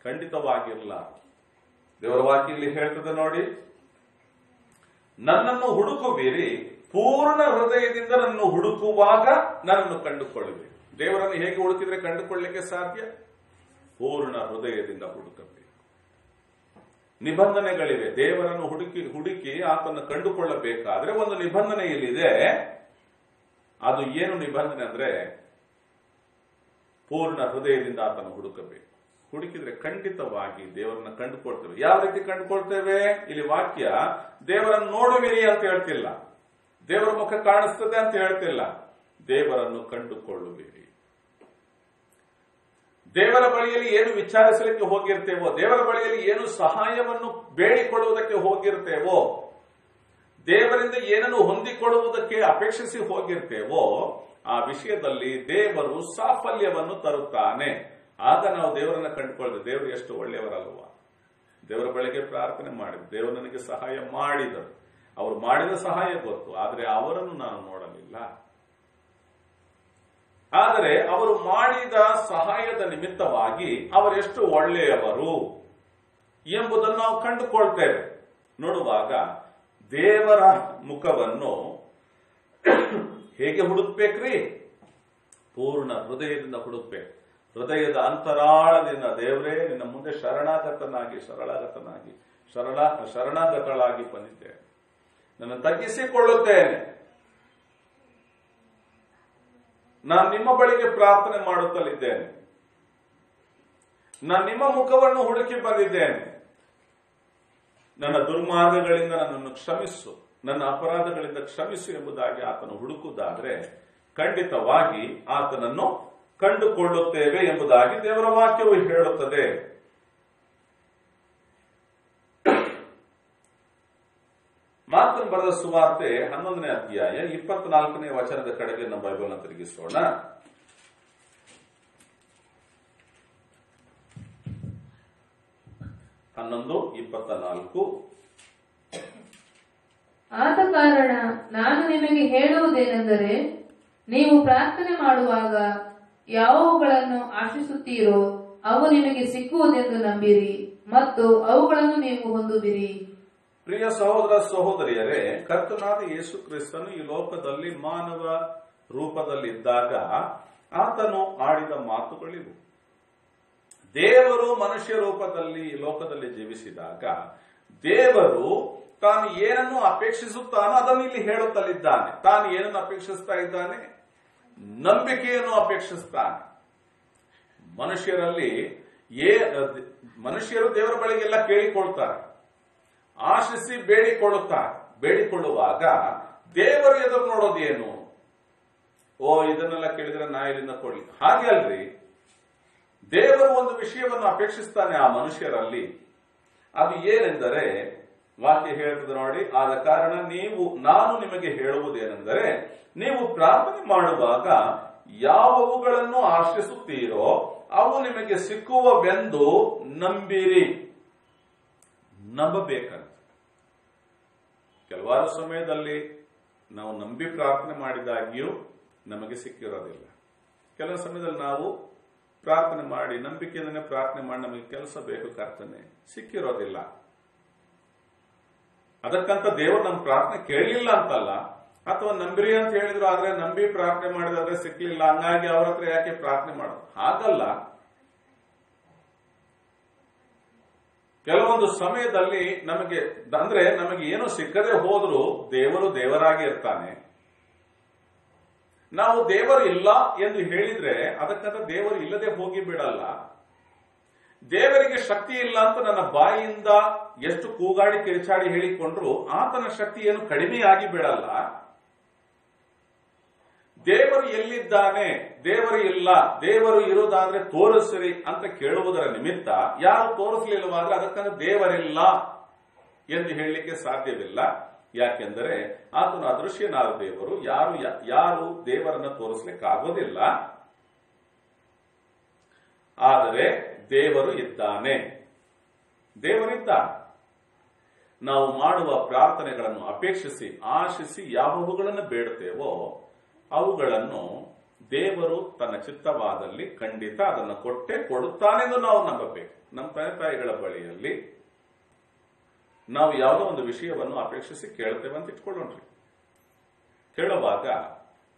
ಖಂಡಿತವಾಗಿರಲ್ಲ. ದೇವರ ವಾಕ್ಯಲ್ಲಿ ಹೇಳ್ತದೆ ನೋಡಿ, ನನ್ನನ್ನು ಹುಡುಕುವಿರಿ, ಪೂರ್ಣ ಹೃದಯದಿಂದ ನನ್ನನ್ನು ಹುಡುಕುವಾಗ ನನ್ನನ್ನು ಕಂಡುಕೊಳ್ಳುವಿರಿ. ದೇವರನ್ನು ಹೇಗೆ ಹುಡುಕಿದ್ರೆ ಕಂಡುಕೊಳ್ಳಲಿಕ್ಕೆ ಸಾಧ್ಯ? ಪೂರ್ಣ ಹೃದಯದಿಂದ ಹುಡುಕಬೇಕು. ನಿಬಂಧನೆಗಳಿವೆ. ದೇವರನ್ನು ಹುಡುಕಿ ಆತನ್ನು ಕಂಡುಕೊಳ್ಳಬೇಕಾದ್ರೆ ಒಂದು ನಿಬಂಧನೆ ಇಲ್ಲಿದೆ. ಅದು ಏನು ನಿಬಂಧನೆ ಅಂದ್ರೆ, ಪೂರ್ಣ ಹೃದಯದಿಂದ ಆತನ್ನು ಹುಡುಕಬೇಕು. ಹುಡುಕಿದ್ರೆ ಖಂಡಿತವಾಗಿ ದೇವರನ್ನ ಕಂಡುಕೊಳ್ತೇವೆ. ಯಾವ ರೀತಿ ಕಂಡುಕೊಳ್ತೇವೆ? ಇಲ್ಲಿ ವಾಕ್ಯ ದೇವರನ್ನು ನೋಡುವಿರಿ ಅಂತ ಹೇಳ್ತಿಲ್ಲ, ದೇವರ ಮುಖ ಕಾಣಿಸ್ತದೆ ಅಂತ ಹೇಳ್ತಿಲ್ಲ, ದೇವರನ್ನು ಕಂಡುಕೊಳ್ಳುವಿರಿ. ದೇವರ ಬಳಿಯಲ್ಲಿ ಏನು ವಿಚಾರಿಸಲಿಕ್ಕೆ ಹೋಗಿರ್ತೇವೋ, ದೇವರ ಬಳಿಯಲ್ಲಿ ಏನು ಸಹಾಯವನ್ನು ಬೇಡಿಕೊಳ್ಳುವುದಕ್ಕೆ ಹೋಗಿರ್ತೇವೋ, ದೇವರಿಂದ ಏನನ್ನು ಹೊಂದಿಕೊಳ್ಳುವುದಕ್ಕೆ ಅಪೇಕ್ಷಿಸಿ ಹೋಗಿರ್ತೇವೋ, ಆ ವಿಷಯದಲ್ಲಿ ದೇವರು ಸಾಫಲ್ಯವನ್ನು ತರುತ್ತಾನೆ. ಆಗ ನಾವು ದೇವರನ್ನ ಕಂಡುಕೊಳ್ಳೋದು, ದೇವರು ಎಷ್ಟು ಒಳ್ಳೆಯವರಲ್ವ. ದೇವರ ಬಳಿಗೆ ಪ್ರಾರ್ಥನೆ ಮಾಡಿದ್ರು, ದೇವರು ನನಗೆ ಸಹಾಯ ಮಾಡಿದರು. ಅವರು ಮಾಡಿದ ಸಹಾಯ ಗೊತ್ತು, ಆದರೆ ಅವರನ್ನು ನಾನು ನೋಡಲಿಲ್ಲ. ಆದರೆ ಅವರು ಮಾಡಿದ ಸಹಾಯದ ನಿಮಿತ್ತವಾಗಿ ಅವರೆಷ್ಟು ಒಳ್ಳೆಯವರು ಎಂಬುದನ್ನು ನಾವು ಕಂಡುಕೊಳ್ತೇವೆ. ನೋಡುವಾಗ ದೇವರ ಮುಖವನ್ನು ಹೇಗೆ ಹುಡುಕ್ಬೇಕ್ರಿ? ಪೂರ್ಣ ಹೃದಯದಿಂದ ಹುಡುಕ್ಬೇಕು. ಹೃದಯದ ಅಂತರಾಳದಿಂದ, ದೇವರೇ ನಿನ್ನ ಮುಂದೆ ಶರಣಾಗತಳಾಗಿ ಬಂದಿದ್ದೇನೆ, ನನ್ನ ತಗ್ಗಿಸಿಕೊಳ್ಳುತ್ತೇನೆ, ನಾನು ನಿಮ್ಮ ಬಳಿಗೆ ಪ್ರಾರ್ಥನೆ ಮಾಡುತ್ತಲಿದ್ದೇನೆ, ನಾನು ನಿಮ್ಮ ಮುಖವನ್ನು ಹುಡುಕಿ ಬಂದಿದ್ದೇನೆ, ನನ್ನ ದುರ್ಮಾರ್ಗಗಳಿಂದ ನನ್ನನ್ನು ಕ್ಷಮಿಸು, ನನ್ನ ಅಪರಾಧಗಳಿಂದ ಕ್ಷಮಿಸು ಎಂಬುದಾಗಿ ಆತನು ಹುಡುಕುವುದಾದ್ರೆ ಖಂಡಿತವಾಗಿ ಆತನನ್ನು ಕಂಡುಕೊಳ್ಳುತ್ತೇವೆ ಎಂಬುದಾಗಿ ದೇವರ ವಾಕ್ಯವು ಹೇಳುತ್ತದೆ. ಮಾರ್ಕನ ಬರೆದ ಸುವಾರ್ತೆ 11ನೇ ಅಧ್ಯಾಯ 24ನೇ ವಚನದ ಕಡೆಗೆ ನಮ್ಮ ಬೈಬಲ್ನ ತಿರುಗಿಸೋಣ. ಆದ ಕಾರಣ ನಾನು ನಿಮಗೆ ಹೇಳುವುದೇನೆಂದರೆ, ನೀವು ಪ್ರಾರ್ಥನೆ ಮಾಡುವಾಗ ಯಾವುಗಳನ್ನು ಆಶಿಸುತ್ತೀರೋ ಅವು ನಿಮಗೆ ಸಿಕ್ಕುವುದೆಂದು ನಂಬಿರಿ ಮತ್ತು ಅವುಗಳನ್ನು ನೀವು ಹೊಂದುವಿರಿ. ಪ್ರಿಯ ಸಹೋದರ ಸಹೋದರಿಯರೇ, ಕರ್ತನಾದ ಯೇಸು ಕ್ರಿಸ್ತನು ಈ ಲೋಕದಲ್ಲಿ ಮಾನವ ರೂಪದಲ್ಲಿದ್ದಾಗ ಆತನು ಆಡಿದ ಮಾತುಗಳಿವು. ದೇವರು ಮನುಷ್ಯ ರೂಪದಲ್ಲಿ ಈ ಲೋಕದಲ್ಲಿ ಜೀವಿಸಿದಾಗ ದೇವರು ತಾನು ಏನನ್ನು ಅಪೇಕ್ಷಿಸುತ್ತಾನೋ ಅದನ್ನು ಇಲ್ಲಿ ಹೇಳುತ್ತಲಿದ್ದಾನೆ. ತಾನು ಏನನ್ನು ಅಪೇಕ್ಷಿಸ್ತಾ ಇದ್ದಾನೆ? ನಂಬಿಕೆಯನ್ನು ಅಪೇಕ್ಷಿಸ್ತಾನೆ. ಮನುಷ್ಯರು ದೇವರ ಬಳಿಗೆಲ್ಲ ಕೇಳಿಕೊಳ್ತಾರೆ, ಆಶಿಸಿ ಬೇಡಿಕೊಳ್ಳುತ್ತಾರೆ. ಬೇಡಿಕೊಳ್ಳುವಾಗ ದೇವರು ಎದುರು ನೋಡೋದೇನು? ಇದನ್ನೆಲ್ಲ ಕೇಳಿದ್ರೆ ನಾ ಇಲ್ಲಿಂದ ಕೊಡ್ಲಿ, ಹಾಗೆ ಅಲ್ರಿ. ದೇವರು ಒಂದು ವಿಷಯವನ್ನು ಅಪೇಕ್ಷಿಸ್ತಾನೆ ಆ ಮನುಷ್ಯರಲ್ಲಿ. ಅದು ಏನೆಂದರೆ, ವಾಕ್ಯ ಹೇಳ್ತದೆ ನೋಡಿ, ಆದ ಕಾರಣ ನಾನು ನಿಮಗೆ ಹೇಳುವುದೇನೆಂದರೆ, ನೀವು ಪ್ರಾರ್ಥನೆ ಮಾಡುವಾಗ ಯಾವುಗಳನ್ನು ಆಶಿಸುತ್ತೀರೋ ಅವು ನಿಮಗೆ ಸಿಕ್ಕುವವೆಂದು ನಂಬಿರಿ. ನಂಬಬೇಕಂತ. ಕೆಲವಾರು ಸಮಯದಲ್ಲಿ ನಾವು ನಂಬಿ ಪ್ರಾರ್ಥನೆ ಮಾಡಿದಾಗಿಯೂ ನಮಗೆ ಸಿಕ್ಕಿರೋದಿಲ್ಲ. ಕೆಲವು ಸಮಯದಲ್ಲಿ ನಾವು ಪ್ರಾರ್ಥನೆ ಮಾಡಿ, ನಂಬಿಕೆಯಿಂದನೇ ಪ್ರಾರ್ಥನೆ ಮಾಡಿ, ನಮಗೆ ಕೆಲಸ ಬೇಕು, ಕರ್ತನೆ ಸಿಕ್ಕಿರೋದಿಲ್ಲ. ಅದಕ್ಕಂತ ದೇವರು ನಮ್ಮ ಪ್ರಾರ್ಥನೆ ಕೇಳಲಿಲ್ಲ ಅಂತಲ್ಲ, ಅಥವಾ ನಂಬಿರಿ ಅಂತ ಹೇಳಿದ್ರು, ಆದ್ರೆ ನಂಬಿ ಪ್ರಾರ್ಥನೆ ಮಾಡಿದಾದ್ರೆ ಸಿಕ್ಲಿಲ್ಲ, ಹಂಗಾಗಿ ಅವ್ರ ಹತ್ರ ಯಾಕೆ ಪ್ರಾರ್ಥನೆ ಮಾಡೋದು? ಹಾಗಲ್ಲ. ಕೆಲವೊಂದು ಸಮಯದಲ್ಲಿ ನಮಗೆ ಏನು ಸಿಕ್ಕದೆ ಹೋದ್ರೂ ದೇವರು ದೇವರಾಗಿ ಇರ್ತಾನೆ. ನಾವು ದೇವರು ಇಲ್ಲ ಎಂದು ಹೇಳಿದ್ರೆ ಅದಕ್ಕಂತ ದೇವರು ಇಲ್ಲದೆ ಹೋಗಿ ಬಿಡಲ್ಲ. ದೇವರಿಗೆ ಶಕ್ತಿ ಇಲ್ಲ ಅಂತ ನನ್ನ ಬಾಯಿಯಿಂದ ಎಷ್ಟು ಕೂಗಾಡಿ ಕಿರಿಚಾಡಿ ಹೇಳಿಕೊಂಡ್ರು ಆತನ ಶಕ್ತಿ ಏನು ಕಡಿಮೆಯಾಗಿ ಬಿಡಲ್ಲ. ದೇವರು ಎಲ್ಲಿದ್ದಾನೆ, ದೇವರು ಇಲ್ಲ, ದೇವರು ಇರುವುದಾದ್ರೆ ತೋರಿಸಿರಿ ಅಂತ ಕೇಳುವುದರ ನಿಮಿತ್ತ ಯಾರು ತೋರಿಸಲಿಲ್ಲವಾದ್ರೆ ಅದಕ್ಕಂದ್ರೆ ದೇವರಿಲ್ಲ ಎಂದು ಹೇಳಲಿಕ್ಕೆ ಸಾಧ್ಯವಿಲ್ಲ. ಯಾಕೆಂದರೆ ಆತನು ಅದೃಶ್ಯನಾದ ದೇವರು, ಯಾರು ದೇವರನ್ನ ತೋರಿಸಲಿಕ್ಕಾಗೋದಿಲ್ಲ. ಆದರೆ ದೇವರು ಇದ್ದಾನೆ, ದೇವರಿದ್ದಾನೆ. ನಾವು ಮಾಡುವ ಪ್ರಾರ್ಥನೆಗಳನ್ನು ಅಪೇಕ್ಷಿಸಿ ಆಶಿಸಿ ಯಾವುಗಳನ್ನು ಬೇಡುತ್ತೇವೋ ಅವುಗಳನ್ನು ದೇವರು ತನ್ನ ಚಿತ್ತವಾದಲ್ಲಿ ಖಂಡಿತ ಅದನ್ನು ಕೊಟ್ಟೆ ಕೊಡುತ್ತಾನೆಂದು ನಾವು ನಂಬಬೇಕು. ನಮ್ಮ ತಂದೆ ತಾಯಿಗಳ ಬಳಿಯಲ್ಲಿ ನಾವು ಯಾವುದೋ ಒಂದು ವಿಷಯವನ್ನು ಅಪೇಕ್ಷಿಸಿ ಕೇಳ್ತೇವೆ ಅಂತ ಇಟ್ಕೊಳ್ಳೋಣ್ರಿ. ಕೇಳುವಾಗ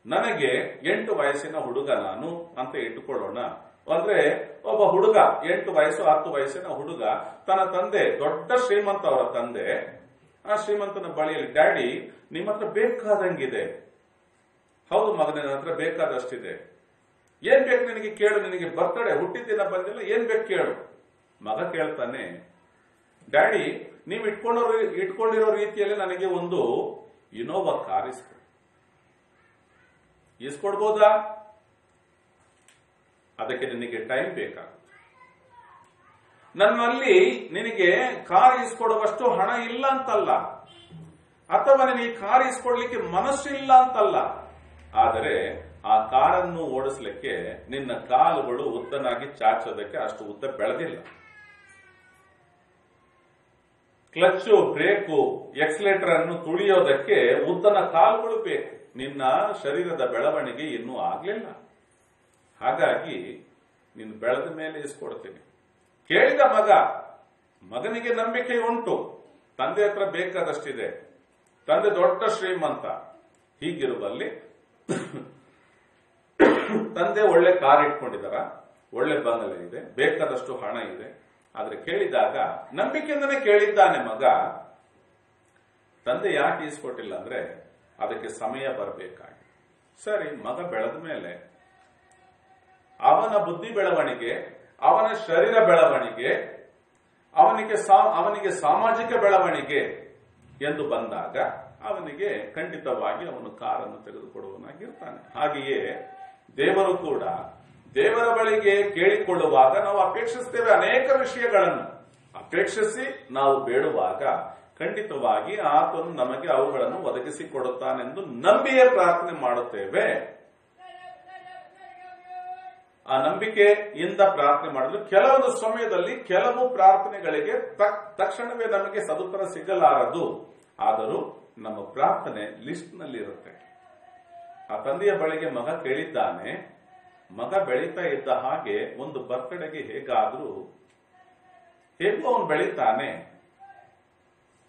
ನನಗೆ 8 ವಯಸ್ಸಿನ ಹುಡುಗ ನಾನು ಅಂತ ಇಟ್ಟುಕೊಳ್ಳೋಣ. ಅಂದ್ರೆ ಒಬ್ಬ ಹುಡುಗ 8 ವಯಸ್ಸು 10 ವಯಸ್ಸಿನ ಹುಡುಗ ತನ್ನ ತಂದೆ, ದೊಡ್ಡ ಶ್ರೀಮಂತ ಅವರ ತಂದೆ, ಆ ಶ್ರೀಮಂತನ ಬಳಿಯಲ್ಲಿ, ಡ್ಯಾಡಿ ನಿಮ್ಮ ಹತ್ರ ಬೇಕಾದಂಗಿದೆ. ಹೌದು ಮಗನ, ನನ್ನ ಹತ್ರ ಬೇಕಾದಷ್ಟಿದೆ. ಏನ್ ಬೇಕು ನಿನಗೆ ಕೇಳು, ನಿನಗೆ ಬರ್ತಡೆ ಹುಟ್ಟಿದ ದಿನ ಬಂದಿಲ್ಲ, ಏನ್ ಬೇಕು ಕೇಳು. ಮಗ ಕೇಳ್ತಾನೆ, ಡ್ಯಾಡಿ ನೀವು ಇಟ್ಕೊಂಡಿರೋ ರೀತಿಯಲ್ಲಿ ನನಗೆ ಒಂದು ಇನೋವಾ ಕಾರ್ ಇಸ್ಕೊಡ್ಬೋದಾ? ಅದಕ್ಕೆ ನಿನಗೆ ಟೈಮ್ ಬೇಕಾಗುತ್ತೆ. ನನ್ನಲ್ಲಿ ನಿನಗೆ ಕಾರ್ ಇಸ್ಕೊಡುವಷ್ಟು ಹಣ ಇಲ್ಲ ಅಂತಲ್ಲ, ಅಥವಾ ನಿನಗೆ ಕಾರ್ ಇಸ್ಕೊಡ್ಲಿಕ್ಕೆ ಮನಸ್ಸಿಲ್ಲ ಅಂತಲ್ಲ, ಆದರೆ ಆ ಕಾರನ್ನು ಓಡಿಸ್ಲಿಕ್ಕೆ ನಿನ್ನ ಕಾಲುಗಳು ಉದ್ದನಾಗಿ ಚಾಚೋದಕ್ಕೆ ಅಷ್ಟು ಉದ್ದ ಬೆಳೆದಿಲ್ಲ. ಕ್ಲಚ್ಚು, ಬ್ರೇಕು, ಎಕ್ಸಲೇಟರ್ ಅನ್ನು ತುಳಿಯೋದಕ್ಕೆ ಉದ್ದನ ಕಾಲುಗಳು ಬೇಕು. ನಿನ್ನ ಶರೀರದ ಬೆಳವಣಿಗೆ ಇನ್ನೂ ಆಗ್ಲಿಲ್ಲ. ಹಾಗಾಗಿ ನೀನು ಬೆಳೆದ ಮೇಲೆ ಇಸ್ಕೊಡ್ತೀನಿ. ಕೇಳಿದ ಮಗನಿಗೆ ನಂಬಿಕೆ ಉಂಟು, ತಂದೆ ಹತ್ರ ಬೇಕಾದಷ್ಟಿದೆ, ತಂದೆ ದೊಡ್ಡ ಶ್ರೀಮಂತ. ಹೀಗಿರುವಲ್ಲಿ ತಂದೆ ಒಳ್ಳೆ ಕಾರ್ ಇಟ್ಕೊಂಡಿದಾರ, ಒಳ್ಳೆ ಬಂಗಲೆ ಇದೆ, ಬೇಕಾದಷ್ಟು ಹಣ ಇದೆ. ಆದ್ರೆ ಕೇಳಿದಾಗ ನಂಬಿಕೆಯಿಂದನೇ ಕೇಳಿದ್ದಾನೆ ಮಗ. ತಂದೆ ಯಾಕೆ ಈಸ್ಕೊಟ್ಟಿಲ್ಲ ಅಂದ್ರೆ ಅದಕ್ಕೆ ಸಮಯ ಬರಬೇಕಾಗಿ. ಸರಿ, ಮಗ ಬೆಳೆದ ಮೇಲೆ ಅವನ ಬುದ್ಧಿ ಬೆಳವಣಿಗೆ, ಅವನ ಶರೀರ ಬೆಳವಣಿಗೆ, ಅವನಿಗೆ ಸಾಮಾಜಿಕ ಬೆಳವಣಿಗೆ ಎಂದು ಬಂದಾಗ ಅವನಿಗೆ ಖಂಡಿತವಾಗಿ ಅವನು ಕಾರನ್ನು ತೆಗೆದುಕೊಡುವನಾಗಿರ್ತಾನೆ. ಹಾಗೆಯೇ ದೇವರು ಕೂಡ ದೇವರ ಬಳಿಗೆ ಕೇಳಿಕೊಳ್ಳುವಾಗ ನಾವು ಅಪೇಕ್ಷಿಸ್ತೇವೆ. ಅನೇಕ ವಿಷಯಗಳನ್ನು ಅಪೇಕ್ಷಿಸಿ ನಾವು ಬೇಡುವಾಗ ಖಂಡಿತವಾಗಿ ಆತನು ನಮಗೆ ಅವುಗಳನ್ನು ಒದಗಿಸಿಕೊಡುತ್ತಾನೆಂದು ನಂಬಿಯೇ ಪ್ರಾರ್ಥನೆ ಮಾಡುತ್ತೇವೆ. ಆ ನಂಬಿಕೆಯಿಂದ ಪ್ರಾರ್ಥನೆ ಮಾಡಲು ಕೆಲವೊಂದು ಸಮಯದಲ್ಲಿ ಕೆಲವು ಪ್ರಾರ್ಥನೆಗಳಿಗೆ ತಕ್ಷಣವೇ ನಮಗೆ ಸದುತ್ತರ ಸಿಗಲಾರದು. ಆದರೂ ನಮ್ಮ ಪ್ರಾರ್ಥನೆ ಲಿಸ್ಟ್ ನಲ್ಲಿ ಇರುತ್ತೆ. ಆ ತಂದೆಯ ಬಳಿಗೆ ಮಗ ಕೇಳಿದ್ದಾನೆ. ಮಗ ಬೆಳೀತಾ ಇದ್ದ ಹಾಗೆ ಒಂದು ಬರ್ತ್ಡೇಗೆ ಹೇಗೋ ಅವನು ಬೆಳೀತಾನೆ.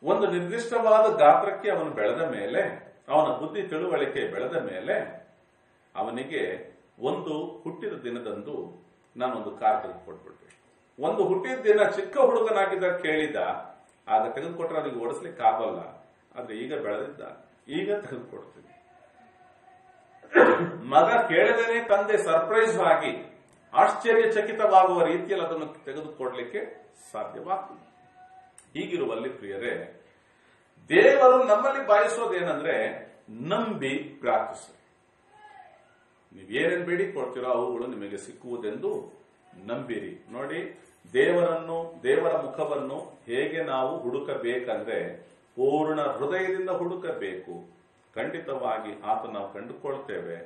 ಒಂದು ನಿರ್ದಿಷ್ಟವಾದ ಗಾತ್ರಕ್ಕೆ ಅವನು ಬೆಳೆದ ಮೇಲೆ, ಅವನ ಬುದ್ಧಿ ತಿಳುವಳಿಕೆ ಬೆಳೆದ ಮೇಲೆ, ಅವನಿಗೆ ಒಂದು ಹುಟ್ಟಿದ ದಿನದಂದು ನಾನೊಂದು ಕಾರ್ ತೆಗೆದುಕೊಟ್ಬಿಟ್ಟೆ. ಒಂದು ಹುಟ್ಟಿದ ದಿನ ಚಿಕ್ಕ ಹುಡುಗನಾಗಿದ್ದ ಕೇಳಿದ, ಆಗ ತೆಗೆದುಕೊಟ್ರೆ ಅದಕ್ಕೆ ಓಡಿಸ್ಲಿಕ್ಕೆ ಆಗಲ್ಲ. ಆದ್ರೆ ಈಗ ಬೆಳೆದಿದ್ದ, ಈಗ ತೆಗೆದುಕೊಡ್ತೀನಿ. ಮಗ ಕೇಳದೇನೆ ತಂದೆ ಸರ್ಪ್ರೈಸ್ ಆಗಿ ಆಶ್ಚರ್ಯಚಕಿತವಾಗುವ ರೀತಿಯಲ್ಲಿ ಅದನ್ನು ತೆಗೆದುಕೊಡ್ಲಿಕ್ಕೆ ಸಾಧ್ಯವಾಗ್ತದೆ. ಹೀಗಿರುವಲ್ಲಿ ಪ್ರಿಯರೇ, ದೇವರು ನಮ್ಮಲ್ಲಿ ಬಯಸೋದೇನೆಂದ್ರೆ ನಂಬಿ ಪ್ರಾರ್ಥಿಸಿ. ನೀವೇನೇನು ಬೇಡಿಕೊಳ್ತೀರೋ ಅವುಗಳು ನಿಮಗೆ ಸಿಕ್ಕುವುದೆಂದು ನಂಬಿರಿ. ನೋಡಿ, ದೇವರ ಮುಖವನ್ನು ಹೇಗೆ ನಾವು ಹುಡುಕಬೇಕಂದ್ರೆ ಪೂರ್ಣ ಹೃದಯದಿಂದ ಹುಡುಕಬೇಕು. ಖಂಡಿತವಾಗಿ ಆತ ನಾವು ಕಂಡುಕೊಳ್ತೇವೆ.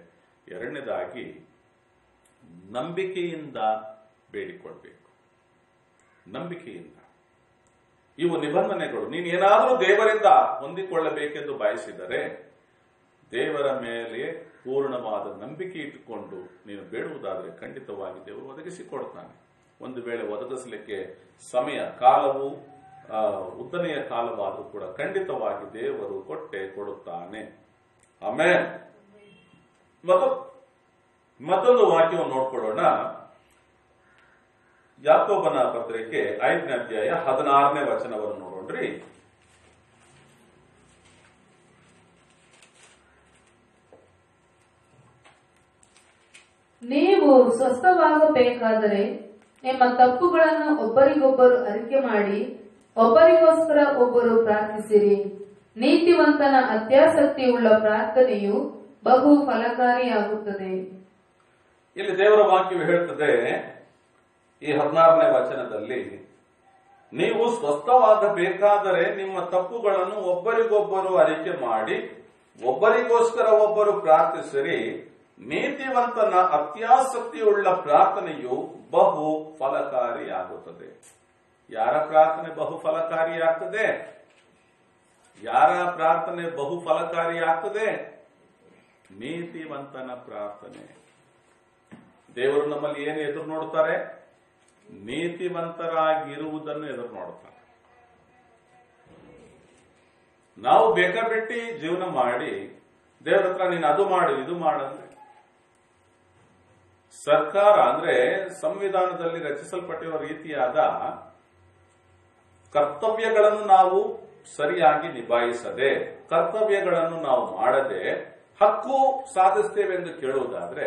ಎರಡನೇದಾಗಿ ನಂಬಿಕೆಯಿಂದ ಬೇಡಿಕೊಳ್ಬೇಕು. ನಂಬಿಕೆಯಿಂದ. ಇವು ನಿಬಂಧನೆಗಳು. ನೀನೇನಾದರೂ ದೇವರಿಂದ ಹೊಂದಿಕೊಳ್ಳಬೇಕೆಂದು ಬಯಸಿದರೆ ದೇವರ ಮೇಲೆ ಪೂರ್ಣವಾದ ನಂಬಿಕೆ ಇಟ್ಟುಕೊಂಡು ನೀನು ಬೇಡುವುದಾದರೆ ಖಂಡಿತವಾಗಿ ದೇವರು ಒದಗಿಸಿಕೊಡ್ತಾನೆ. ಒಂದು ವೇಳೆ ಒದಗಿಸಲಿಕ್ಕೆ ಕಾಲವು ಉದ್ದನೆಯ ಕಾಲವಾದರೂ ಕೂಡ ಖಂಡಿತವಾಗಿ ದೇವರು ಕೊಡುತ್ತಾನೆ. ಆಮೇಲೆ ಮತ್ತೊಂದು ವಾಕ್ಯವನ್ನು ನೋಡ್ಕೊಳ್ಳೋಣ. ಯಾಕೋಬನ ಪತ್ರಿಕೆ 5ನೇ ಅಧ್ಯಾಯ 16ನೇ ವಚನವನ್ನು ನೋಡೋಣ್ರಿ. ನೀವು ಸ್ವಸ್ಥವಾಗಬೇಕಾದರೆ ನಿಮ್ಮ ತಪ್ಪುಗಳನ್ನು ಒಬ್ಬರಿಗೊಬ್ಬರು ಅರಿಕೆ ಮಾಡಿ ಒಬ್ಬರಿಗೋಸ್ಕರ ಒಬ್ಬರು ಪ್ರಾರ್ಥಿಸಿರಿ. ನೀತಿವಂತನ ಅತ್ಯಾಸಕ್ತಿಯುಳ್ಳ ಪ್ರಾರ್ಥನೆಯು ಬಹು ಫಲಕಾರಿಯಾಗುತ್ತದೆ. ಇಲ್ಲಿ ದೇವರ ವಾಕ್ಯವು ಹೇಳುತ್ತದೆ ಈ 16ನೇ ವಚನದಲ್ಲಿ, ನೀವು ಸ್ವಸ್ಥವಾಗಬೇಕಾದರೆ ನಿಮ್ಮ ತಪ್ಪುಗಳನ್ನು ಒಬ್ಬರಿಗೊಬ್ಬರು ಅರಿಕೆ ಮಾಡಿ ಒಬ್ಬರಿಗೋಸ್ಕರ ಒಬ್ಬರು ಪ್ರಾರ್ಥಿಸಿರಿ. ನೀತಿವಂತನ ಅತ್ಯಾಸಕ್ತಿಯುಳ್ಳ ಪ್ರಾರ್ಥನೆಯು ಬಹು ಫಲಕಾರಿಯಾಗುತ್ತದೆ. ಯಾರ ಪ್ರಾರ್ಥನೆ ಬಹು ಫಲಕಾರಿಯಾಗ್ತದೆ? ಯಾರ ಪ್ರಾರ್ಥನೆ ಬಹು ಫಲಕಾರಿಯಾಗ್ತದೆ? ನೀತಿವಂತನ ಪ್ರಾರ್ಥನೆ. ದೇವರು ನಮ್ಮಲ್ಲಿ ಏನು ಎದುರು ನೋಡ್ತಾರೆ? ನೀತಿವಂತರಾಗಿರುವುದನ್ನು ಎದುರು ನೋಡ್ತಾರೆ. ನಾವು ಬೇಕಾಬಿಟ್ಟಿ ಜೀವನ ಮಾಡಿ ದೇವರ ಹತ್ರ ನೀನು ಅದು ಮಾಡು ಇದು ಮಾಡಂದ್ರೆ, ಸರ್ಕಾರ ಅಂದ್ರೆ ಸಂವಿಧಾನದಲ್ಲಿ ರಚಿಸಲ್ಪಟ್ಟಿರುವ ರೀತಿಯಾದ ಕರ್ತವ್ಯಗಳನ್ನು ನಾವು ಸರಿಯಾಗಿ ನಿಭಾಯಿಸದೆ, ಕರ್ತವ್ಯಗಳನ್ನು ನಾವು ಮಾಡದೆ ಹಕ್ಕು ಸಾಧಿಸ್ತೇವೆ ಎಂದು ಕೇಳುವುದಾದ್ರೆ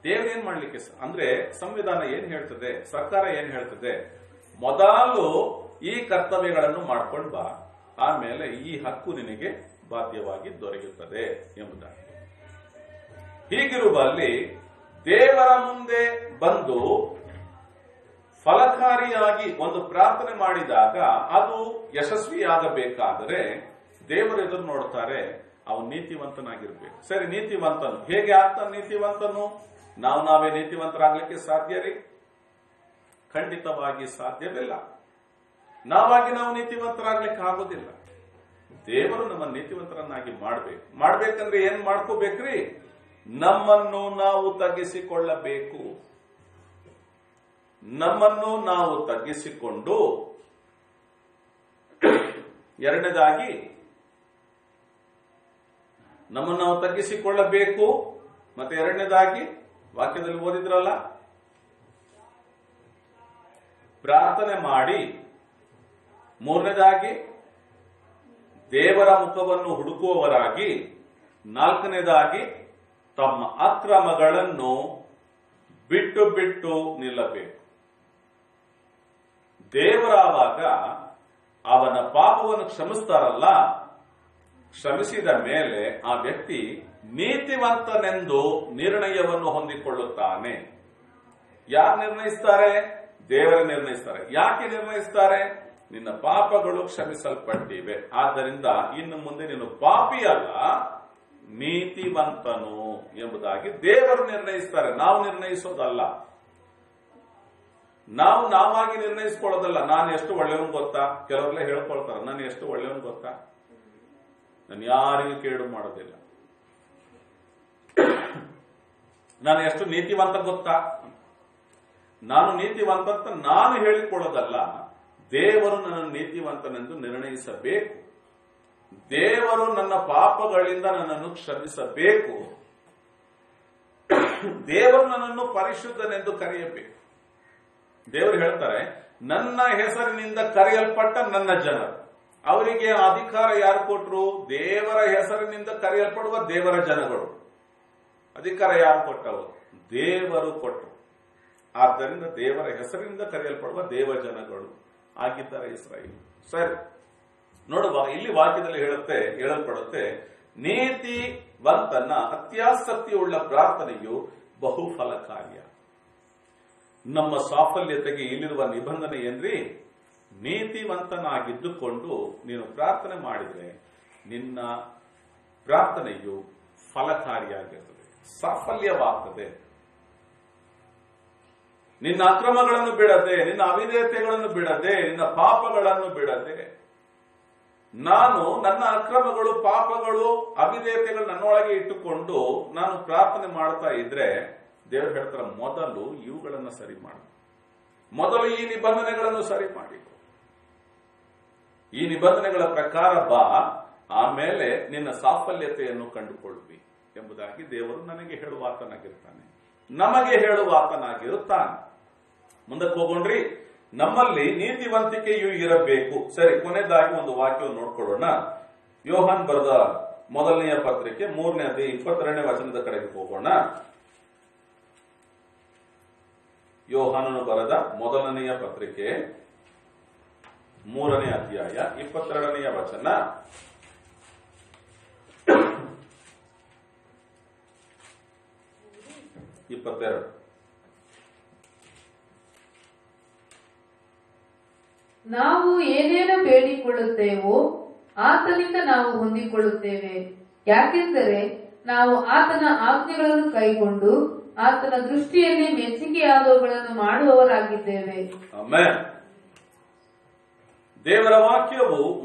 ದೇವರೇನ್ ಮಾಡ್ಲಿಕ್ಕೆ ಅಂದ್ರೆ ಸಂವಿಧಾನ ಏನ್ ಹೇಳ್ತದೆ, ಸರ್ಕಾರ ಏನ್ ಹೇಳ್ತದೆ? ಮೊದಲು ಈ ಕರ್ತವ್ಯಗಳನ್ನು ಮಾಡ್ಕೊಂಡು ಬಾ, ಆಮೇಲೆ ಈ ಹಕ್ಕು ನಿನಗೆ ಬಾಧ್ಯವಾಗಿ ದೊರೆಯುತ್ತದೆ ಎಂಬುದಾಗಿ. ಹೀಗಿರುವಲ್ಲಿ ದೇವರ ಮುಂದೆ ಬಂದು ಫಲಕಾರಿಯಾಗಿ ಒಂದು ಪ್ರಾರ್ಥನೆ ಮಾಡಿದಾಗ ಅದು ಯಶಸ್ವಿಯಾಗಬೇಕಾದರೆ ದೇವರು ಎದುರು ನೋಡ್ತಾರೆ, ಅವನು ನೀತಿವಂತನಾಗಿರ್ಬೇಕು. ಸರಿ, ನೀತಿವಂತನು ಹೇಗೆ ಆಗ್ತಾನೆ? ನೀತಿವಂತನು ನಾವೇ ನೀತಿವಂತರಾಗ್ಲಿಕ್ಕೆ ಸಾಧ್ಯ ರೀ? ಖಂಡಿತವಾಗಿ ಸಾಧ್ಯವಿಲ್ಲ. ನಾವು ನೀತಿವಂತರಾಗ್ಲಿಕ್ಕೆ ಆಗೋದಿಲ್ಲ. ದೇವರು ನಮ್ಮ ನೀತಿವಂತರನ್ನಾಗಿ ಮಾಡ್ಬೇಕಂದ್ರೆ ಏನ್ ಮಾಡ್ಕೋಬೇಕ್ರಿ? ನಮ್ಮನ್ನು ನಾವು ತಗ್ಗಿಸಿಕೊಳ್ಳಬೇಕು. ನಮ್ಮನ್ನು ನಾವು ತಗ್ಗಿಸಿಕೊಂಡು, ಎರಡನೇದಾಗಿ ನಮ್ಮನ್ನು ನಾವು ತಗ್ಗಿಸಿಕೊಳ್ಳಬೇಕು. ಮತ್ತೆ ಎರಡನೇದಾಗಿ ವಾಕ್ಯದಲ್ಲಿ ಓದಿದ್ರಲ್ಲ, ಪ್ರಾರ್ಥನೆ ಮಾಡಿ. ಮೂರನೇದಾಗಿ ದೇವರ ಮುಖವನ್ನು ಹುಡುಕುವವರಾಗಿ. ನಾಲ್ಕನೇದಾಗಿ ತಮ್ಮ ಅಕ್ರಮಗಳನ್ನು ಬಿಟ್ಟು ಬಿಟ್ಟು ನಿಲ್ಲಬೇಕು. ದೇವರಾವಾಗ ಅವನ ಪಾಪವನ್ನು ಕ್ಷಮಿಸ್ತಾರಲ್ಲ, ಕ್ಷಮಿಸಿದ ಮೇಲೆ ಆ ವ್ಯಕ್ತಿ ನೀತಿವಂತನೆಂದು ನಿರ್ಣಯವನ್ನು ಹೊಂದಿಕೊಳ್ಳುತ್ತಾನೆ. ಯಾರು ನಿರ್ಣಯಿಸ್ತಾರೆ? ದೇವರು ನಿರ್ಣಯಿಸ್ತಾರೆ. ಯಾಕೆ ನಿರ್ಣಯಿಸ್ತಾರೆ? ನಿನ್ನ ಪಾಪಗಳು ಕ್ಷಮಿಸಲ್ಪಟ್ಟಿವೆ, ಆದ್ದರಿಂದ ಇನ್ನು ಮುಂದೆ ನೀನು ಪಾಪಿಯಲ್ಲ, ನೀತಿವಂತನು ಎಂಬುದಾಗಿ ದೇವರು ನಿರ್ಣಯಿಸ್ತಾರೆ. ನಾವು ನಿರ್ಣಯಿಸೋದಲ್ಲ, ನಾವಾಗಿ ನಿರ್ಣಯಿಸ್ಕೊಳ್ಳೋದಲ್ಲ. ನಾನು ಎಷ್ಟು ಒಳ್ಳೆಯವನು ಗೊತ್ತಾ? ಕೆಲವರೆಲ್ಲ ಹೇಳ್ಕೊಳ್ತಾರೆ, ನಾನು ಎಷ್ಟು ಒಳ್ಳೆಯವನು ಗೊತ್ತಾ, ನಾನು ಯಾರಿಗೂ ಕೇಡು ಮಾಡೋದಿಲ್ಲ, ನಾನು ಎಷ್ಟು ನೀತಿವಂತ ಗೊತ್ತಾ. ನಾನು ನೀತಿವಂತ ಅಂತ ನಾನು ಹೇಳಿಕೊಳ್ಳೋದಲ್ಲ, ದೇವರು ನನ್ನನ್ನು ನೀತಿವಂತನೆಂದು ನಿರ್ಣಯಿಸಬೇಕು. ದೇವರು ನನ್ನ ಪಾಪಗಳಿಂದ ನನ್ನನ್ನು ಕ್ಷಮಿಸಬೇಕು. ದೇವರು ನನ್ನನ್ನು ಪರಿಶುದ್ಧನೆಂದು ಕರೆಯಬೇಕು. ದೇವರು ಹೇಳ್ತಾರೆ, ನನ್ನ ಹೆಸರಿನಿಂದ ಕರೆಯಲ್ಪಟ್ಟ ನನ್ನ ಜನರು. ಅವರಿಗೆ ಅಧಿಕಾರ ಯಾರು ಕೊಟ್ಟರು? ದೇವರ ಹೆಸರಿನಿಂದ ಕರೆಯಲ್ಪಡುವ ದೇವರ ಜನಗಳು. ಅಧಿಕಾರ ಯಾರು ಕೊಟ್ಟವರು? ದೇವರು ಕೊಟ್ಟರು. ಆದ್ದರಿಂದ ದೇವರ ಹೆಸರಿನಿಂದ ಕರೆಯಲ್ಪಡುವ ದೇವ ಜನಗಳು ಆಗಿದ್ದಾರೆ ಇಸ್ರಾಯೇಲ್. ಸರಿ, ನೋಡುವ ಇಲ್ಲಿ ವಾಕ್ಯದಲ್ಲಿ ಹೇಳಲ್ಪಡುತ್ತೆ, ನೀತಿವಂತನ ಅತ್ಯಾಸಕ್ತಿಯುಳ್ಳ ಪ್ರಾರ್ಥನೆಯು ಬಹು ಫಲಕಾರ್ಯ. ನಮ್ಮ ಸಾಫಲ್ಯತೆಗೆ ಇಲ್ಲಿರುವ ನಿಬಂಧನೆ ಏನ್ರಿ? ನೀತಿವಂತನಾಗಿದ್ದುಕೊಂಡು ನೀನು ಪ್ರಾರ್ಥನೆ ಮಾಡಿದ್ರೆ ನಿನ್ನ ಪ್ರಾರ್ಥನೆಯು ಫಲಕಾರಿಯಾಗಿರ್ತದೆ, ಸಾಫಲ್ಯವಾಗ್ತದೆ. ನಿನ್ನ ಅಕ್ರಮಗಳನ್ನು ಬಿಡದೆ, ನಿನ್ನ ಅವಿಧೇಯತೆಗಳನ್ನು ಬಿಡದೆ, ನಿನ್ನ ಪಾಪಗಳನ್ನು ಬಿಡದೆ, ನಾನು ನನ್ನ ಅಕ್ರಮಗಳು, ಪಾಪಗಳು, ಅವಿಧೇಯತೆಗಳು ನನ್ನೊಳಗೆ ಇಟ್ಟುಕೊಂಡು ನಾನು ಪ್ರಾರ್ಥನೆ ಮಾಡ್ತಾ ಇದ್ರೆ ದೇವರು ಹೇಳ್ತಾರೆ, ಮೊದಲು ಇವುಗಳನ್ನು ಸರಿ ಮಾಡು, ಮೊದಲು ಈ ನಿಬಂಧನೆಗಳನ್ನು ಸರಿ ಮಾಡಿ, ಈ ನಿಬಂಧನೆಗಳ ಪ್ರಕಾರ ಬಾ, ಆಮೇಲೆ ನಿನ್ನ ಸಾಫಲ್ಯತೆಯನ್ನು ಕಂಡುಕೊಳ್ಳಿ ಎಂಬುದಾಗಿ ದೇವರು ನನಗೆ ಹೇಳುವಾತನಾಗಿರ್ತಾನೆ, ನಮಗೆ ಹೇಳುವಾತನಾಗಿರುತ್ತಾನೆ. ಮುಂದಕ್ಕೆ ಹೋಗೋಣ್ರಿ. ನಮ್ಮಲ್ಲಿ ನೀತಿವಂತಿಕೆಯು ಇರಬೇಕು. ಸರಿ, ಕೊನೆಯದಾಗಿ ಒಂದು ವಾಕ್ಯವನ್ನು ನೋಡ್ಕೊಳ್ಳೋಣ. ಯೋಹಾನ್ ಬರೆದ ಮೊದಲನೆಯ ಪತ್ರಿಕೆ 3ನೇ ಅಧ್ಯಾಯ 22ನೇ ವಚನದ ಕಡೆಗೆ ಹೋಗೋಣ. ಯೋಹಾನನು ಬರೆದ ಮೊದಲನೆಯ ಪತ್ರಿಕೆ 3ನೇ ಅಧ್ಯಾಯ 22ನೇ ವಚನ. ನಾವು ಏನೇನು ಬೇಡಿಕೊಳ್ಳುತ್ತೇವೋ ಆತನಿಂದ ನಾವು ಹೊಂದಿಕೊಳ್ಳುತ್ತೇವೆ, ಯಾಕೆಂದರೆ ನಾವು ಆತನ ಆಜ್ಞೆಗಳನ್ನು ಕೈಗೊಂಡು ಆತನ ದೃಷ್ಟಿಯಲ್ಲಿ ಮೆಚ್ಚುಗೆಯಾದವುಗಳನ್ನು ಮಾಡುವವರಾಗಿದ್ದೇವೆ. ಆಮೆನ್. ದೇವರ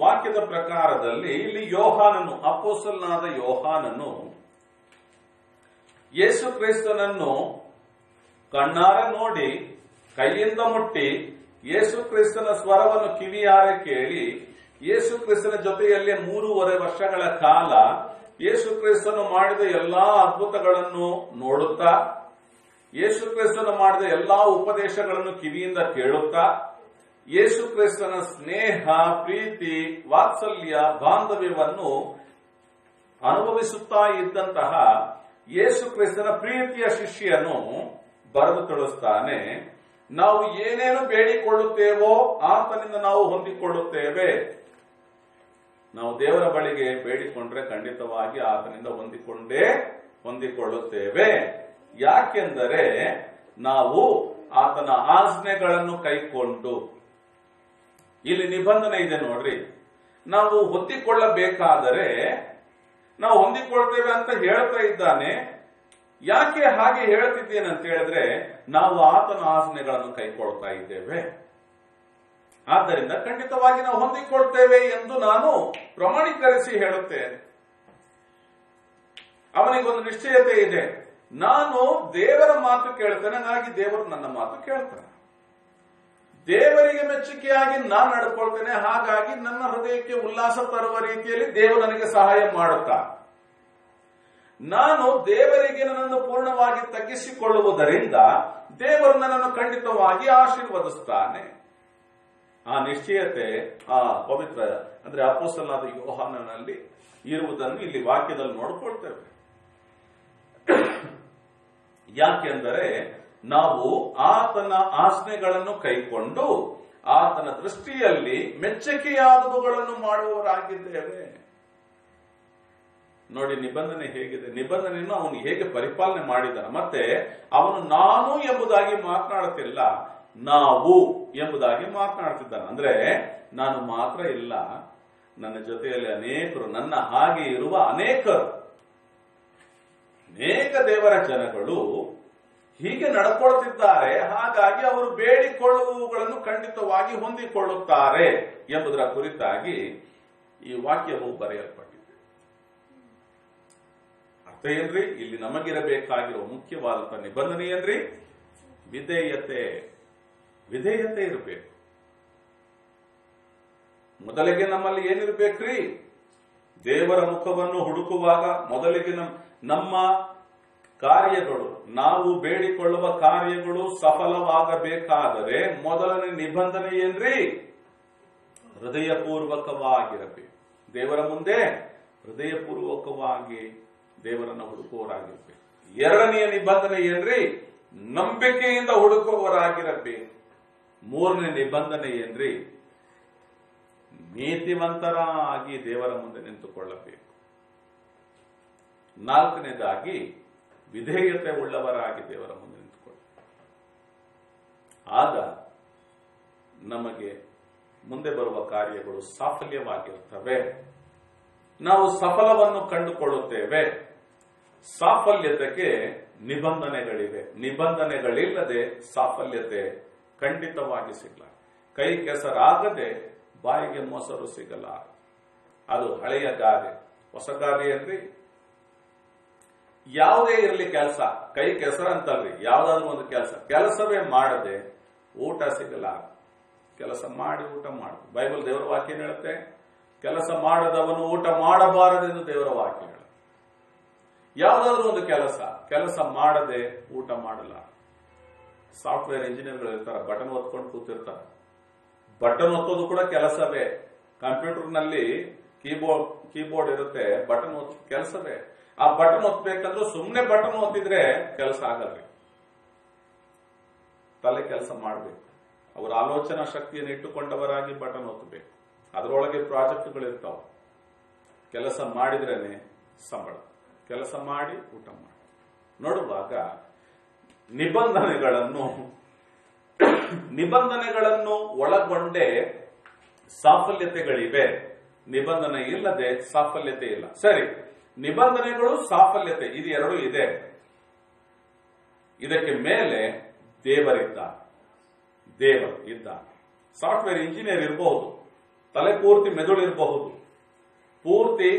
ವಾಕ್ಯದ ಪ್ರಕಾರದಲ್ಲಿ ಇಲ್ಲಿ ಯೋಹಾನನು, ಅಪೊಸ್ತಲನಾದ ಯೋಹಾನನು ಯೇಸು ಕ್ರಿಸ್ತನನ್ನು ಕಣ್ಣಾರೆ ನೋಡಿ, ಕೈಯಿಂದ ಮುಟ್ಟಿ, ಯೇಸು ಕ್ರಿಸ್ತನ ಸ್ವರವನ್ನು ಕಿವಿಯಾರೆ ಕೇಳಿ, ಯೇಸು ಕ್ರಿಸ್ತನ ಜೊತೆಯಲ್ಲಿ 3.5 ವರ್ಷಗಳ ಕಾಲ ಯೇಸು ಕ್ರಿಸ್ತನು ಮಾಡಿದ ಎಲ್ಲಾ ಅದ್ಭುತಗಳನ್ನು ನೋಡುತ್ತಾ, ಯೇಸು ಕ್ರಿಸ್ತನು ಮಾಡಿದ ಎಲ್ಲಾ ಉಪದೇಶಗಳನ್ನು ಕಿವಿಯಿಂದ ಕೇಳುತ್ತಾ, ಯೇಸು ಕ್ರಿಸ್ತನ ಸ್ನೇಹ, ಪ್ರೀತಿ, ವಾತ್ಸಲ್ಯ, ಬಾಂಧವ್ಯವನ್ನು ಅನುಭವಿಸುತ್ತಾ ಇದ್ದಂತಹ ಯೇಸು ಕ್ರಿಸ್ತನ ಪ್ರೀತಿಯ ಶಿಷ್ಯನು ಬರೆದು ತಿಳಿಸ್ತಾನೆ, ನಾವು ಏನೇನು ಬೇಡಿಕೊಳ್ಳುತ್ತೇವೋ ಆತನಿಂದ ನಾವು ಹೊಂದಿಕೊಳ್ಳುತ್ತೇವೆ. ನಾವು ದೇವರ ಬಳಿಗೆ ಬೇಡಿಕೊಂಡ್ರೆ ಖಂಡಿತವಾಗಿ ಆತನಿಂದ ಹೊಂದಿಕೊಳ್ಳುತ್ತೇವೆ. ಯಾಕೆಂದರೆ ನಾವು ಆತನ ಆಜ್ಞೆಗಳನ್ನು ಕೈಕೊಂಡು. ಇಲ್ಲಿ ನಿಬಂಧನೆ ಇದೆ ನೋಡ್ರಿ. ನಾವು ಹೊಂದಿಕೊಳ್ಳಬೇಕಾದರೆ ನಾವು ಹೊಂದಿಕೊಳ್ತೇವೆ ಅಂತ ಹೇಳ್ತಾ ಇದ್ದಾನೆ. ಯಾಕೆ ಹಾಗೆ ಹೇಳ್ತಿದ್ದೇನೆ ಅಂತ ಹೇಳಿದ್ರೆ, ನಾವು ಆತನ ಆಜ್ಞೆಗಳನ್ನು ಕೈಕೊಳ್ತಾ ಇದ್ದೇವೆ. ಆದ್ದರಿಂದ ಖಂಡಿತವಾಗಿ ನಾವು ಹೊಂದಿಕೊಳ್ತೇವೆ ಎಂದು ನಾನು ಪ್ರಮಾಣೀಕರಿಸಿ ಹೇಳುತ್ತೇನೆ. ಅವನಿಗೊಂದು ನಿಶ್ಚಯತೆ ಇದೆ. ನಾನು ದೇವರ ಮಾತು ಕೇಳ್ತೇನೆ, ಹಾಗಾಗಿ ದೇವರು ನನ್ನ ಮಾತು ಕೇಳ್ತಾನೆ. ದೇವರಿಗೆ ಮೆಚ್ಚುಗೆಯಾಗಿ ನಾನು ನಡ್ಕೊಳ್ತೇನೆ, ಹಾಗಾಗಿ ನನ್ನ ಹೃದಯಕ್ಕೆ ಉಲ್ಲಾಸ ತರುವ ರೀತಿಯಲ್ಲಿ ದೇವರು ನನಗೆ ಸಹಾಯ ಮಾಡುತ್ತಾ. ನಾನು ದೇವರಿಗೆ ನನ್ನನ್ನು ಪೂರ್ಣವಾಗಿ ತಗ್ಗಿಸಿಕೊಳ್ಳುವುದರಿಂದ ದೇವರು ನನ್ನನ್ನು ಖಂಡಿತವಾಗಿ ಆಶೀರ್ವದಿಸ್ತಾನೆ. ಆ ನಿಶ್ಚಯತೆ ಆ ಪವಿತ್ರ ಅಂದ್ರೆ ಅಪೊಸ್ತಲನಾದ ಯೋಹಾನನಲ್ಲಿ ಇರುವುದನ್ನು ಇಲ್ಲಿ ವಾಕ್ಯದಲ್ಲಿ ನೋಡಿಕೊಳ್ತೇವೆ. ಯಾಕೆಂದರೆ ನಾವು ಆತನ ಆಜ್ಞೆಗಳನ್ನು ಕೈಕೊಂಡು ಆತನ ದೃಷ್ಟಿಯಲ್ಲಿ ಮೆಚ್ಚುಗೆಯಾದವುಗಳನ್ನು ಮಾಡುವವರಾಗಿದ್ದೇವೆ. ನೋಡಿ ನಿಬಂಧನೆ ಹೇಗಿದೆ, ನಿಬಂಧನೆಯನ್ನು ಅವನು ಹೇಗೆ ಪರಿಪಾಲನೆ ಮಾಡಿದ್ದಾನೆ. ಮತ್ತೆ ಅವನು ನಾನು ಎಂಬುದಾಗಿ ಮಾತನಾಡುತ್ತಿಲ್ಲ, ನಾವು ಎಂಬುದಾಗಿ ಮಾತನಾಡ್ತಿದ್ದಾನೆ. ಅಂದ್ರೆ ನಾನು ಮಾತ್ರ ಇಲ್ಲ, ನನ್ನ ಜೊತೆಯಲ್ಲಿ ಅನೇಕರು, ನನ್ನ ಹಾಗೆ ಇರುವ ಅನೇಕ ದೇವರ ಜನಗಳು ಹೀಗೆ ನಡ್ಕೊಳ್ತಿದ್ದಾರೆ. ಹಾಗಾಗಿ ಅವರು ಬೇಡಿಕೊಳ್ಳುವವುಗಳನ್ನು ಖಂಡಿತವಾಗಿ ಹೊಂದಿಕೊಳ್ಳುತ್ತಾರೆ ಎಂಬುದರ ಕುರಿತಾಗಿ ಈ ವಾಕ್ಯವು ಬರೆಯಲ್ಪಟ್ಟಿದೆ. ಅರ್ಥ ಏನ್ರಿ? ಇಲ್ಲಿ ನಮಗಿರಬೇಕಾಗಿರುವ ಮುಖ್ಯವಾದಂತಹ ನಿಬಂಧನೆ ಏನ್ರಿ? ವಿಧೇಯತೆ ಇರಬೇಕು. ಮೊದಲಿಗೆ ನಮ್ಮಲ್ಲಿ ಏನಿರ್ಬೇಕ್ರಿ? ದೇವರ ಮುಖವನ್ನು ಹುಡುಕುವಾಗ ಮೊದಲಿಗೆ ನಮ್ಮ ಕಾರ್ಯಗಳು, ನಾವು ಬೇಡಿಕೊಳ್ಳುವ ಕಾರ್ಯಗಳು ಸಫಲವಾಗಬೇಕಾದರೆ ಮೊದಲನೇ ನಿಬಂಧನೆ ಏನ್ರಿ? ಹೃದಯಪೂರ್ವಕವಾಗಿರಬೇಕು. ದೇವರ ಮುಂದೆ ಹೃದಯಪೂರ್ವಕವಾಗಿ ದೇವರನ್ನು ಹುಡುಕುವವರಾಗಿರ್ಬೇಕು. ಎರಡನೆಯ ನಿಬಂಧನೆ ಏನ್ರಿ? ನಂಬಿಕೆಯಿಂದ ಹುಡುಕುವವರಾಗಿರಬೇಕು. ಮೂರನೇ ನಿಬಂಧನೆ ಏನ್ರಿ? ನೀತಿವಂತರಾಗಿ ದೇವರ ಮುಂದೆ ನಿಂತುಕೊಳ್ಳಬೇಕು. ನಾಲ್ಕನೇದಾಗಿ ವಿಧೇಯತೆ ಉಳ್ಳವರಾಗಿ ದೇವರ ಮುಂದೆ ನಿಂತುಕೊಳ್ಳಬೇಕು. ಆಗ ನಮಗೆ ಮುಂದೆ ಬರುವ ಕಾರ್ಯಗಳು ಸಾಫಲ್ಯವಾಗಿರುತ್ತವೆ. ನಾವು ಸಫಲವನ್ನು ಕಂಡುಕೊಳ್ಳುತ್ತೇವೆ. ಸಾಫಲ್ಯತೆಗೆ ನಿಬಂಧನೆಗಳಿವೆ. ನಿಬಂಧನೆಗಳಿಲ್ಲದೆ ಸಾಫಲ್ಯತೆ ಖಂಡಿತವಾಗಿ ಸಿಗಲ್ಲ. ಕೈ ಕೆಸರಾಗದೆ ಬಾಯಿಗೆ ಮೊಸರು ಸಿಗಲ್ಲ. ಅದು ಹಳೆಯ ಗಾದೆ. ಹೊಸ ಗಾದೆ ಏನ್ರಿ? ಯಾವುದೇ ಇರಲಿ ಕೆಲಸ, ಕೈ ಕೆಸರ ಅಂತಲ್ರಿ, ಯಾವ್ದಾದ್ರು ಒಂದು ಕೆಲಸವೇ ಮಾಡದೆ ಊಟ ಸಿಗಲ್ಲ. ಕೆಲಸ ಮಾಡಿ ಊಟ ಮಾಡು. ಬೈಬಲ್ ದೇವರ ವಾಕ್ಯ ಹೇಳುತ್ತೆ, ಕೆಲಸ ಮಾಡದವನು ಊಟ ಮಾಡಬಾರದೆಂದು ದೇವರ ವಾಕ್ಯ ಹೇಳುತ್ತೆ. ಯಾವುದಾದ್ರೂ ಒಂದು ಕೆಲಸ ಮಾಡದೆ ಊಟ ಮಾಡಲ್ಲ. ಸಾಫ್ಟ್ವೇರ್ ಇಂಜಿನಿಯರ್ಗಳು ಇರ್ತಾರೆ, ಬಟನ್ ಒತ್ಕೊಂಡು ಕೂತಿರ್ತಾರೆ. ಬಟನ್ ಒತ್ತೋದು ಕೂಡ ಕೆಲಸವೇ. ಕಂಪ್ಯೂಟರ್ನಲ್ಲಿ ಕೀಬೋರ್ಡ್ ಇರುತ್ತೆ, ಬಟನ್ ಒತ್ತ ಕೆಲಸವೇ. ಆ ಬಟನ್ ಒತ್ತಬೇಕಂದ್ರೆ ಸುಮ್ಮನೆ ಬಟನ್ ಒತ್ತಿದ್ರೆ ಕೆಲಸ ಆಗಲ್ರಿ. ತಲೆ ಕೆಲಸ ಮಾಡಬೇಕು. ಅವರ ಆಲೋಚನಾ ಶಕ್ತಿಯನ್ನು ಇಟ್ಟುಕೊಂಡವರಾಗಿ ಬಟನ್ ಒತ್ತಬೇಕು. ಅದರೊಳಗೆ ಪ್ರಾಜೆಕ್ಟ್ಗಳಿರ್ತಾವ. ಕೆಲಸ ಮಾಡಿದ್ರೇನೆ ಸಂಬಳ. ಕೆಲಸ ಮಾಡಿ ಊಟ ಮಾಡಿ ನೋಡುವಾಗ ನಿಬಂಧನೆಗಳನ್ನು ಒಳಗೊಂಡೇ ಸಾಫಲ್ಯತೆಗಳಿವೆ. ನಿಬಂಧನೆ ಇಲ್ಲದೆ ಸಾಫಲ್ಯತೆ ಇಲ್ಲ. ಸರಿ, ನಿಬಂಧನೆಗಳು, ಸಾಫಲ್ಯತೆ ಇದು ಎರಡೂ ಇದೆ. ಇದಕ್ಕೆ ಮೇಲೆ ದೇವರಿದ್ದಾನೆ. ಸಾಫ್ಟ್ವೇರ್ ಇಂಜಿನಿಯರ್ ಇರಬಹುದು, ತಲೆ ಪೂರ್ತಿ ಮೆದುಳು ಇರಬಹುದು, ಪೂರ್ತಿ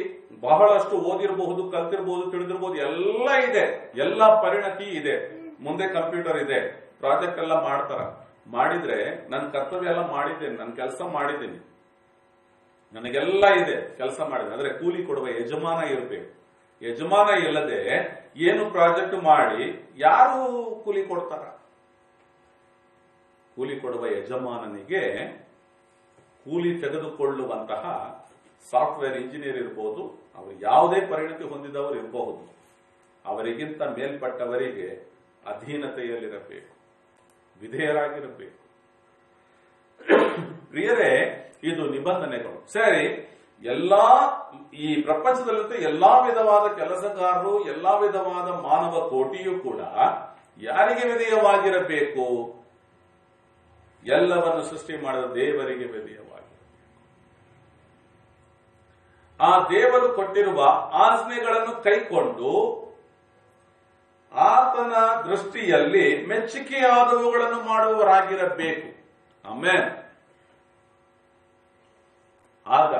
ಬಹಳಷ್ಟು ಓದಿರಬಹುದು, ಕಲ್ತಿರಬಹುದು, ತಿಳಿದಿರಬಹುದು, ಎಲ್ಲ ಇದೆ, ಎಲ್ಲ ಪರಿಣತಿ ಇದೆ. ಮುಂದೆ ಕಂಪ್ಯೂಟರ್ ಇದೆ, ಪ್ರಾಜೆಕ್ಟ್ ಎಲ್ಲ ಮಾಡಿದ್ರೆ ನನ್ನ ಕರ್ತವ್ಯ ಎಲ್ಲ ಮಾಡಿದ್ದೇನೆ, ನನ್ನ ಕೆಲಸ ಮಾಡಿದ್ದೀನಿ, ನನಗೆಲ್ಲ ಇದೆ, ಕೆಲಸ ಮಾಡಿದ್ದೇನೆ. ಆದ್ರೆ ಕೂಲಿ ಕೊಡುವ ಯಜಮಾನ ಇರಬೇಕು. ಯಜಮಾನ ಇಲ್ಲದೆ ಏನು ಪ್ರಾಜೆಕ್ಟ್ ಮಾಡಿ ಯಾರು ಕೂಲಿ ಕೊಡ್ತಾರ? ಕೂಲಿ ಕೊಡುವ ಯಜಮಾನನಿಗೆ ಕೂಲಿ ತೆಗೆದುಕೊಳ್ಳುವಂತಹ ಸಾಫ್ಟ್ವೇರ್ ಇಂಜಿನಿಯರ್ ಇರಬಹುದು, ಅವರು ಯಾವುದೇ ಪರಿಣತಿ ಹೊಂದಿದವರು ಇರಬಹುದು, ಅವರಿಗಿಂತ ಮೇಲ್ಪಟ್ಟವರಿಗೆ ಅಧೀನತೆಯಲ್ಲಿರಬೇಕು, ವಿಧೇಯರಾಗಿರಬೇಕು. ಪ್ರಿಯರೇ, ಇದು ನಿಬಂಧನೆಗಳು. ಸರಿ, ಈ ಪ್ರಪಂಚದಲ್ಲಂತೂ ಎಲ್ಲಾ ವಿಧವಾದ ಕೆಲಸಗಾರರು, ಎಲ್ಲಾ ವಿಧವಾದ ಮಾನವ ಕೋಟಿಯೂ ಕೂಡ ಯಾರಿಗೆ ವಿಧೇಯವಾಗಿರಬೇಕು? ಎಲ್ಲವನ್ನು ಸೃಷ್ಟಿ ಮಾಡಿದ ದೇವರಿಗೆ ವಿಧೇಯವಾಗಿ. ಆ ದೇವರು ಕೊಟ್ಟಿರುವ ಆಜ್ಞೆಗಳನ್ನು ಕೈಕೊಂಡು ಆತನ ದೃಷ್ಟಿಯಲ್ಲಿ ಮೆಚ್ಚುಗೆಯಾದವುಗಳನ್ನು ಮಾಡುವವರಾಗಿರಬೇಕು. ಆಮೆನ್. ಆಗ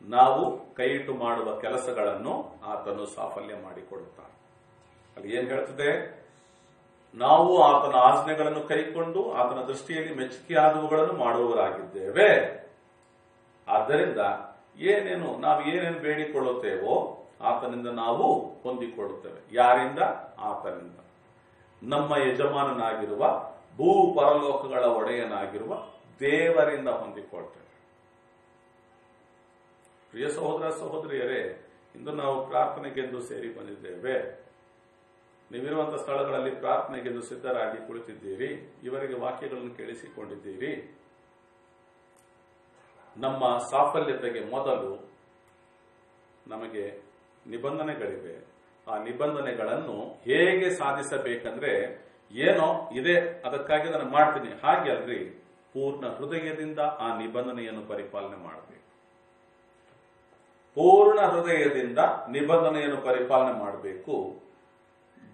ನಾವು ಕೈಯಿಟ್ಟು ಮಾಡುವ ಕೆಲಸಗಳನ್ನು ಆತನು ಸಾಫಲ್ಯ ಮಾಡಿಕೊಡುತ್ತಾನೆ. ಅಲ್ಲಿ ಏನ್ ಹೇಳ್ತದೆ? ನಾವು ಆತನ ಆಜ್ಞೆಗಳನ್ನು ಕೈಕೊಂಡು ಆತನ ದೃಷ್ಟಿಯಲ್ಲಿ ಮೆಚ್ಚುಗೆಯಾದವುಗಳನ್ನು ಮಾಡುವವರಾಗಿದ್ದೇವೆ. ಆದ್ದರಿಂದ ನಾವು ಏನೇನು ಬೇಡಿಕೊಳ್ಳುತ್ತೇವೋ ಆತನಿಂದ ನಾವು ಹೊಂದಿಕೊಳ್ಳುತ್ತೇವೆ. ಯಾರಿಂದ? ಆತನಿಂದ. ನಮ್ಮ ಯಜಮಾನನಾಗಿರುವ ಭೂ ಪರಲೋಕಗಳ ಒಡೆಯನಾಗಿರುವ ದೇವರಿಂದ ಹೊಂದಿಕೊಳ್ತೇವೆ. ಪ್ರಿಯ ಸಹೋದರ ಸಹೋದರಿಯರೇ, ಇಂದು ನಾವು ಪ್ರಾರ್ಥನೆಗೆಂದು ಸೇರಿ ಬಂದಿದ್ದೇವೆ. ನೀವಿರುವಂತಹ ಸ್ಥಳಗಳಲ್ಲಿ ಪ್ರಾರ್ಥನೆಗೆಂದು ಸಿದ್ಧರಾಗಿ ಕುಳಿತಿದ್ದೀರಿ. ಇವರಿಗೆ ವಾಕ್ಯಗಳನ್ನು ಕೇಳಿಸಿಕೊಂಡಿದ್ದೀರಿ. ನಮ್ಮ ಸಾಫಲ್ಯತೆಗೆ ಮೊದಲು ನಮಗೆ ನಿಬಂಧನೆಗಳಿವೆ. ಆ ನಿಬಂಧನೆಗಳನ್ನು ಹೇಗೆ ಸಾಧಿಸಬೇಕಂದ್ರೆ, ಏನೋ ಇದೆ ಅದಕ್ಕಾಗಿ ನಾನು ಮಾಡ್ತೀನಿ ಹಾಗೆ ಅಲ್ರಿ, ಪೂರ್ಣ ಹೃದಯದಿಂದ ಆ ನಿಬಂಧನೆಯನ್ನು ಪರಿಪಾಲನೆ ಮಾಡಬೇಕು. ಪೂರ್ಣ ಹೃದಯದಿಂದ ನಿಬಂಧನೆಯನ್ನು ಪರಿಪಾಲನೆ ಮಾಡಬೇಕು.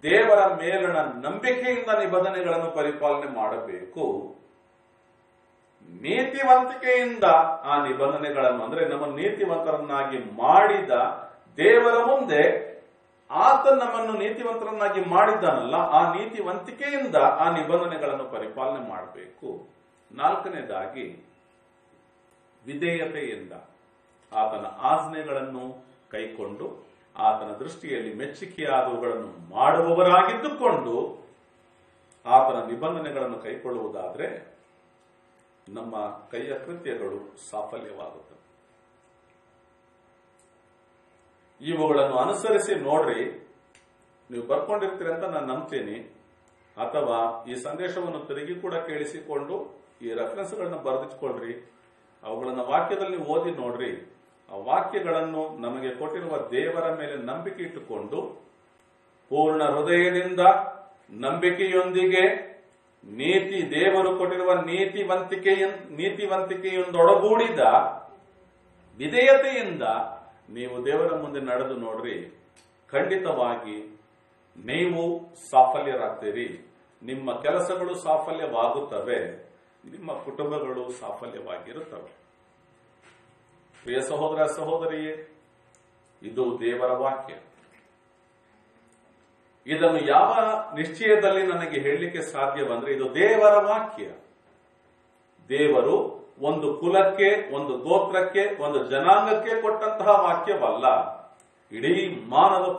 ದೇವರ ಮೇಲಿನ ನಂಬಿಕೆಯಿಂದ ನಿಬಂಧನೆಗಳನ್ನು ಪರಿಪಾಲನೆ ಮಾಡಬೇಕು. ನೀತಿವಂತಿಕೆಯಿಂದ ಆ ನಿಬಂಧನೆಗಳನ್ನು, ಅಂದ್ರೆ ನಮ್ಮ ನೀತಿವಂತರನ್ನಾಗಿ ಮಾಡಿದ ದೇವರ ಮುಂದೆ ಆತ ನಮ್ಮನ್ನು ನೀತಿವಂತರನ್ನಾಗಿ ಮಾಡಿದ್ದಾನಲ್ಲ, ಆ ನೀತಿವಂತಿಕೆಯಿಂದ ಆ ನಿಬಂಧನೆಗಳನ್ನು ಪರಿಪಾಲನೆ ಮಾಡಬೇಕು. ನಾಲ್ಕನೇದಾಗಿ ವಿಧೇಯತೆಯಿಂದ ಆತನ ಆಜ್ಞೆಗಳನ್ನು ಕೈಕೊಂಡು ಆತನ ದೃಷ್ಟಿಯಲ್ಲಿ ಮೆಚ್ಚುಗೆಯಾದವುಗಳನ್ನು ಮಾಡುವವರಾಗಿದ್ದುಕೊಂಡು ಆತನ ನಿಬಂಧನೆಗಳನ್ನು ಕೈಕೊಳ್ಳುವುದಾದ್ರೆ ನಮ್ಮ ಕೈಯ ಕೃತ್ಯಗಳು ಸಾಫಲ್ಯವಾಗುತ್ತವೆ. ಇವುಗಳನ್ನು ಅನುಸರಿಸಿ ನೋಡ್ರಿ. ನೀವು ಬರ್ಕೊಂಡಿರ್ತೀರಿ ಅಂತ ನಾನು ನಂಬ್ತೀನಿ. ಅಥವಾ ಈ ಸಂದೇಶವನ್ನು ತಿರುಗಿ ಕೂಡ ಕೇಳಿಸಿಕೊಂಡು ಈ ರೆಫರೆನ್ಸ್ಗಳನ್ನ ಬರೆದಿಟ್ಕೊಳ್ರಿ. ಅವುಗಳನ್ನು ವಾಕ್ಯದಲ್ಲಿ ಓದಿ ನೋಡ್ರಿ. ಆ ವಾಕ್ಯಗಳನ್ನು ನಮಗೆ ಕೊಟ್ಟಿರುವ ದೇವರ ಮೇಲೆ ನಂಬಿಕೆ ಇಟ್ಟುಕೊಂಡು ಪೂರ್ಣ ಹೃದಯದಿಂದ ನಂಬಿಕೆಯೊಂದಿಗೆ ದೇವರು ಕೊಟ್ಟಿರುವ ನೀತಿವಂತಿಕೆಯೊಂದೊಡಗೂಡಿದ ವಿಧೇಯತೆಯಿಂದ ನೀವು ದೇವರ ಮುಂದೆ ನಡೆದು ನೋಡ್ರಿ. ಖಂಡಿತವಾಗಿ ನೀವು ಸಾಫಲ್ಯರಾಗ್ತೀರಿ. ನಿಮ್ಮ ಕೆಲಸಗಳು ಸಾಫಲ್ಯವಾಗುತ್ತವೆ. ನಿಮ್ಮ ಕುಟುಂಬಗಳು ಸಾಫಲ್ಯವಾಗಿರುತ್ತವೆ. ಪ್ರಿಯ ಸಹೋದರ ಸಹೋದರಿಯೇ, ಇದು ದೇವರ ವಾಕ್ಯ. ಇದನ್ನು ಯಾವ ನಿಶ್ಚಯದಲ್ಲಿ ನನಗೆ ಹೇಳಲಿಕ್ಕೆ ಸಾಧ್ಯವಂದ್ರೆ, ಇದು ದೇವರ ವಾಕ್ಯ. ದೇವರು ಒಂದು ಕುಲಕ್ಕೆ, ಒಂದು ಗೋತ್ರಕ್ಕೆ, ಒಂದು ಜನಾಂಗಕ್ಕೆ ಕೊಟ್ಟಂತಹ ವಾಕ್ಯವಲ್ಲ. ಇಡೀ ಮಾನವ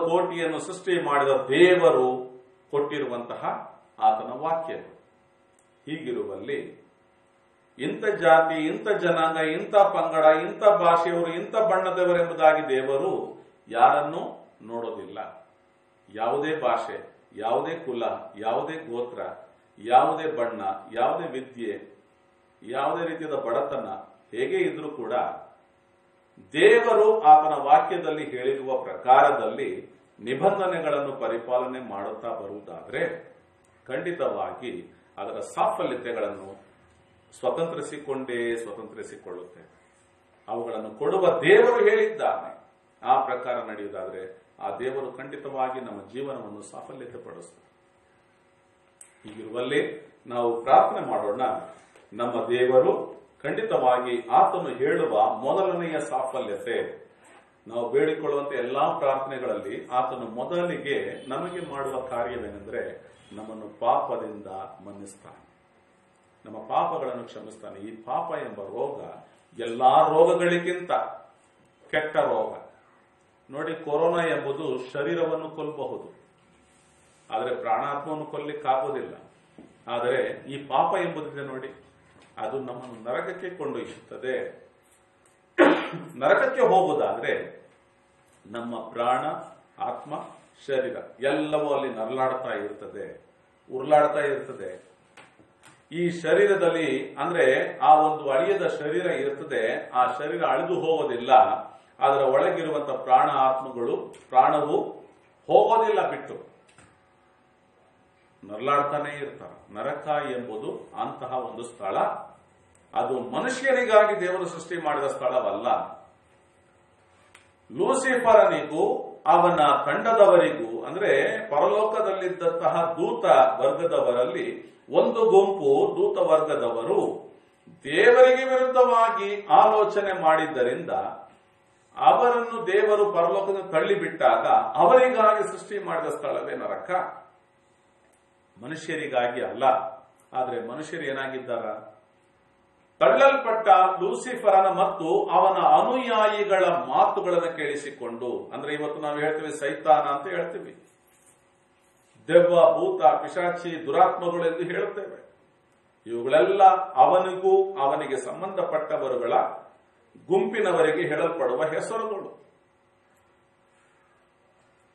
ಕೋಟಿಯನ್ನು ಸೃಷ್ಟಿ ಮಾಡಿದ ದೇವರು ಕೊಟ್ಟಿರುವಂತಹ ಆತನ ವಾಕ್ಯ. ಹೀಗಿರುವಲ್ಲಿ ಇಂಥ ಜಾತಿ, ಇಂಥ ಜನಾಂಗ, ಇಂಥ ಪಂಗಡ, ಇಂಥ ಭಾಷೆಯವರು, ಇಂಥ ಬಣ್ಣದವರೆಂಬುದಾಗಿ ದೇವರು ಯಾರನ್ನೂ ನೋಡೋದಿಲ್ಲ. ಯಾವುದೇ ಭಾಷೆ, ಯಾವುದೇ ಕುಲ, ಯಾವುದೇ ಗೋತ್ರ, ಯಾವುದೇ ಬಣ್ಣ, ಯಾವುದೇ ವಿದ್ಯೆ, ಯಾವುದೇ ರೀತಿಯಾದ ಬಡತನ ಹೇಗೆ ಇದ್ರೂ ಕೂಡ ದೇವರು ಆತನ ವಾಕ್ಯದಲ್ಲಿ ಹೇಳಿರುವ ಪ್ರಕಾರದಲ್ಲಿ ನಿಬಂಧನೆಗಳನ್ನು ಪರಿಪಾಲನೆ ಮಾಡುತ್ತಾ ಬರುವುದಾದ್ರೆ ಖಂಡಿತವಾಗಿ ಅದರ ಸಾಫಲ್ಯತೆಗಳನ್ನು ಸ್ವತಂತ್ರಿಸಿಕೊಳ್ಳುತ್ತೇವೆ. ಅವುಗಳನ್ನು ಕೊಡುವ ದೇವರು ಹೇಳಿದ್ದಾನೆ. ಆ ಪ್ರಕಾರ ನಡೆಯುವುದಾದ್ರೆ ಆ ದೇವರು ಖಂಡಿತವಾಗಿ ನಮ್ಮ ಜೀವನವನ್ನು ಸಾಫಲ್ಯತೆ ಪಡಿಸುತ್ತದೆ. ಹೀಗಿರುವಲ್ಲಿ ನಾವು ಪ್ರಾರ್ಥನೆ ಮಾಡೋಣ. ನಮ್ಮ ದೇವರು ಖಂಡಿತವಾಗಿ ಆತನು ಹೇಳುವ ಮೊದಲನೆಯ ಸಾಫಲ್ಯತೆ, ನಾವು ಬೇಡಿಕೊಳ್ಳುವಂತ ಎಲ್ಲಾ ಪ್ರಾರ್ಥನೆಗಳಲ್ಲಿ ಆತನು ಮೊದಲಿಗೆ ನಮಗೆ ಮಾಡುವ ಕಾರ್ಯವೇನೆಂದ್ರೆ ನಮ್ಮನ್ನು ಪಾಪದಿಂದ ಮನ್ನಿಸ್ತಾನೆ, ನಮ್ಮ ಪಾಪಗಳನ್ನು ಕ್ಷಮಿಸ್ತಾನೆ. ಈ ಪಾಪ ಎಂಬ ರೋಗ ಎಲ್ಲಾ ರೋಗಗಳಿಗಿಂತ ಕೆಟ್ಟ ರೋಗ. ನೋಡಿ, ಕೊರೋನಾ ಎಂಬುದು ಶರೀರವನ್ನು ಕೊಲ್ಲಬಹುದು, ಆದರೆ ಪ್ರಾಣಾತ್ಮವನ್ನು ಕೊಲ್ಲಿಕ್ಕಾಗೋದಿಲ್ಲ. ಆದರೆ ಈ ಪಾಪ ಎಂಬುದಿದೆ ನೋಡಿ, ಅದು ನಮ್ಮನ್ನು ನರಕಕ್ಕೆ ಕೊಂಡೊಯ್ಯುತ್ತದೆ. ನರಕಕ್ಕೆ ಹೋಗುವುದಾದ್ರೆ ನಮ್ಮ ಪ್ರಾಣ, ಆತ್ಮ, ಶರೀರ ಎಲ್ಲವೂ ಅಲ್ಲಿ ನರಳಾಡ್ತಾ ಇರ್ತದೆ, ಉರುಳಾಡ್ತಾ ಇರ್ತದೆ. ಈ ಶರೀರದಲ್ಲಿ ಅಂದ್ರೆ ಆ ಒಂದು ಅಳಿಯದ ಶರೀರ ಇರ್ತದೆ, ಆ ಶರೀರ ಅಳಿದು ಹೋಗೋದಿಲ್ಲ. ಅದರ ಒಳಗಿರುವಂತಹ ಪ್ರಾಣ ಆತ್ಮಗಳು, ಪ್ರಾಣವು ಹೋಗೋದಿಲ್ಲ ಬಿಟ್ಟು ನರಳಾಡ್ತಾನೆ ಇರ್ತಾರೆ. ನರಕ ಎಂಬುದು ಅಂತಹ ಒಂದು ಸ್ಥಳ. ಅದು ಮನುಷ್ಯನಿಗಾಗಿ ದೇವರು ಸೃಷ್ಟಿ ಮಾಡಿದ ಸ್ಥಳವಲ್ಲ. ಲೂಸಿಫರನಿಗೂ ಅವನ ತಂಡದವರಿಗೂ ಅಂದ್ರೆ ಪರಲೋಕದಲ್ಲಿದ್ದಂತಹ ದೂತ ವರ್ಗದವರಲ್ಲಿ ಒಂದು ಗುಂಪು ದೂತ ವರ್ಗದವರು ದೇವರಿಗೆ ವಿರುದ್ಧವಾಗಿ ಆಲೋಚನೆ ಮಾಡಿದ್ದರಿಂದ ಅವರನ್ನು ದೇವರು ಪರಲೋಕದ ತಳ್ಳಿಬಿಟ್ಟಾಗ ಅವರಿಗಾಗಿ ಸೃಷ್ಟಿ ಮಾಡಿದ ಸ್ಥಳವೇ ನರಕ, ಮನುಷ್ಯರಿಗಾಗಿ ಅಲ್ಲ. ಆದ್ರೆ ಮನುಷ್ಯರು ಏನಾಗಿದ್ದಾರ? ತಳ್ಳಲ್ಪಟ್ಟ ಲೂಸಿಫರನ ಮತ್ತು ಅವನ ಅನುಯಾಯಿಗಳ ಮಾತುಗಳನ್ನು ಕೇಳಿಸಿಕೊಂಡು, ಅಂದ್ರೆ ಇವತ್ತು ನಾವು ಹೇಳ್ತೀವಿ ಸೈತಾನ ಅಂತ ಹೇಳ್ತೀವಿ, ದೆವ್ವ, ಭೂತ, ಪಿಶಾಚಿ, ದುರಾತ್ಮಗಳು ಎಂದು ಹೇಳುತ್ತೇವೆ. ಇವುಗಳೆಲ್ಲ ಅವನಿಗೂ ಅವನಿಗೆ ಸಂಬಂಧಪಟ್ಟವರುಗಳ ಗುಂಪಿನವರಿಗೆ ಹೇಳಲ್ಪಡುವ ಹೆಸರುಗಳು.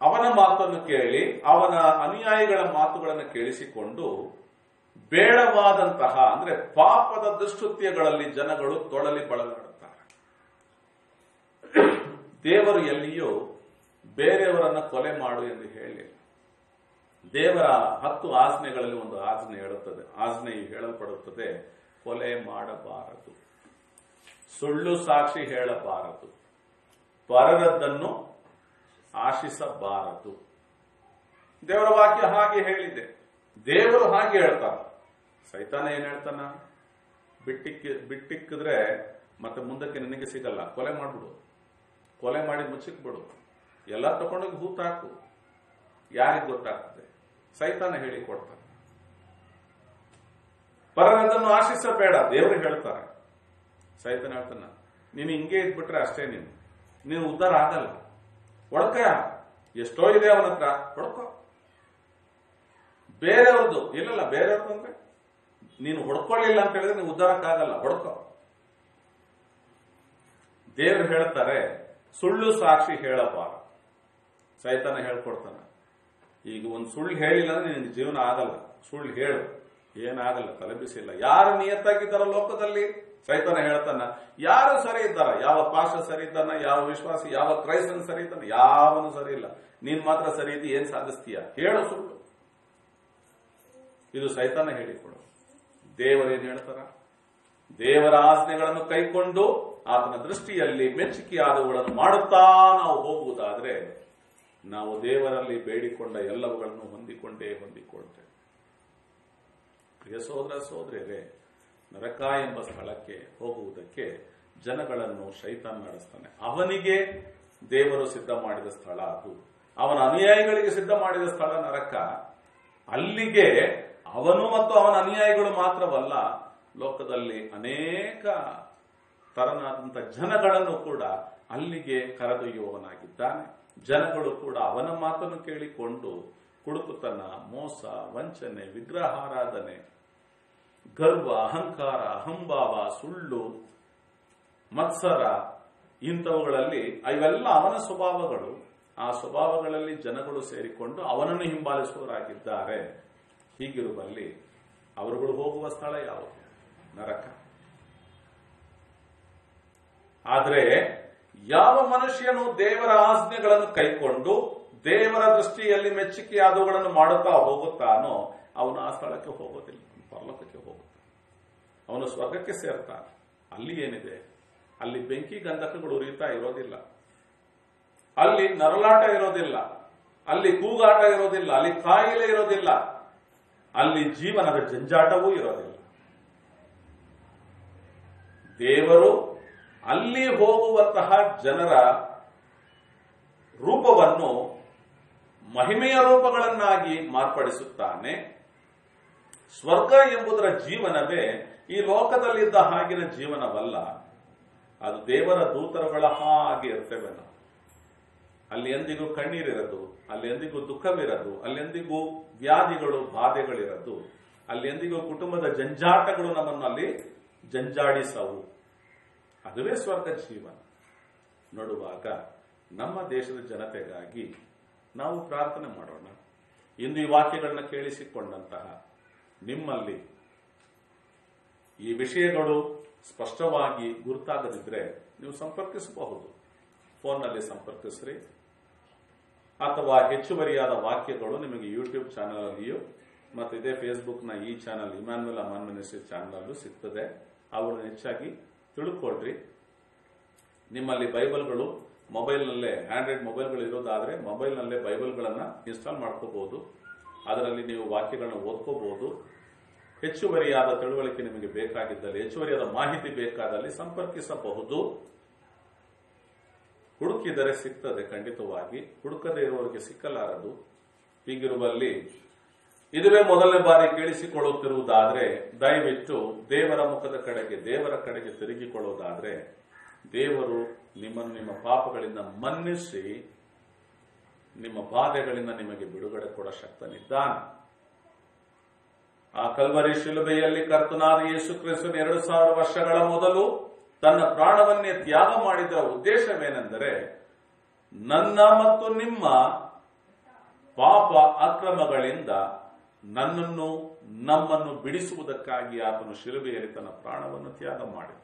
ಅವನ ಮಾತನ್ನು ಕೇಳಿ ಅವನ ಅನುಯಾಯಿಗಳ ಮಾತುಗಳನ್ನು ಕೇಳಿಸಿಕೊಂಡು ಬೇಡವಾದಂತಹ ಅಂದ್ರೆ ಪಾಪದ ದುಷ್ಕೃತ್ಯಗಳಲ್ಲಿ ಜನಗಳು ತೊಳಲಿ ಬಳಲಾಡುತ್ತಾರೆ. ದೇವರು ಎಲ್ಲಿಯೂ ಬೇರೆಯವರನ್ನ ಕೊಲೆ ಮಾಡು ಎಂದು ಹೇಳಿ, ದೇವರ 10 ಆಜ್ಞೆಗಳಲ್ಲಿ ಒಂದು ಆಜ್ಞೆ ಹೇಳುತ್ತದೆ. ಆಜ್ಞೆಯು ಹೇಳಲ್ಪಡುತ್ತದೆ, ಕೊಲೆ ಮಾಡಬಾರದು, ಸುಳ್ಳು ಸಾಕ್ಷಿ ಹೇಳಬಾರದು, ಪರರದ್ದನ್ನು ಆಶಿಸಬಾರದು. ದೇವರ ವಾಕ್ಯ ಹಾಗೆ ಹೇಳಿದೆ. ದೇವರು ಹಾಗೆ ಹೇಳ್ತಾನೆ. ಸೈತಾನ ಏನ್ ಹೇಳ್ತಾನ? ಬಿಟ್ಟಿಕ್ಕಿದ್ರೆ ಮತ್ತೆ ಮುಂದಕ್ಕೆ ನಿನಗೆ ಸಿಗಲ್ಲ, ಕೊಲೆ ಮಾಡ್ಬಿಡು, ಕೊಲೆ ಮಾಡಿ ಮುಚ್ಚಿಕ್ಬಿಡು, ಎಲ್ಲ ತಗೊಂಡೋಗಿ ಹೂತಾಕು, ಯಾರಿಗೆ ಗೊತ್ತಾಗ್ತದೆ? ಸೈತಾನ ಹೇಳಿ ಕೊಡ್ತಾನೆ. ಪರರದನ್ನು ಆಶಿಸಬೇಡ, ದೇವರು ಹೇಳ್ತಾರೆ. ಸೈತಾನ ಹೇಳ್ತಾನ, ನೀನು ಹಿಂಗೆ ಇದ್ಬಿಟ್ರೆ ಅಷ್ಟೇ, ನೀನು ಉದ್ಧಾರ ಆಗಲ್ಲ, ಹೊಡ್ಕ, ಎಷ್ಟೋ ಇದೆ ಅವನ ಹತ್ರ, ಹೊಡ್ಕೊ. ಬೇರೆಯವ್ರದ್ದು ಇಲ್ಲಲ್ಲ, ಬೇರೆಯವ್ರದ್ದು ಅಂದ್ರೆ ನೀನು ಹೊಡ್ಕೊಳ್ಳಿಲ್ಲ ಅಂತ ಹೇಳಿದ್ರೆ ನೀವು ಉದ್ಧಾರಕ್ಕಾಗಲ್ಲ, ಹೊಡ್ಕೊ. ದೇವರು ಹೇಳ್ತಾರೆ, ಸುಳ್ಳು ಸಾಕ್ಷಿ ಹೇಳಬಾರದು. ಸೈತಾನ ಹೇಳ್ಕೊಡ್ತಾನೆ. ಈಗ ಒಂದು ಸುಳ್ಳು ಹೇಳಿಲ್ಲ ಅಂದ್ರೆ ನಿನಗೆ ಜೀವನ ಆಗಲ್ಲ, ಸುಳ್ಳು ಹೇಳು, ಏನಾಗಲ್ಲ, ತಲೆಬಿಸಿಲ್ಲ. ಯಾರು ನಿಯತ್ತಾಗಿದ್ದಾರ ಲೋಕದಲ್ಲಿ? ಸೈತಾನ ಹೇಳ್ತಾನ, ಯಾರು ಸರಿ ಇದ್ದಾರ? ಯಾವ ಪಾಶ ಸರಿ ಇದ್ದಾನ? ಯಾವ ವಿಶ್ವಾಸಿ, ಯಾವ ಕ್ರೈಸ್ತನ ಸರಿ ಇದ್ದಾನ? ಯಾವನು ಸರಿ ಇಲ್ಲ. ನೀನ್ ಮಾತ್ರ ಸರಿ ಇದ್ದಿ, ಏನ್ ಸಾಧಿಸ್ತೀಯ? ಹೇಳು ಸುಳ್ಳು. ಇದು ಸೈತಾನ ಹೇಳಿಕೊಡು. ದೇವರೇನು ಹೇಳ್ತಾರ? ದೇವರ ಆಜ್ಞೆಗಳನ್ನು ಕೈಕೊಂಡು ಆತನ ದೃಷ್ಟಿಯಲ್ಲಿ ಮೆಚ್ಚುಗೆಯಾದವುಗಳನ್ನು ಮಾಡುತ್ತಾ ನಾವು ಹೋಗುವುದಾದ್ರೆ ನಾವು ದೇವರಲ್ಲಿ ಬೇಡಿಕೊಂಡ ಎಲ್ಲವುಗಳನ್ನು ಹೊಂದಿಕೊಳ್ತೇವೆ. ಪ್ರಿಯ ಸಹೋದರ ಸಹೋದರಿಯರೇ, ನರಕ ಎಂಬ ಸ್ಥಳಕ್ಕೆ ಹೋಗುವುದಕ್ಕೆ ಜನಗಳನ್ನು ಶೈತಾನ್ ನಡೆಸ್ತಾನೆ. ಅವನಿಗೆ ದೇವರು ಸಿದ್ಧ ಮಾಡಿದ ಸ್ಥಳ ಅದು. ಅವನ ಅನುಯಾಯಿಗಳಿಗೆ ಸಿದ್ಧ ಮಾಡಿದ ಸ್ಥಳ ನರಕ. ಅಲ್ಲಿಗೆ ಅವನು ಮತ್ತು ಅವನ ಅನುಯಾಯಿಗಳು ಮಾತ್ರವಲ್ಲ, ಲೋಕದಲ್ಲಿ ಅನೇಕ ತರನಾದಂಥ ಜನಗಳನ್ನು ಕೂಡ ಅಲ್ಲಿಗೆ ಕರೆದೊಯ್ಯುವವನಾಗಿದ್ದಾನೆ. ಜನಗಳು ಕೂಡ ಅವನ ಮಾತನ್ನು ಕೇಳಿಕೊಂಡು ಕುಡುಕುತನ, ಮೋಸ, ವಂಚನೆ, ವಿಗ್ರಹಾರಾಧನೆ, ಗರ್ವ, ಅಹಂಕಾರ, ಅಹಂಭಾವ, ಸುಳ್ಳು, ಮತ್ಸರ, ಇಂಥವುಗಳಲ್ಲಿ ಇವೆಲ್ಲ ಅವನ ಸ್ವಭಾವಗಳು. ಆ ಸ್ವಭಾವಗಳಲ್ಲಿ ಜನಗಳು ಸೇರಿಕೊಂಡು ಅವನನ್ನು ಹಿಂಬಾಲಿಸುವವರಾಗಿದ್ದಾರೆ. ಹೀಗಿರುವಲ್ಲಿ ಅವರುಗಳು ಹೋಗುವ ಸ್ಥಳ ಯಾವುದು? ನರಕ. ಆದರೆ ಯಾವ ಮನುಷ್ಯನು ದೇವರ ಆಜ್ಞೆಗಳನ್ನು ಕೈಕೊಂಡು ದೇವರ ದೃಷ್ಟಿಯಲ್ಲಿ ಮೆಚ್ಚುಗೆಯಾದವುಗಳನ್ನು ಮಾಡುತ್ತಾ ಹೋಗುತ್ತಾನೋ ಅವನು ಆ ಸ್ಥಳಕ್ಕೆ ಹೋಗೋದಿಲ್ಲ, ಪರಲೋಕಕ್ಕೆ ಹೋಗುತ್ತಾನೆ. ಅವನು ಸ್ವರ್ಗಕ್ಕೆ ಸೇರ್ತಾನೆ. ಅಲ್ಲಿ ಏನಿದೆ? ಅಲ್ಲಿ ಬೆಂಕಿ ಗಂಧಕಗಳು ಉರಿಯುತ್ತಾ ಇರೋದಿಲ್ಲ, ಅಲ್ಲಿ ನರಳಾಟ ಇರೋದಿಲ್ಲ, ಅಲ್ಲಿ ಕೂಗಾಟ ಇರೋದಿಲ್ಲ, ಅಲ್ಲಿ ಕಾಯಿಲೆ ಇರೋದಿಲ್ಲ, ಅಲ್ಲಿ ಜೀವನದ ಜಂಜಾಟವೂ ಇರೋದಿಲ್ಲ. ದೇವರು ಅಲ್ಲಿ ಹೋಗುವಂತಹ ಜನರ ರೂಪವನ್ನು ಮಹಿಮೆಯ ರೂಪಗಳನ್ನಾಗಿ ಮಾರ್ಪಡಿಸುತ್ತಾನೆ. ಸ್ವರ್ಗ ಎಂಬುದರ ಜೀವನವೇ ಈ ಲೋಕದಲ್ಲಿದ್ದ ಹಾಗಿನ ಜೀವನವಲ್ಲ. ಅದು ದೇವರ ದೂತರುಗಳ ಹಾಗೆ ಇರ್ತೇವೆ ನಾವು. ಅಲ್ಲಿ ಎಂದಿಗೂ ಕಣ್ಣೀರಿರದು, ಅಲ್ಲಿ ಎಂದಿಗೂ ದುಃಖವಿರದು, ಅಲ್ಲಿ ಎಂದಿಗೂ ವ್ಯಾಧಿಗಳು, ಬಾಧೆಗಳಿರದು, ಅಲ್ಲಿ ಎಂದಿಗೂ ಕುಟುಂಬದ ಜಂಜಾಟಗಳು ನಮ್ಮನ್ನು ಅಲ್ಲಿ ಜಂಜಾಡಿಸವು. ಅದುವೇ ಸ್ವರ್ಗ ಜೀವನ. ನೋಡುವಾಗ ನಮ್ಮ ದೇಶದ ಜನತೆಗಾಗಿ ನಾವು ಪ್ರಾರ್ಥನೆ ಮಾಡೋಣ. ಇಂದು ಈ ವಾಕ್ಯಗಳನ್ನ ಕೇಳಿಸಿಕೊಂಡಂತಹ ನಿಮ್ಮಲ್ಲಿ ಈ ವಿಷಯಗಳು ಸ್ಪಷ್ಟವಾಗಿ ಗುರುತಾಗದಿದ್ರೆ ನೀವು ಸಂಪರ್ಕಿಸಬಹುದು. ಫೋನ್ನಲ್ಲಿ ಸಂಪರ್ಕಿಸ್ರಿ, ಅಥವಾ ಹೆಚ್ಚುವರಿಯಾದ ವಾಕ್ಯಗಳು ನಿಮಗೆ ಯೂಟ್ಯೂಬ್ ಚಾನಲ್ ಅಲ್ಲಿಯೂ ಮತ್ತು ಇದೇ ಫೇಸ್ಬುಕ್ನ ಈ channel Immanuel Aman ministry channel ಅಲ್ಲೂ ಸಿಗ್ತದೆ. ಅವುಗಳನ್ನು ಹೆಚ್ಚಾಗಿ ತಿಳ್ಕೊಳ್ರಿ. ನಿಮ್ಮಲ್ಲಿ ಬೈಬಲ್ಗಳು ಮೊಬೈಲ್ನಲ್ಲೇ ಆಂಡ್ರಾಯ್ಡ್ ಮೊಬೈಲ್ಗಳು ಇರೋದಾದ್ರೆ ಮೊಬೈಲ್ನಲ್ಲೇ ಬೈಬಲ್ಗಳನ್ನು ಇನ್ಸ್ಟಾಲ್ ಮಾಡ್ಕೋಬಹುದು. ಅದರಲ್ಲಿ ನೀವು ವಾಕ್ಯಗಳನ್ನ ಓದ್ಕೋಬಹುದು. ಹೆಚ್ಚುವರಿಯಾದ ತಿಳುವಳಿಕೆ ನಿಮಗೆ ಬೇಕಾಗಿದ್ದಲ್ಲಿ, ಹೆಚ್ಚುವರಿಯಾದ ಮಾಹಿತಿ ಬೇಕಾದಲ್ಲಿ ಸಂಪರ್ಕಿಸಬಹುದು. ಹುಡುಕಿದರೆ ಸಿಗ್ತದೆ, ಖಂಡಿತವಾಗಿ. ಹುಡುಕದೇ ಇರುವವರಿಗೆ ಸಿಕ್ಕಲಾರದು. ಹೀಗಿರುವಲ್ಲಿ ಇದುವೇ ಮೊದಲನೇ ಬಾರಿ ಕೇಳಿಸಿಕೊಳ್ಳುತ್ತಿರುವುದಾದ್ರೆ ದಯವಿಟ್ಟು ದೇವರ ಮುಖದ ಕಡೆಗೆ, ದೇವರ ಕಡೆಗೆ ತಿರುಗಿಕೊಳ್ಳುವುದಾದ್ರೆ ದೇವರು ನಿಮ್ಮನ್ನು ನಿಮ್ಮ ಪಾಪಗಳಿಂದ ಮನ್ನಿಸಿ ನಿಮ್ಮ ಬಾಧೆಗಳಿಂದ ನಿಮಗೆ ಬಿಡುಗಡೆ ಕೊಡ ಶಕ್ತನಿದ್ದಾನೆ. ಆ ಕಲ್ವರಿ ಶಿಲುಬೆಯಲ್ಲಿ ಕರ್ತನಾದ ಯೇಸು ಕ್ರಿಸ್ತನು 2000 ವರ್ಷಗಳ ಮೊದಲು ತನ್ನ ಪ್ರಾಣವನ್ನೇ ತ್ಯಾಗ ಮಾಡಿದ ಉದ್ದೇಶವೇನೆಂದರೆ ನನ್ನ ಮತ್ತು ನಿಮ್ಮ ಪಾಪ ಅಕ್ರಮಗಳಿಂದ ನನ್ನನ್ನು ನಮ್ಮನ್ನು ಬಿಡಿಸುವುದಕ್ಕಾಗಿ ಆತನು ಶಿಲುಬೆಯಲ್ಲಿ ತನ್ನ ಪ್ರಾಣವನ್ನು ತ್ಯಾಗ ಮಾಡಿದ.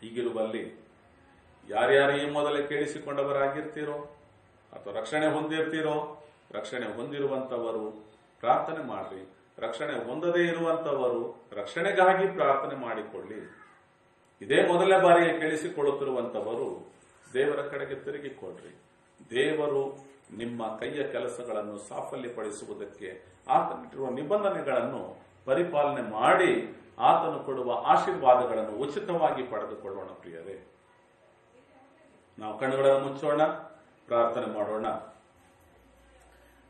ಹೀಗಿರುವಲ್ಲಿ ಯಾರ್ಯಾರು ಈ ಮೊದಲೇ ಕೇಳಿಸಿಕೊಂಡವರಾಗಿರ್ತೀರೋ ಅಥವಾ ರಕ್ಷಣೆ ಹೊಂದಿರ್ತೀರೋ, ರಕ್ಷಣೆ ಹೊಂದಿರುವಂತವರು ಪ್ರಾರ್ಥನೆ ಮಾಡ್ರಿ. ರಕ್ಷಣೆ ಹೊಂದದೇ ಇರುವಂತವರು ರಕ್ಷಣೆಗಾಗಿ ಪ್ರಾರ್ಥನೆ ಮಾಡಿಕೊಳ್ಳಿ. ಇದೇ ಮೊದಲನೇ ಬಾರಿಗೆ ಕೇಳಿಸಿಕೊಳ್ಳುತ್ತಿರುವಂತವರು ದೇವರ ಕಡೆಗೆ ತಿರುಗಿಕೊಳ್ಳ್ರಿ. ದೇವರು ನಿಮ್ಮ ಕೈಯ ಕೆಲಸಗಳನ್ನು ಸಾಫಲ್ಯಪಡಿಸುವುದಕ್ಕೆ ಆತನಿಟ್ಟಿರುವ ನಿಬಂಧನೆಗಳನ್ನು ಪರಿಪಾಲನೆ ಮಾಡಿ ಆತನು ಕೊಡುವ ಆಶೀರ್ವಾದಗಳನ್ನು ಉಚಿತವಾಗಿ ಪಡೆದುಕೊಳ್ಳೋಣ. ಪ್ರಿಯರೇ, ನಾವು ಕಣ್ಣುಗಳನ್ನು ಮುಚ್ಚೋಣ, ಪ್ರಾರ್ಥನೆ ಮಾಡೋಣ.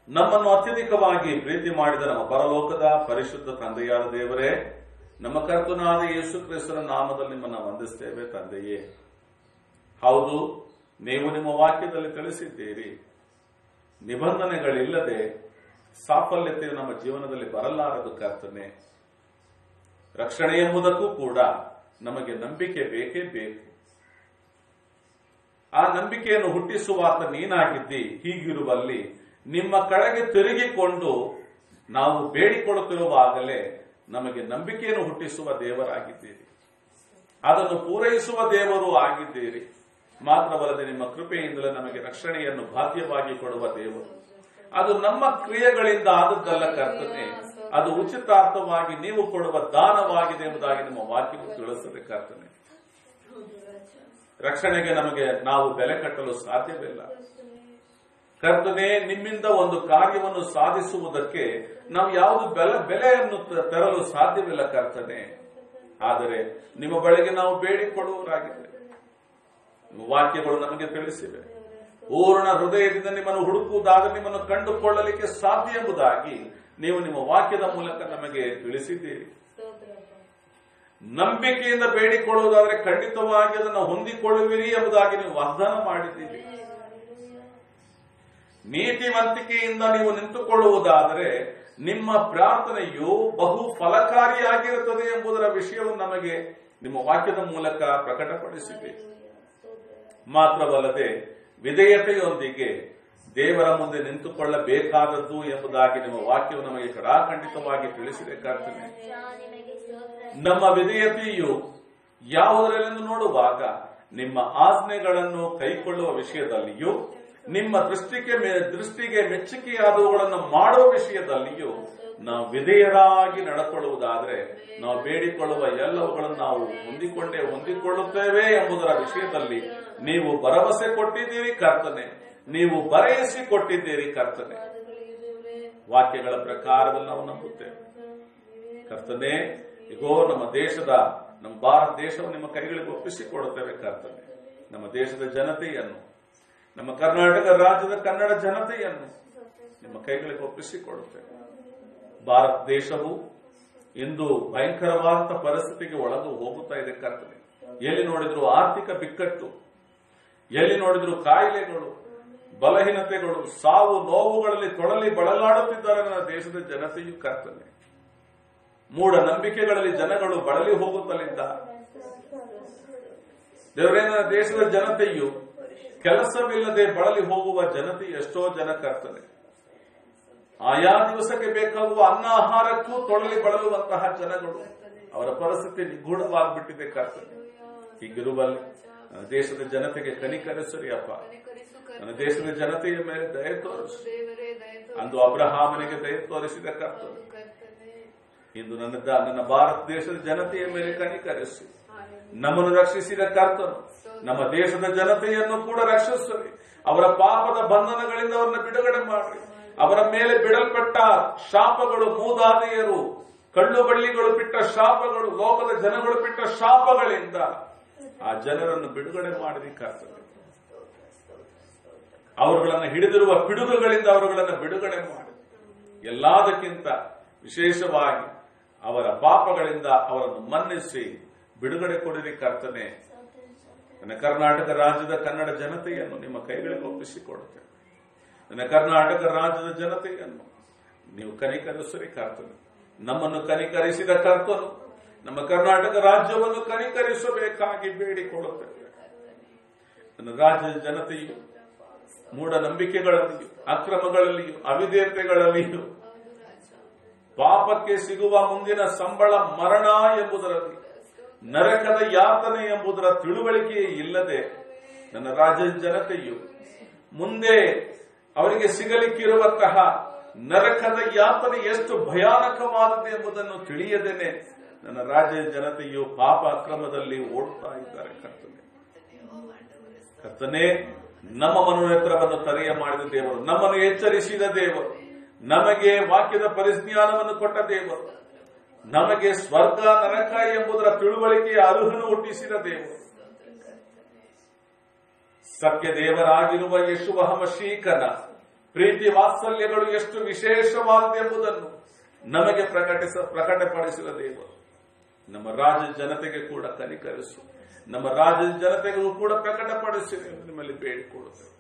ನಮ್ಮನ್ನು ಅತ್ಯಧಿಕವಾಗಿ ಪ್ರೀತಿ ಮಾಡಿದ ನಮ್ಮ ಪರಲೋಕದ ಪರಿಶುದ್ಧ ತಂದೆಯಾದ ದೇವರೇ, ನಮ್ಮ ಕರ್ತನಾದ ಯೇಸು ಕ್ರಿಸ್ತನ ನಾಮದಲ್ಲಿ ನಿಮ್ಮನ್ನು ವಂದಿಸ್ತೇವೆ. ತಂದೆಯೇ, ಹೌದು, ನೀವು ನಿಮ್ಮ ವಾಕ್ಯದಲ್ಲಿ ತಿಳಿಸಿದ್ದೀರಿ, ನಿಬಂಧನೆಗಳಿಲ್ಲದೆ ಸಾಫಲ್ಯತೆಯು ನಮ್ಮ ಜೀವನದಲ್ಲಿ ಬರಲಾರದು. ಕರ್ತನೆ, ರಕ್ಷಣೆ ಎಂಬುದಕ್ಕೂ ಕೂಡ ನಮಗೆ ನಂಬಿಕೆ ಬೇಕೇ ಬೇಕು. ಆ ನಂಬಿಕೆಯನ್ನು ಹುಟ್ಟಿಸುವಾತ ನೀನಾಗಿದ್ದಿ. ಹೀಗಿರುವಲ್ಲಿ ನಿಮ್ಮ ಕಡೆಗೆ ತಿರುಗಿಕೊಂಡು ನಾವು ಬೇಡಿಕೊಳ್ಳುತ್ತಿರುವಾಗಲೇ ನಮಗೆ ನಂಬಿಕೆಯನ್ನು ಹುಟ್ಟಿಸುವ ದೇವರಾಗಿದ್ದೀರಿ, ಅದನ್ನು ಪೂರೈಸುವ ದೇವರು ಆಗಿದ್ದೀರಿ. ಮಾತ್ರವಲ್ಲದೆ ನಿಮ್ಮ ಕೃಪೆಯಿಂದಲೇ ನಮಗೆ ರಕ್ಷಣೆಯನ್ನು ಬಾಧ್ಯವಾಗಿ ಕೊಡುವ ದೇವರು. ಅದು ನಮ್ಮ ಕ್ರಿಯೆಗಳಿಂದ ಆದದ್ದಲ್ಲ ಕರ್ತನೆ, ಅದು ಉಚಿತಾರ್ಥವಾಗಿ ನೀವು ಕೊಡುವ ದಾನವಾಗಿದೆ ಎಂಬುದಾಗಿ ನಿಮ್ಮ ವಾಕ್ಯವು ತಿಳಿಸುತ್ತದೆ. ಕರ್ತನೆ, ರಕ್ಷಣೆಗೆ ನಮಗೆ ನಾವು ಬೆಲೆ ಕಟ್ಟಲು ಸಾಧ್ಯವಿಲ್ಲ. ಕರ್ತನೆ, ನಿಮ್ಮಿಂದ ಒಂದು ಕಾರ್ಯವನ್ನು ಸಾಧಿಸುವುದಕ್ಕೆ ನಾವು ಯಾವುದು ಬೆಲೆಯನ್ನು ತರಲು ಸಾಧ್ಯವಿಲ್ಲ ಕರ್ತನೆ. ಆದರೆ ನಿಮ್ಮ ಬಳಿಗೆ ನಾವು ಬೇಡಿಕೊಳ್ಳುವರಾಗಿದೆ. ವಾಕ್ಯಗಳು ನಮಗೆ ತಿಳಿಸಿವೆ, ಪೂರ್ಣ ಹೃದಯದಿಂದ ನಿಮ್ಮನ್ನು ಹುಡುಕುವುದಾದರೆ ನಿಮ್ಮನ್ನು ಕಂಡುಕೊಳ್ಳಲಿಕ್ಕೆ ಸಾಧ್ಯ ಎಂಬುದಾಗಿ ನೀವು ನಿಮ್ಮ ವಾಕ್ಯದ ಮೂಲಕ ನಮಗೆ ತಿಳಿಸಿದ್ದೀರಿ. ನಂಬಿಕೆಯಿಂದ ಬೇಡಿಕೊಳ್ಳುವುದಾದರೆ ಖಂಡಿತವಾಗಿ ಅದನ್ನು ಹೊಂದಿಕೊಳ್ಳುವಿರಿ ಎಂಬುದಾಗಿ ನೀವು ವಾಗ್ದಾನ ಮಾಡಿದ್ದೀರಿ. ನೀತಿವಂತಿಕೆಯಿಂದ ನೀವು ನಿಂತುಕೊಳ್ಳುವುದಾದರೆ ನಿಮ್ಮ ಪ್ರಾರ್ಥನೆಯು ಬಹು ಫಲಕಾರಿಯಾಗಿರುತ್ತದೆ ಎಂಬುದರ ವಿಷಯವನ್ನು ನಮಗೆ ನಿಮ್ಮ ವಾಕ್ಯದ ಮೂಲಕ ಪ್ರಕಟಪಡಿಸಿದೆ. ಮಾತ್ರವಲ್ಲದೆ ವಿಧೇಯತೆಯೊಂದಿಗೆ ದೇವರ ಮುಂದೆ ನಿಂತುಕೊಳ್ಳಬೇಕಾದದ್ದು ಎಂಬುದಾಗಿ ನಿಮ್ಮ ವಾಕ್ಯವು ನಮಗೆ ಕಡಾಖಂಡಿತವಾಗಿ ತಿಳಿಸಿದೆ. ಕರ್ತನೆ, ನಮ್ಮ ವಿಧೇಯತೆಯು ಯಾವುದರಲ್ಲೆಂದು ನೋಡುವಾಗ ನಿಮ್ಮ ಆಜ್ಞೆಗಳನ್ನು ಕೈಕೊಳ್ಳುವ ವಿಷಯದಲ್ಲಿಯೂ ನಿಮ್ಮ ದೃಷ್ಟಿಗೆ ಮೆಚ್ಚುಗೆಯಾದವುಗಳನ್ನು ಮಾಡುವ ವಿಷಯದಲ್ಲಿಯೂ ನಾವು ವಿಧೇಯರಾಗಿ ನಡ್ಕೊಳ್ಳುವುದಾದರೆ ನಾವು ಬೇಡಿಕೊಳ್ಳುವ ಎಲ್ಲವುಗಳನ್ನು ನಾವು ಹೊಂದಿಕೊಳ್ಳುತ್ತೇವೆ ಎಂಬುದರ ವಿಷಯದಲ್ಲಿ ನೀವು ಭರವಸೆ ಕೊಟ್ಟಿದ್ದೀರಿ ಕರ್ತನೆ, ನೀವು ಬರೆಯಿಸಿ ಕೊಟ್ಟಿದ್ದೀರಿ ಕರ್ತನೆ. ವಾಕ್ಯಗಳ ಪ್ರಕಾರದಲ್ಲಿ ನಾವು ನಂಬುತ್ತೇವೆ ಕರ್ತನೆ. ಈಗೋ ನಮ್ಮ ಭಾರತ ದೇಶವನ್ನು ನಿಮ್ಮ ಕೈಗಳಿಗೆ ಒಪ್ಪಿಸಿಕೊಡುತ್ತೇವೆ ಕರ್ತನೆ. ನಮ್ಮ ದೇಶದ ಜನತೆಯನ್ನು, ನಮ್ಮ ಕರ್ನಾಟಕ ರಾಜ್ಯದ ಕನ್ನಡ ಜನತೆಯನ್ನು ನಿಮ್ಮ ಕೈಗಳಿಗೆ ಒಪ್ಪಿಸಿಕೊಡುತ್ತೇವೆ. ಭಾರತ ದೇಶವು ಇಂದು ಭಯಂಕರವಾದ ಪರಿಸ್ಥಿತಿಗೆ ಒಳಗೂ ಹೋಗುತ್ತಾ ಇದೆ ಕರ್ತನೆ. ಎಲ್ಲಿ ನೋಡಿದ್ರು ಆರ್ಥಿಕ ಬಿಕ್ಕಟ್ಟು, ಎಲ್ಲಿ ನೋಡಿದ್ರು ಕಾಯಿಲೆಗಳು, ಬಲಹೀನತೆಗಳು, ಸಾವು ನೋವುಗಳಲ್ಲಿ ತೊಡಲಿ ಬಳಲಾಡುತ್ತಿದ್ದಾರೆ ನನ್ನ ದೇಶದ ಜನತೆಯು ಕರ್ತನೆ. ಮೂಢನಂಬಿಕೆಗಳಲ್ಲಿ ಜನಗಳು ಬಳಲಿ ಹೋಗುತ್ತಲಿದ್ದಾರೆ. ದೇವರೇ, ನನ್ನ ದೇಶದ ಜನತೆಯು ಕೆಲಸವಿಲ್ಲದೆ ಬಳಲಿ ಹೋಗುವ ಜನತೆ ಎಷ್ಟೋ ಜನ ಕರ್ತನೆ. ಆಯಾ ದಿವಸಕ್ಕೆ ಬೇಕಾಗುವ ಅನ್ನ ಆಹಾರಕ್ಕೂ ತೊಡಲಿ ಬಳಲುವಂತಹ ಜನಗಳು ಅವರ ಪರಿಸ್ಥಿತಿ ನಿಗೂಢವಾಗ್ಬಿಟ್ಟಿದೆ ಕರ್ತನೆ. ಹೀಗಿರುವಲ್ಲಿ ನನ್ನ ದೇಶದ ಜನತೆಗೆ ಕನಿಕರಿಸರಿ ಅಪ್ಪ. ನನ್ನ ದೇಶದ ಜನತೆಯ ಮೇಲೆ ದಯೆ ತೋರಿಸು. ಅಂದು ಅಬ್ರಹಾಮನಿಗೆ ದಯೆ ತೋರಿಸಿದ ಕರ್ತನೆ ಇಂದು ನನ್ನ ಭಾರತ ದೇಶದ ಜನತೆಯ ಮೇಲೆ ಕನಿಕರಿಸಿ ನಮ್ಮನ್ನು ರಕ್ಷಿಸಿದ ಕರ್ತನು ನಮ್ಮ ದೇಶದ ಜನತೆಯನ್ನು ಕೂಡ ರಕ್ಷಿಸಲಿ. ಅವರ ಪಾಪದ ಬಂಧನಗಳಿಂದ ಅವರನ್ನು ಬಿಡುಗಡೆ ಮಾಡಿ. ಅವರ ಮೇಲೆ ಬಿಡಲ್ಪಟ್ಟ ಶಾಪಗಳು, ಮೂದಾದಿಯರು, ಕಳ್ಳು ಬಳ್ಳಿಗಳು ಬಿಟ್ಟ ಶಾಪಗಳು, ಲೋಕದ ಜನಗಳು ಬಿಟ್ಟ ಶಾಪಗಳಿಂದ ಆ ಜನರನ್ನು ಬಿಡುಗಡೆ ಮಾಡಿದ ಕರ್ತನೆ. ಅವರುಗಳನ್ನು ಹಿಡಿದಿರುವ ಪಿಡುಗುಗಳಿಂದ ಅವರುಗಳನ್ನು ಬಿಡುಗಡೆ ಮಾಡಿ. ಎಲ್ಲದಕ್ಕಿಂತ ವಿಶೇಷವಾಗಿ ಅವರ ಪಾಪಗಳಿಂದ ಅವರನ್ನು ಮನ್ನಿಸಿ ಬಿಡುಗಡೆ ಕೊಡಿರಿ ಕರ್ತನೆ. ನನ್ನ ಕರ್ನಾಟಕ ರಾಜ್ಯದ ಕನ್ನಡ ಜನತೆಯನ್ನು ನಿಮ್ಮ ಕೈಗಳಿಗೆ ಒಪ್ಪಿಸಿಕೊಡುತ್ತೇನೆ. ನನ್ನ ಕರ್ನಾಟಕ ರಾಜ್ಯದ ಜನತೆಯನ್ನು ನೀವು ಕನಿಕರಿಸರಿ ಕರ್ತನೆ. ನಮ್ಮನ್ನು ಕನಿಕರಿಸಿದ ಕರ್ತನು ನಮ್ಮ ಕರ್ನಾಟಕ ರಾಜ್ಯವನ್ನು ಕನಿಕರಿಸಬೇಕಾಗಿ ಬೇಡಿಕೊಳ್ಳುತ್ತೇವೆ. ನನ್ನ ರಾಜ್ಯದ ಜನತೆಯು ಮೂಢನಂಬಿಕೆಗಳಲ್ಲಿಯೂ, ಅಕ್ರಮಗಳಲ್ಲಿಯೂ, ಅವಿಧೇಯತೆಗಳಲ್ಲಿಯೂ, ಪಾಪಕ್ಕೆ ಸಿಗುವ ಮುಂದಿನ ಸಂಬಳ ಮರಣ ಎಂಬುದರಲ್ಲಿ, ನರಕದ ಯಾತನೆ ಎಂಬುದರ ತಿಳುವಳಿಕೆಯೇ ಇಲ್ಲದೆ ನನ್ನ ರಾಜ್ಯದ ಜನತೆಯು ಮುಂದೆ ಅವರಿಗೆ ಸಿಗಲಿಕ್ಕಿರುವಂತಹ ನರಕದ ಯಾತನೆ ಎಷ್ಟು ಭಯಾನಕವಾದದ್ದು ಎಂಬುದನ್ನು ತಿಳಿಯದೇನೆ ನನ್ನ ರಾಜ್ಯದ ಜನತೆಯು ಪಾಪ ಅಕ್ರಮದಲ್ಲಿ ಓಡುತ್ತಾ ಇದ್ದಾರೆ ಕರ್ತನೆ. ಕರ್ತನೆ, ನಮ್ಮ ಮನೋನೇತ್ರವನ್ನು ತರೆಯ ಮಾಡಿದ ದೇವರು, ನಮ್ಮನ್ನು ಎಚ್ಚರಿಸಿದ ದೇವರು, ನಮಗೆ ವಾಕ್ಯದ ಪರಿಜ್ಞಾನವನ್ನು ಕೊಟ್ಟ ದೇವರು, ನಮಗೆ ಸ್ವರ್ಗ ನರಕ ಎಂಬುದರ ತಿಳುವಳಿಕೆಯ ಅರುಹನ್ನು ಹುಟ್ಟಿಸಿದ ದೇವರು, ಸತ್ಯ ದೇವರಾಗಿರುವ ಯೇಸುವ ಮಶೀಕನ ಪ್ರೀತಿ ವಾತ್ಸಲ್ಯಗಳು ಎಷ್ಟು ವಿಶೇಷವಾಗಿದೆ ಎಂಬುದನ್ನು ನಮಗೆ ಪ್ರಕಟಪಡಿಸಿದ ದೇವರು, ನಮ್ಮ ರಾಜ್ಯದ ಜನತೆಗೆ ಕೂಡ ಕನಿಕರಿಸು. ನಮ್ಮ ರಾಜ್ಯದ ಜನತೆಗೂ ಕೂಡ ಪ್ರಕಟಪಡಿಸಿ ನಿಮ್ಮಲ್ಲಿ ಬೇಡಿಕೊಳ್ಳುತ್ತೇವೆ.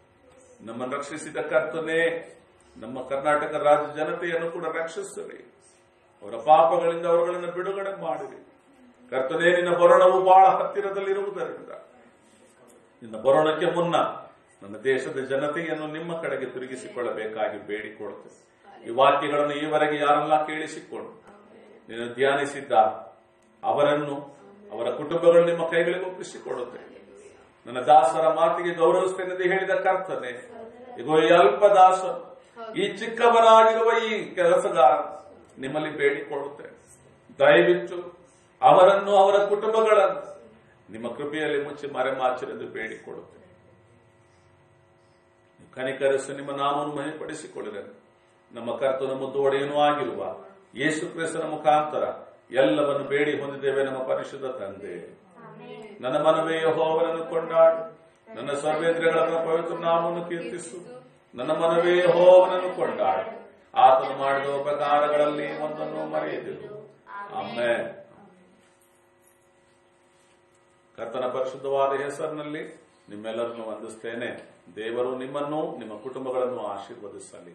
ನಮ್ಮನ್ನು ರಕ್ಷಿಸಿದ ಕರ್ತನೆ, ನಮ್ಮ ಕರ್ನಾಟಕ ರಾಜ್ಯ ಜನತೆಯನ್ನು ಕೂಡ ರಕ್ಷಿಸಿರಿ. ಅವರ ಪಾಪಗಳಿಂದ ಅವರುಗಳನ್ನು ಬಿಡುಗಡೆ ಮಾಡಿರಿ ಕರ್ತನೆ. ನಿನ್ನ ಬರೋಣವು ಬಹಳ ಹತ್ತಿರದಲ್ಲಿರುವುದರಿಂದ ನಿನ್ನ ಬರೋಣಕ್ಕೆ ಮುನ್ನ ನನ್ನ ದೇಶದ ಜನತೆಯನ್ನು ನಿಮ್ಮ ಕಡೆಗೆ ತಿರುಗಿಸಿಕೊಳ್ಳಬೇಕಾಗಿ ಬೇಡಿಕೊಳ್ಳುತ್ತೇವೆ. ಈ ವಾಕ್ಯಗಳನ್ನು ಈವರೆಗೆ ಯಾರೆಲ್ಲ ಕೇಳಿಸಿಕೊಂಡು ನೀನು ಧ್ಯಾನಿಸಿದ್ದ ಅವರನ್ನು, ಅವರ ಕುಟುಂಬಗಳು ನಿಮ್ಮ ಕೈಗಳಿಗೆ ಒಪ್ಪಿಸಿಕೊಡುತ್ತೇವೆ. ನನ್ನ ದಾಸರ ಮಾತಿಗೆ ಗೌರವಿಸುತ್ತೇನೆ ಹೇಳಿದ ಕರ್ತನೆ, ಇಗೋ ಈ ಅಲ್ಪ ದಾಸ, ಈ ಚಿಕ್ಕವನಾಗಿರುವ ಈ ಕೆಲಸಗಾರ ನಿಮ್ಮಲ್ಲಿ ಬೇಡಿಕೊಳ್ಳುತ್ತೇನೆ. ದಯವಿಟ್ಟು ಅವರನ್ನು, ಅವರ ಕುಟುಂಬಗಳನ್ನು ನಿಮ್ಮ ಕೃಪೆಯಲ್ಲಿ ಮುಚ್ಚಿ ಮರೆಮಾಚಿರೆಂದು ಬೇಡಿಕೊಳ್ಳುತ್ತೇನೆ. ಕನಿಕರಿಸಿ ನಿಮ್ಮ ನಾಮವನ್ನು ಮಹಿಮೆಪಡಿಸಿಕೊಳ್ಳಿರಿ. ನಮ್ಮ ಕರ್ತನ ಮುದ್ದುವಡೆಯೂ ಆಗಿರುವ ಯೇಸು ಕ್ರಿಸ್ತನ ಮುಖಾಂತರ ಎಲ್ಲವನ್ನು ಬೇಡಿ ಹೊಂದಿದ್ದೇವೆ ನಮ್ಮ ಪರಿಶುದ್ಧ ತಂದೆ. ನನ್ನ ಮನವೇ ಯೆಹೋವನನ್ನು ಕೊಂಡಾಡು, ನನ್ನ ಸರ್ವೇಂದ್ರಿಯಗಳ ಪವಿತ್ರ ನಾಮವನ್ನು ಕೀರ್ತಿಸು. ನನ್ನ ಮನವೇ ಯೆಹೋವನನ್ನು ಕೊಂಡಾಡು, ಆತನು ಮಾಡಿದ ಉಪಕಾರಗಳಲ್ಲಿ ಒಂದನ್ನು ಮರೆಯದಿರು. ಆಮೆನ್. ಕರ್ತನ ಪರಿಶುದ್ಧವಾದ ಹೆಸರಿನಲ್ಲಿ ನಿಮ್ಮೆಲ್ಲರನ್ನು ವಂದಿಸ್ತೇನೆ. ದೇವರು ನಿಮ್ಮನ್ನು, ನಿಮ್ಮ ಕುಟುಂಬಗಳನ್ನು ಆಶೀರ್ವದಿಸಲಿ.